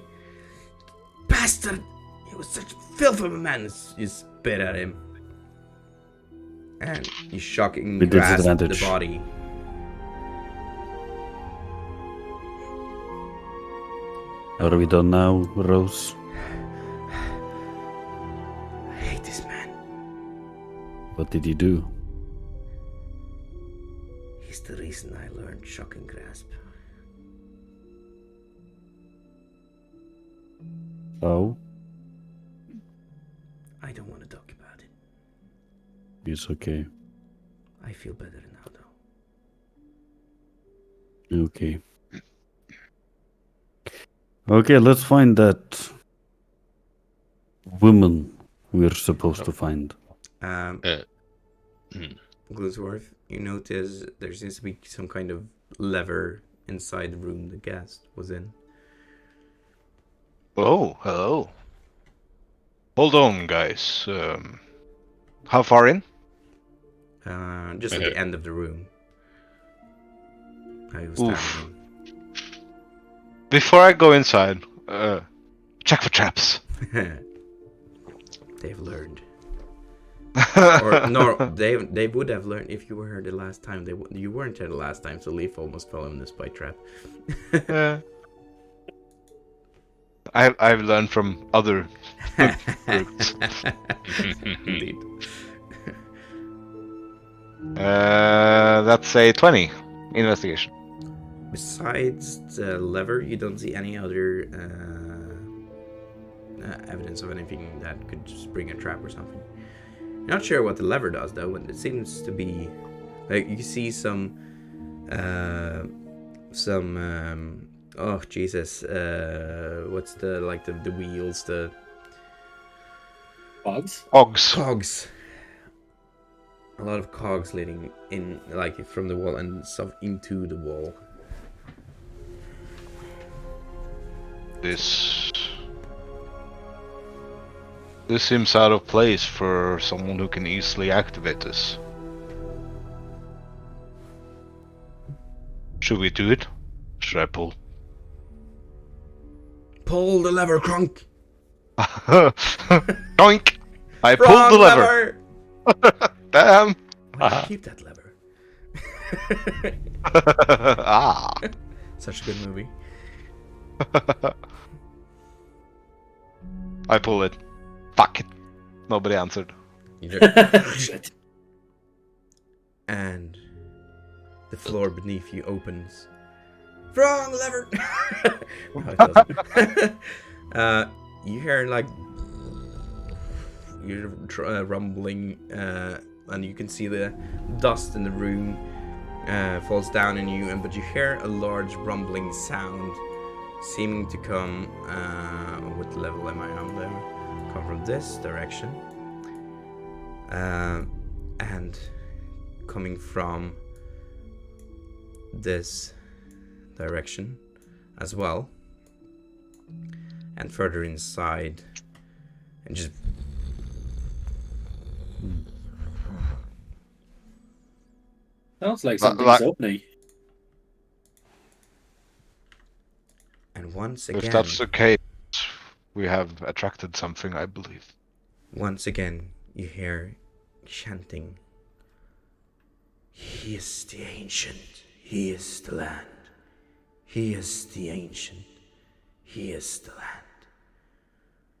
Bastard! He was such a filth of a man! You spit at him. And you shocking With grasp the disadvantage. body. Are we done now, Rose? I hate this man. What did he do? He's the reason I learned shocking grasp. Oh, I don't want to talk about it. it's okay. I feel better now, though. Okay. Okay, let's find that woman we're supposed to find. Gluesworth, you notice there seems to be some kind of lever inside the room the guest was in. Oh, hello. Hold on, guys. How far in? Just at the end of the room. I was Oof. standing. Before I go inside, check for traps. They've learned. Or no, they would have learned if you were here the last time. You weren't here the last time, so Leaf almost fell in the spike trap. I've learned from other groups. Indeed. That's a 20 investigation. Besides the lever, you don't see any other evidence of anything that could spring a trap or something. You're not sure what the lever does, though, and it seems to be like you see some oh Jesus, what's the wheels, the Bugs? cogs. A lot of cogs leading in, like from the wall and stuff into the wall. This seems out of place for someone who can easily activate this. Should we do it? Should I pull? Pull the lever, Crunk! Doink! I pulled the lever! Damn! Why did you keep that lever? Ah! Such a good movie. I pull it. Fuck it. Nobody answered. Shit. And the floor beneath you opens. Wrong lever! No, it doesn't. You hear like you're rumbling, and you can see the dust in the room falls down on you, but you hear a large rumbling sound seeming to come. What level am I on there? Come from this direction. And coming from this direction as well. And further inside. And just. Sounds like something's opening. And once again. If that's the case, we have attracted something, I believe. Once again, you hear chanting. He is the ancient. He is the land. He is the ancient. He is the land.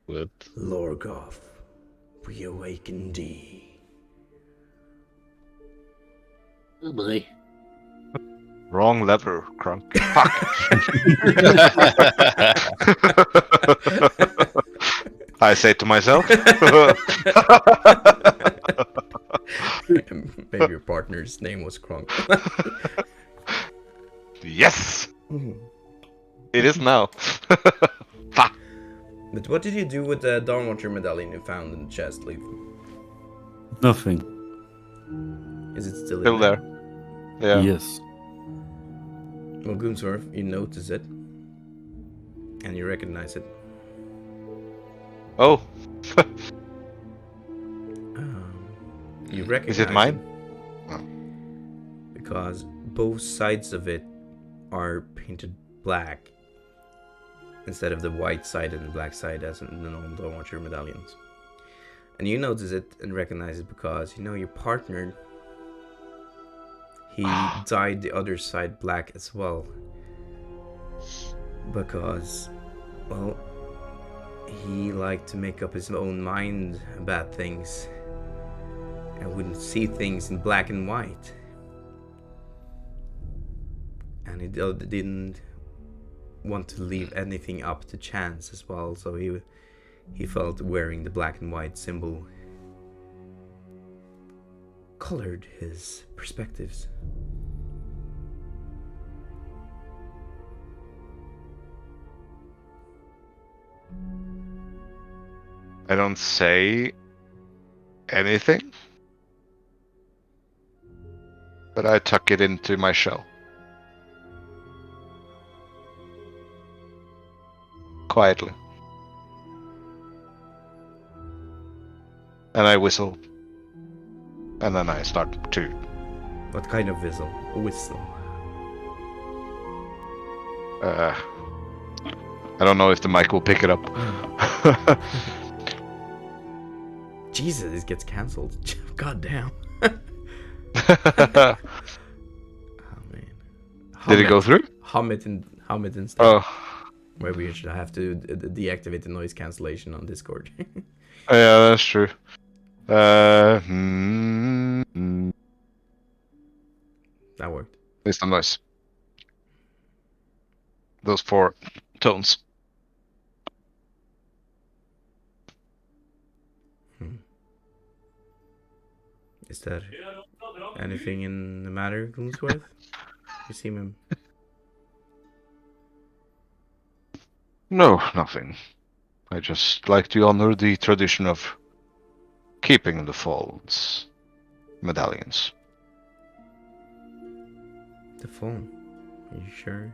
What? Lorgoth, we awaken thee. Oh boy. Wrong lever, Crunk. I say to myself. Maybe your partner's name was Kronk. Yes! It is now. But what did you do with the Dawnwatcher medallion you found in the chest, Leaf? Nothing. Is it still Still in there. Yeah. Yes. Well, Goonsworth, you notice it. And you recognize it. Oh. You recognize Is it mine? Because both sides of it are painted black instead of the white side and the black side as in the normal Dawnwatcher medallions. And you notice it and recognize it because you know your partner, he dyed the other side black as well. Because, well, he liked to make up his own mind about things and wouldn't see things in black and white. And he didn't want to leave anything up to chance as well, so he felt wearing the black and white symbol colored his perspectives. I don't say anything, but I tuck it into my shell. Quietly. And I whistle. And then I start to. What kind of whistle? A whistle. I don't know if the mic will pick it up. Jesus, this gets cancelled. God damn. Oh man. Did it go through? Hum it instead. Oh. Maybe you should have to deactivate the noise cancellation on Discord. Yeah, that's true. That worked. It's the noise. Those 4 tones. Is there anything in the matter, Gloomsworth? You seem him. No, nothing. I just like to honor the tradition of keeping the Fallen's medallions. The phone. Are you sure?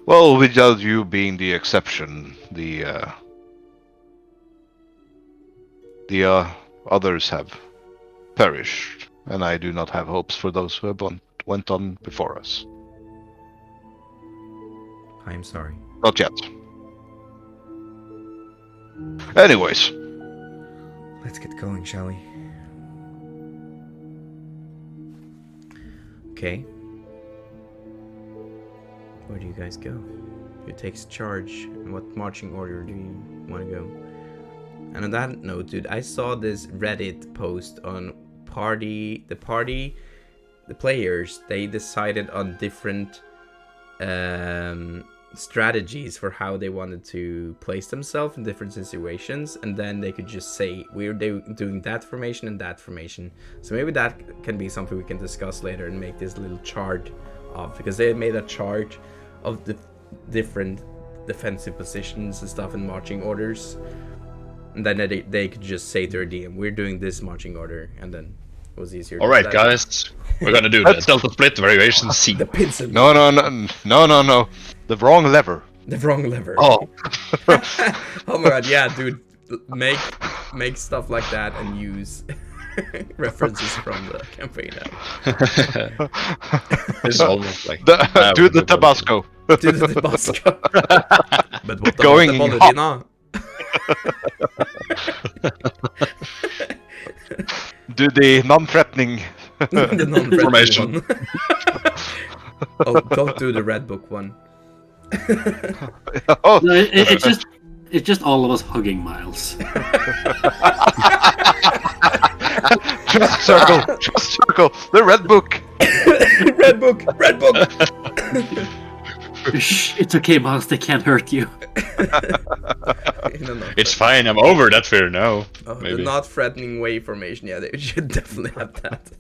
Well, without you being the exception, the others have perished, and I do not have hopes for those who have went on before us. I am sorry. Not yet. Anyways. Let's get going, shall we? Okay. Where do you guys go? Who takes charge? And what marching order do you want to go? And on that note, dude, I saw this Reddit post on the players, they decided on different strategies for how they wanted to place themselves in different situations, and then they could just say we're doing that formation and that formation. So maybe that can be something we can discuss later and make this little chart of, because they made a chart of the different defensive positions and stuff in marching orders, and then they could just say to their DM, we're doing this marching order, and then it was easier. All right, guys, we're gonna do the Delta Split variation C. The pencil. No. The wrong lever. The wrong lever. Oh. Oh my god, yeah, dude. Make stuff like that and use references from the campaign now. It's almost like Do the Tabasco. Do the Tabasco. But what Going about the hot. ballerina? Do the non-threatening. The non-threatening Formation. one. Oh, don't do the red book one. Oh, No, it's just all of us hugging Miles. just circle. The red book. Red book. Shh, it's okay, Miles. They can't hurt you. No. it's fine. I'm over that fear now. Oh, the Maybe. not threatening wave formation. Yeah, they should definitely have that.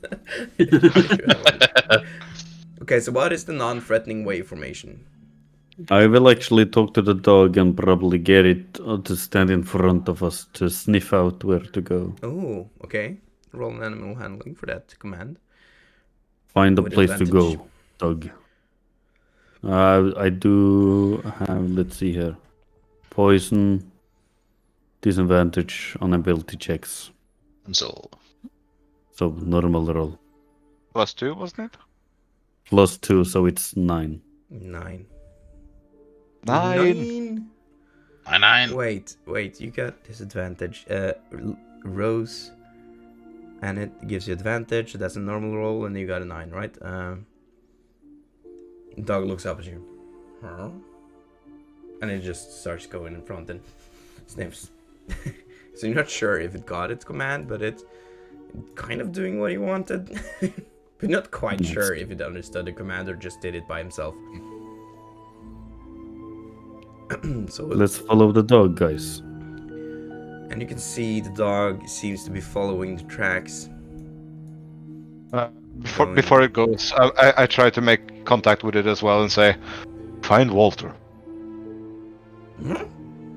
Okay, so what is the non-threatening wave formation? I will actually talk to the dog and probably get it to stand in front of us to sniff out where to go. Oh, okay. Roll an animal handling for that command. Find a With place advantage. to go, dog. I do have, let's see here, poison, disadvantage on ability checks. So So normal roll. +2, wasn't it? +2, so it's 9. 9. 9. 9. Wait, you got disadvantage. Rose, and it gives you advantage. That's a normal roll, and you got a 9, right? Dog looks up at you. Huh? And it just starts going in front and sniffs. So you're not sure if it got its command, but it's kind of doing what he wanted. But not quite sure if it understood the command or just did it by himself. So Let's follow the dog, guys. and you can see the dog seems to be following the tracks. Before it goes, I try to make contact with it as well and say, find Walter.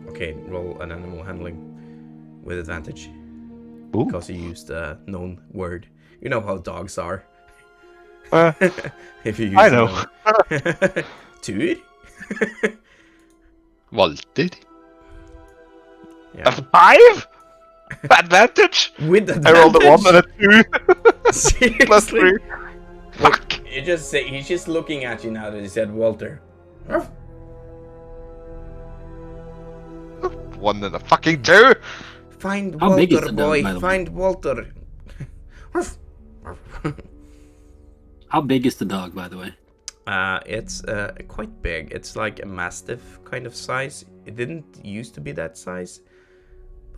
Okay, roll an animal handling with advantage. Ooh. Because you used a known word. You know how dogs are. If you use I know. Tur? Walter. A 5? Advantage? With advantage? I rolled a 1 and a 2. Seriously? +3. Fuck. He's just looking at you now that he said Walter. 1 and a fucking 2. Find How big is Walter, the dog, boy. by the way? Find Walter. How big is the dog, by the way? It's quite big. It's like a mastiff kind of size. It didn't used to be that size,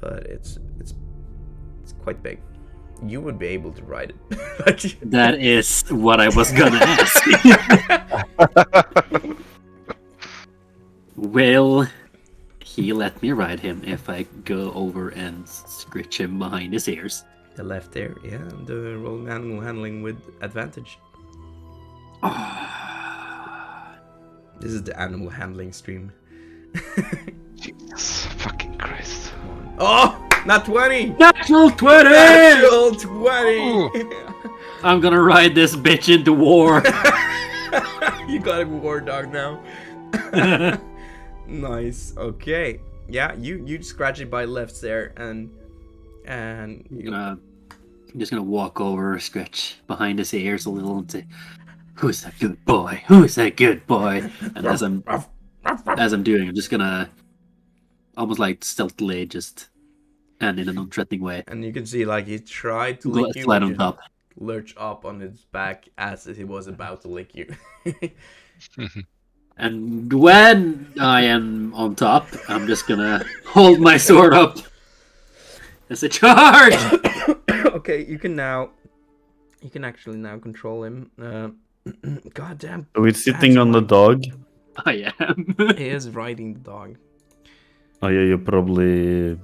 but it's quite big. You would be able to ride it. Like, That is what I was gonna ask. Will he let me ride him if I go over and scritch him behind his ears? the left there, yeah. The roll animal handling with advantage. This is the animal handling stream. Jesus fucking Christ. Oh, not 20. Natural 20! Natural 20. I'm gonna ride this bitch into war. You got a war dog now. Nice. Okay. Yeah, you scratch it by left there, and I'm just gonna walk over, scratch behind his ears a little, and say, "Who's that good boy? Who's that good boy?" And as I'm doing, I'm just gonna almost like stealthily, just and in a non-threatening way, and you can see like he tried to lick you, slide but on you top. lurch up on his back as he was about to lick you. And when I am on top, I'm just gonna hold my sword up. It's a charge. Okay, you can actually now control him. Goddamn. So it's sitting on the dog. I am. He is riding the dog. Oh yeah, you probably.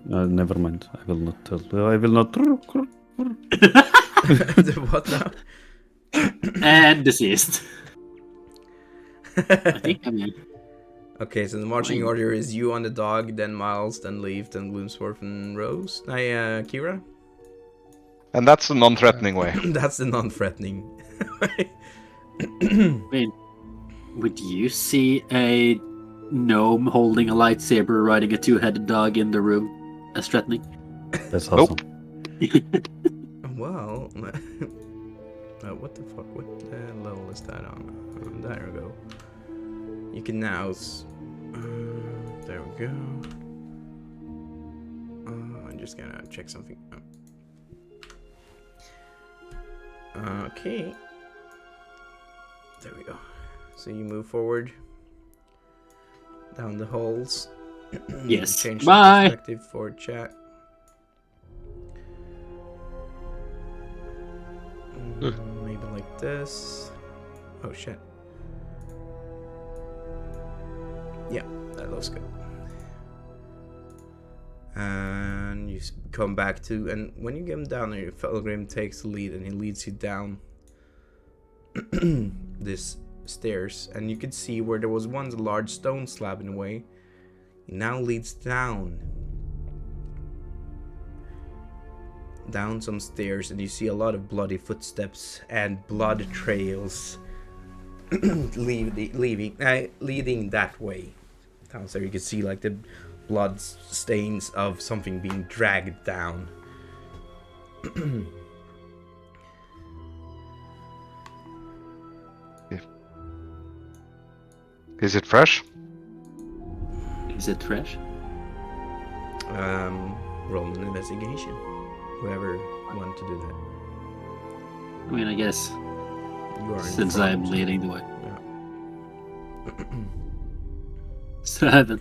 Never mind. I will not tell. I will not. What now? And deceased. I think I'm in. Okay, so the marching order is you on the dog, then Miles, then Leaf, then Gloomsworth and Rose. Kira? And that's the non-threatening way. That's the non-threatening. I mean, would you see a gnome holding a lightsaber riding a two-headed dog in the room as threatening? That's awesome. Well, what the fuck? What level is that on? There we go. You can now. There we go. I'm just gonna check something. Okay. There we go. So you move forward down the halls. Yes. Change Bye. the perspective for chat. Maybe like this. Oh shit. Yeah, that looks good. And you come back to, and when you get him down there, your Felgrim takes the lead and he leads you down this stairs, and you can see where there was once a large stone slab in the way. He now leads down some stairs, and you see a lot of bloody footsteps and blood trails leading that way. So you can see like the blood stains of something being dragged down. Is it fresh? Is it fresh? Roll an investigation. Whoever wanted to do that. I mean, I guess You are in since front. I'm leading the way. Yeah. 7.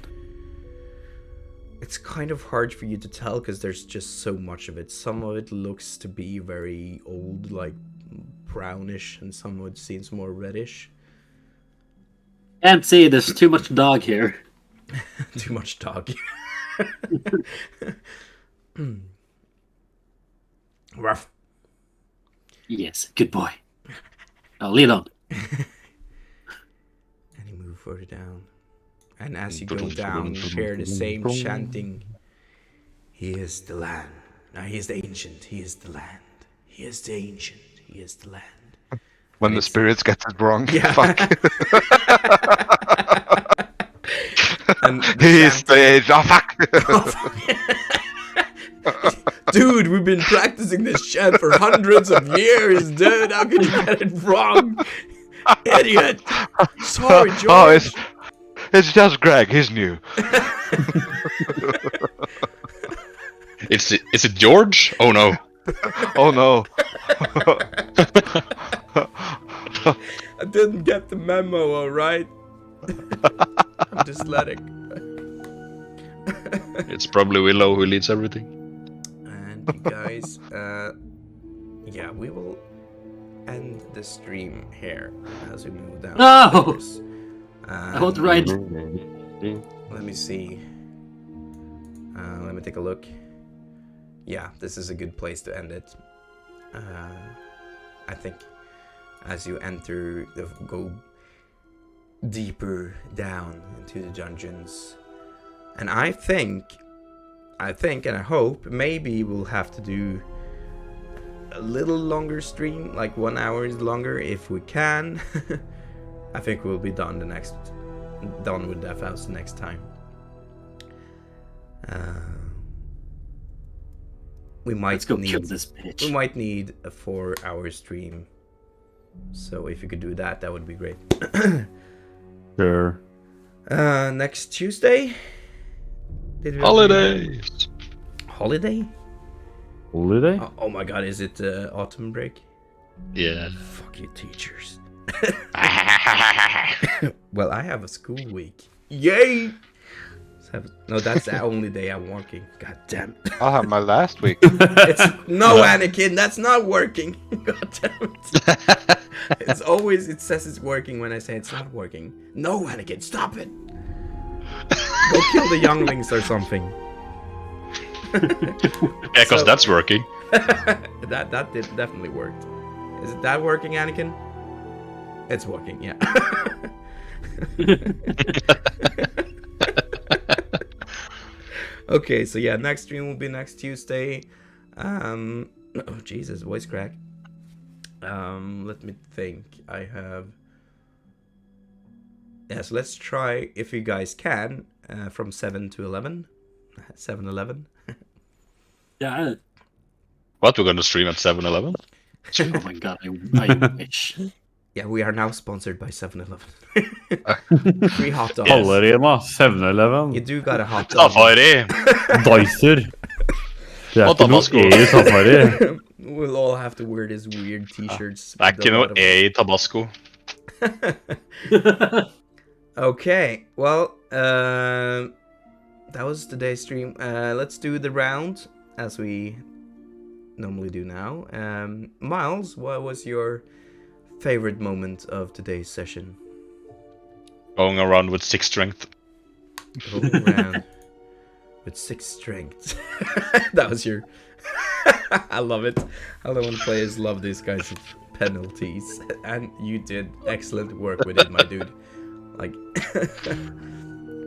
It's kind of hard for you to tell because there's just so much of it. Some of it looks to be very old, like brownish, and some of it seems more reddish. Can't see, there's too much dog here. Too much dog. Ruff. Yes, good boy. I'll lead on. And you move further down. And as you go down, you hear the same chanting. He is the land. Now he is the ancient. He is the land. He is the ancient. He is the land. When the spirits get it wrong. Yeah. Fuck. And He is the age. Oh, fuck. Dude, we've been practicing this chant for hundreds of years, dude. How can you get it wrong? Idiot. Sorry, George. Oh, it's just Greg. He's new. Is it George? Oh no. Oh no. I didn't get the memo, alright? I'm dyslexic. It's probably Willow who leads everything. And you guys, yeah, we will end the stream here as we move down. No! the stairs. I want to ride. Let me see. Let me take a look. Yeah, this is a good place to end it. I think as you enter, go deeper down into the dungeons. And I think and I hope maybe we'll have to do a little longer stream, like 1 hour longer if we can. I think we'll be done with Death House the next time. We might Let's go kill need this bitch. we might need a 4-hour stream. So if you could do that, that would be great. Sure. Next Tuesday? Holidays. Holiday? Holiday? Oh my god, is it autumn break? Yeah. Fuck you, teachers. Well, I have a school week. Yay! No, that's the only day I'm working. God damn it. I'll have my last week. No, Anakin, that's not working. God damn it. It's always, it says it's working when I say it's not working. No, Anakin, stop it! Go kill the younglings or something. Yeah, because that's working. that definitely worked. Is it that working, Anakin? It's working, yeah. Okay, so yeah, next stream will be next Tuesday. Oh Jesus, voice crack. Let me think. I have. Yes, let's try if you guys can from 7 to 11. 7-11. Yeah. What, we're gonna stream at 7-Eleven? Oh my god, I wish. Yeah, we are now sponsored by 7-Eleven. Free hot dogs. Hallerima, 7-Eleven, You do got a hot dog. Safari! Dicer. Det er Og ikke noe Tabasco. E i Safari. We'll all have to wear these weird t-shirts. Det er with ikke a noe lot of- E i Tabasco. Okay, well, that was today's stream. Let's do the round as we normally do now. Miles, what was your favorite moment of today's session? Going around with 6 strength. Going around with 6 strength. That was your... I love it. How the one players love these kinds of penalties. And you did excellent work with it, my dude. Like...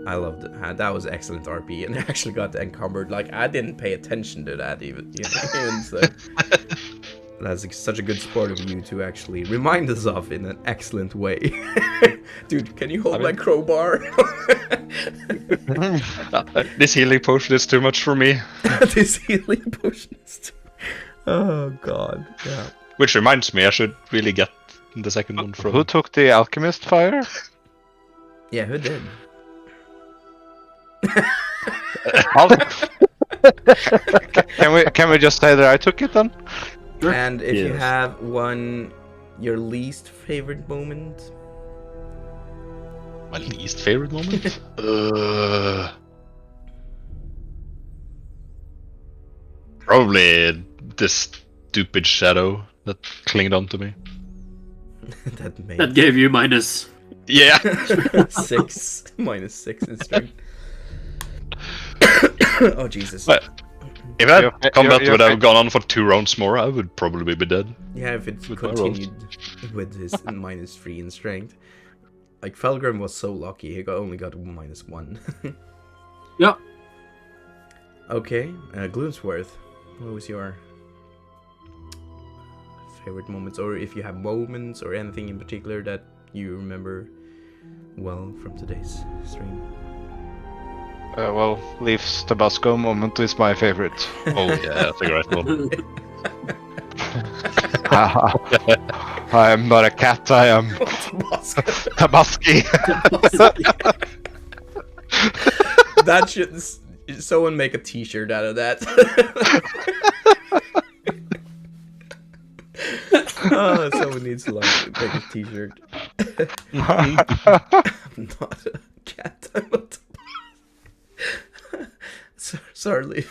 I loved it. That was excellent RP, and I actually got encumbered. Like, I didn't pay attention to that even. You know, even so. That's such a good sport of you to actually remind us of in an excellent way. Dude, can you hold my crowbar? This healing potion is too much for me. This healing potion is too... Oh, God. Yeah. Which reminds me, I should really get the second one from... Who took the alchemist fire? Yeah, who did? Can we just say that I took it then? And if you Yes. have your least favorite moment? My least favorite moment? Probably this stupid shadow that clinged onto me. That made That gave you minus. Yeah! 6 minus 6 in strength. Oh Jesus! But if that Your- combat your- would have gone on for 2 rounds more, I would probably be dead. Yeah, if it With my continued with his minus 3 in strength. Like Felgrim was so lucky; he only got minus 1. Yeah. Okay, Gloomsworth, what was your favorite moments, or if you have moments or anything in particular that you remember well from today's stream? Well, Leaf's Tabasco moment is my favorite. Oh yeah, that's a great one. I am not a cat, I am Tabaski. That should someone make a T-shirt out of that. Oh, someone needs to make a T-shirt. I'm not a cat. I'm a sorry.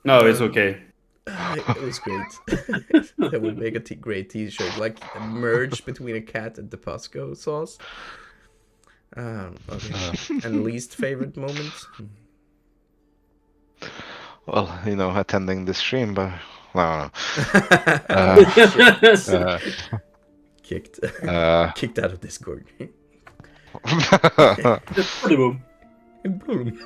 No, it's okay. It was great. That would make a great T-shirt, like a merge between a cat and Tabasco sauce. Okay. And least favorite moment? Well, you know, attending the stream, but no. Kicked. Uh, Kicked out of Discord. Boom. Boom.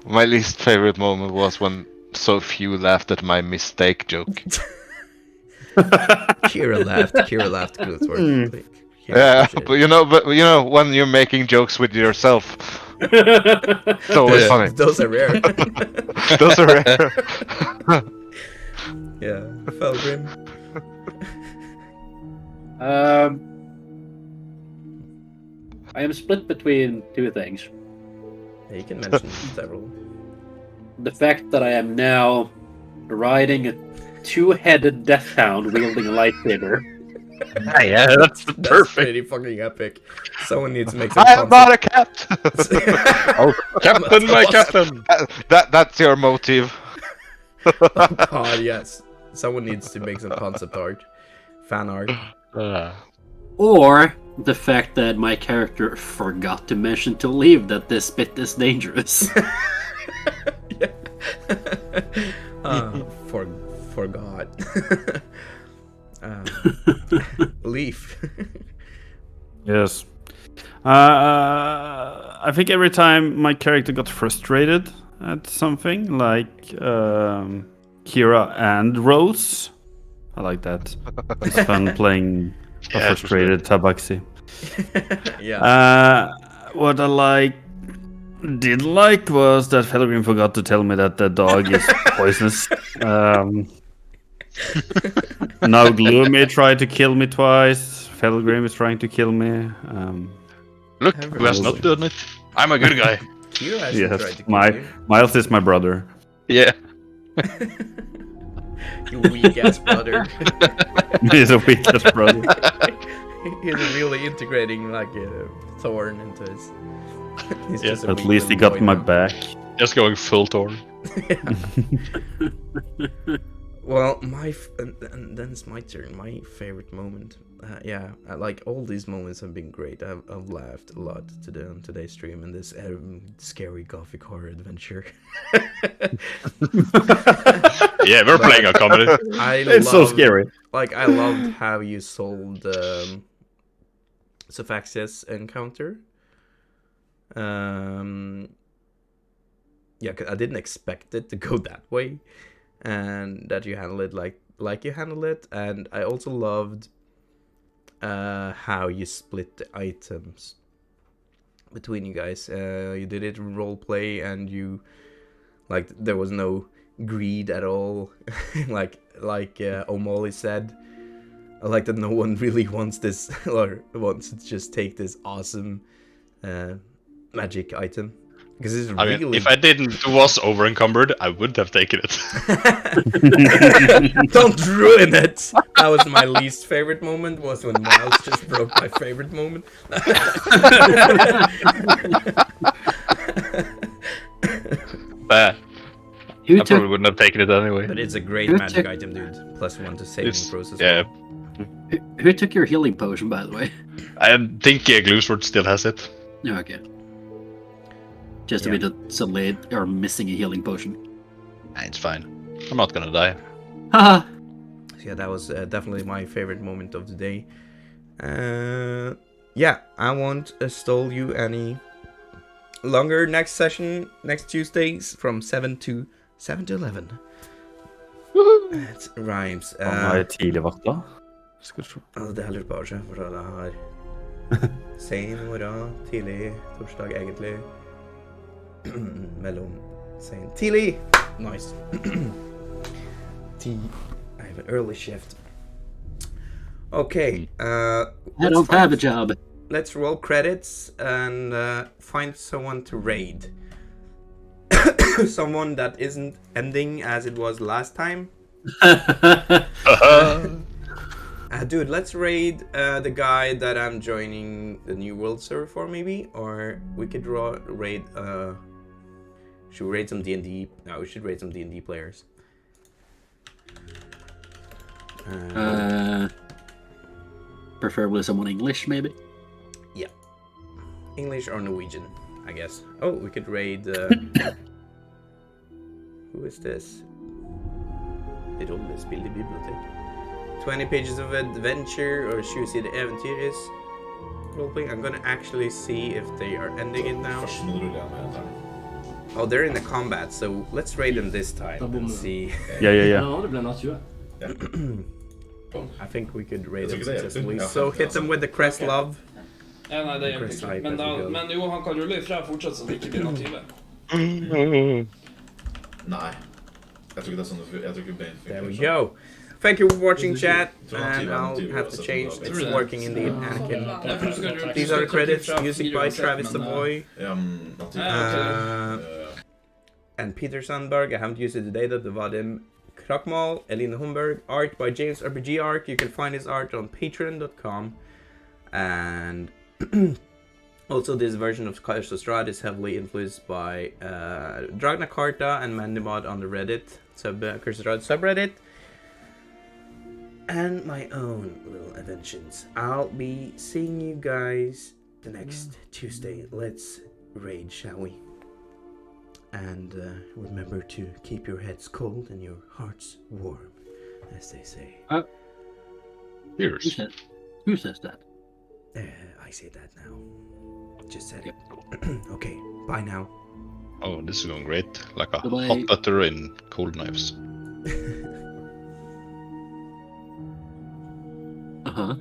My least favorite moment was when so few laughed at my mistake joke. Kira laughed. Good work. Like, Yeah, appreciate but it. you know when you're making jokes with yourself, it's always Yeah, funny. those are rare. Those are rare. Yeah, Felgrim. I am split between 2 things. Yeah, you can mention several. The fact that I am now riding a 2-headed death hound wielding a lightsaber. Yeah, that's That's perfect. pretty fucking epic. Someone needs to make some I am not a cat. Oh, Captain, my Captain. That's your motive. Oh god, yes. Someone needs to make some concept art. Fan art. Or the fact that my character forgot to mention to Leave that this bit is dangerous. Forgot. Leaf. Yes. I think every time my character got frustrated at something, like Kira and Rose, I like that. It's fun playing a Yeah, frustrated Tabaxi. Yeah. What I didn't like was that Felgrim forgot to tell me that the dog is poisonous. Now Gloomy tried to kill me twice. Felgrim is trying to kill me. Look, who has not done it? I'm a good guy. Kira hasn't tried to Yes, kill you. Miles is my brother. Yeah. You weak ass brother. He's a weakest brother. He's really integrating like a thorn into his. He's Yeah, just a At weak least he little got boy my now. back. Just going full Thor. Well, and then it's my turn. My favorite moment. Like all these moments have been great. I've laughed a lot today on today's stream in this scary gothic horror adventure. Yeah, we're playing a comedy. It's so scary. Like I loved how you sold Sophaxis encounter. Yeah, 'cause I didn't expect it to go that way, and that you handle it like you handle it. And I also loved how you split the items between you guys. You did it in role play, and you like there was no greed at all. like O'Malley said, I like that no one really wants this or wants to just take this awesome magic item. Because it's really... I mean, if I didn't was over encumbered, I would have taken it. Don't ruin it! That was my least favorite moment, was when Miles just broke my favorite moment. But Who I took probably wouldn't have taken it anyway. But it's a great Who magic took- item, dude. +1 to saving It's- throws as yeah. well. who took your healing potion, by the way? I think Gloomsword still has it. Oh, okay. Just a Yeah. bit of suddenly or missing a healing potion. It's fine. I'm not gonna die. Haha. So yeah, that was definitely my favorite moment of the day. Yeah, I won't stall you any longer. Next session, next Tuesdays from 7 to 11. It rhymes. Han er tidligvakta. Skal vi se. Det heller bare seg, for det har sen morgen, tidlig torsdag egentlig. Mellom sen tidlig. Nice. I have an early shift. Okay, I don't have a job. let's roll credits and find someone to raid. Someone that isn't ending as it was last time. Dude, let's raid the guy that I'm joining the New World server for, maybe? Or we could raid... should we raid some D&D? No, we should raid some D&D players. Preferably someone English, maybe. Yeah. English or Norwegian, I guess. Oh, we could raid... who is this? Det rollespel i bibliotek. 20 pages of adventure or 20 sidor äventyr is roleplaying. I'm gonna actually see if they are ending it now. Oh, they're in the combat, so let's raid them this time and see. Ja. Ja, det ble natt 20. I think we could raid them successfully. So hit them with the crest love. Ja, nei, det hjelper ikke. Men jo, han kan rulle ifra fortsatt så det ikke blir natt 20. Nei. Jeg tror ikke det er sånn jeg tror ikke Bane There we go. Thank you for watching, chat, and I'll have to change. It's working indeed, Anakin. These are the credits. Music by Travis Savoie. And Peter Sandberg. I haven't used it today, though. Det var Vadim Krakmal, Elina Humberg, art by James RPG Art. You can find his art on patreon.com. And also this version of Curse of Strahd is heavily influenced by Dragna Karta and Mandimod on the Reddit, Curse of Strahd subreddit. And my own little inventions. I'll be seeing you guys the next Tuesday. Let's raid, shall we? And remember to keep your heads cold and your hearts warm, as they say. Cheers. Who says that? I say that now. Just said it. Okay, bye now. Oh, this is going great. Like a Bye-bye. hot butter in cold knives. Uh-huh.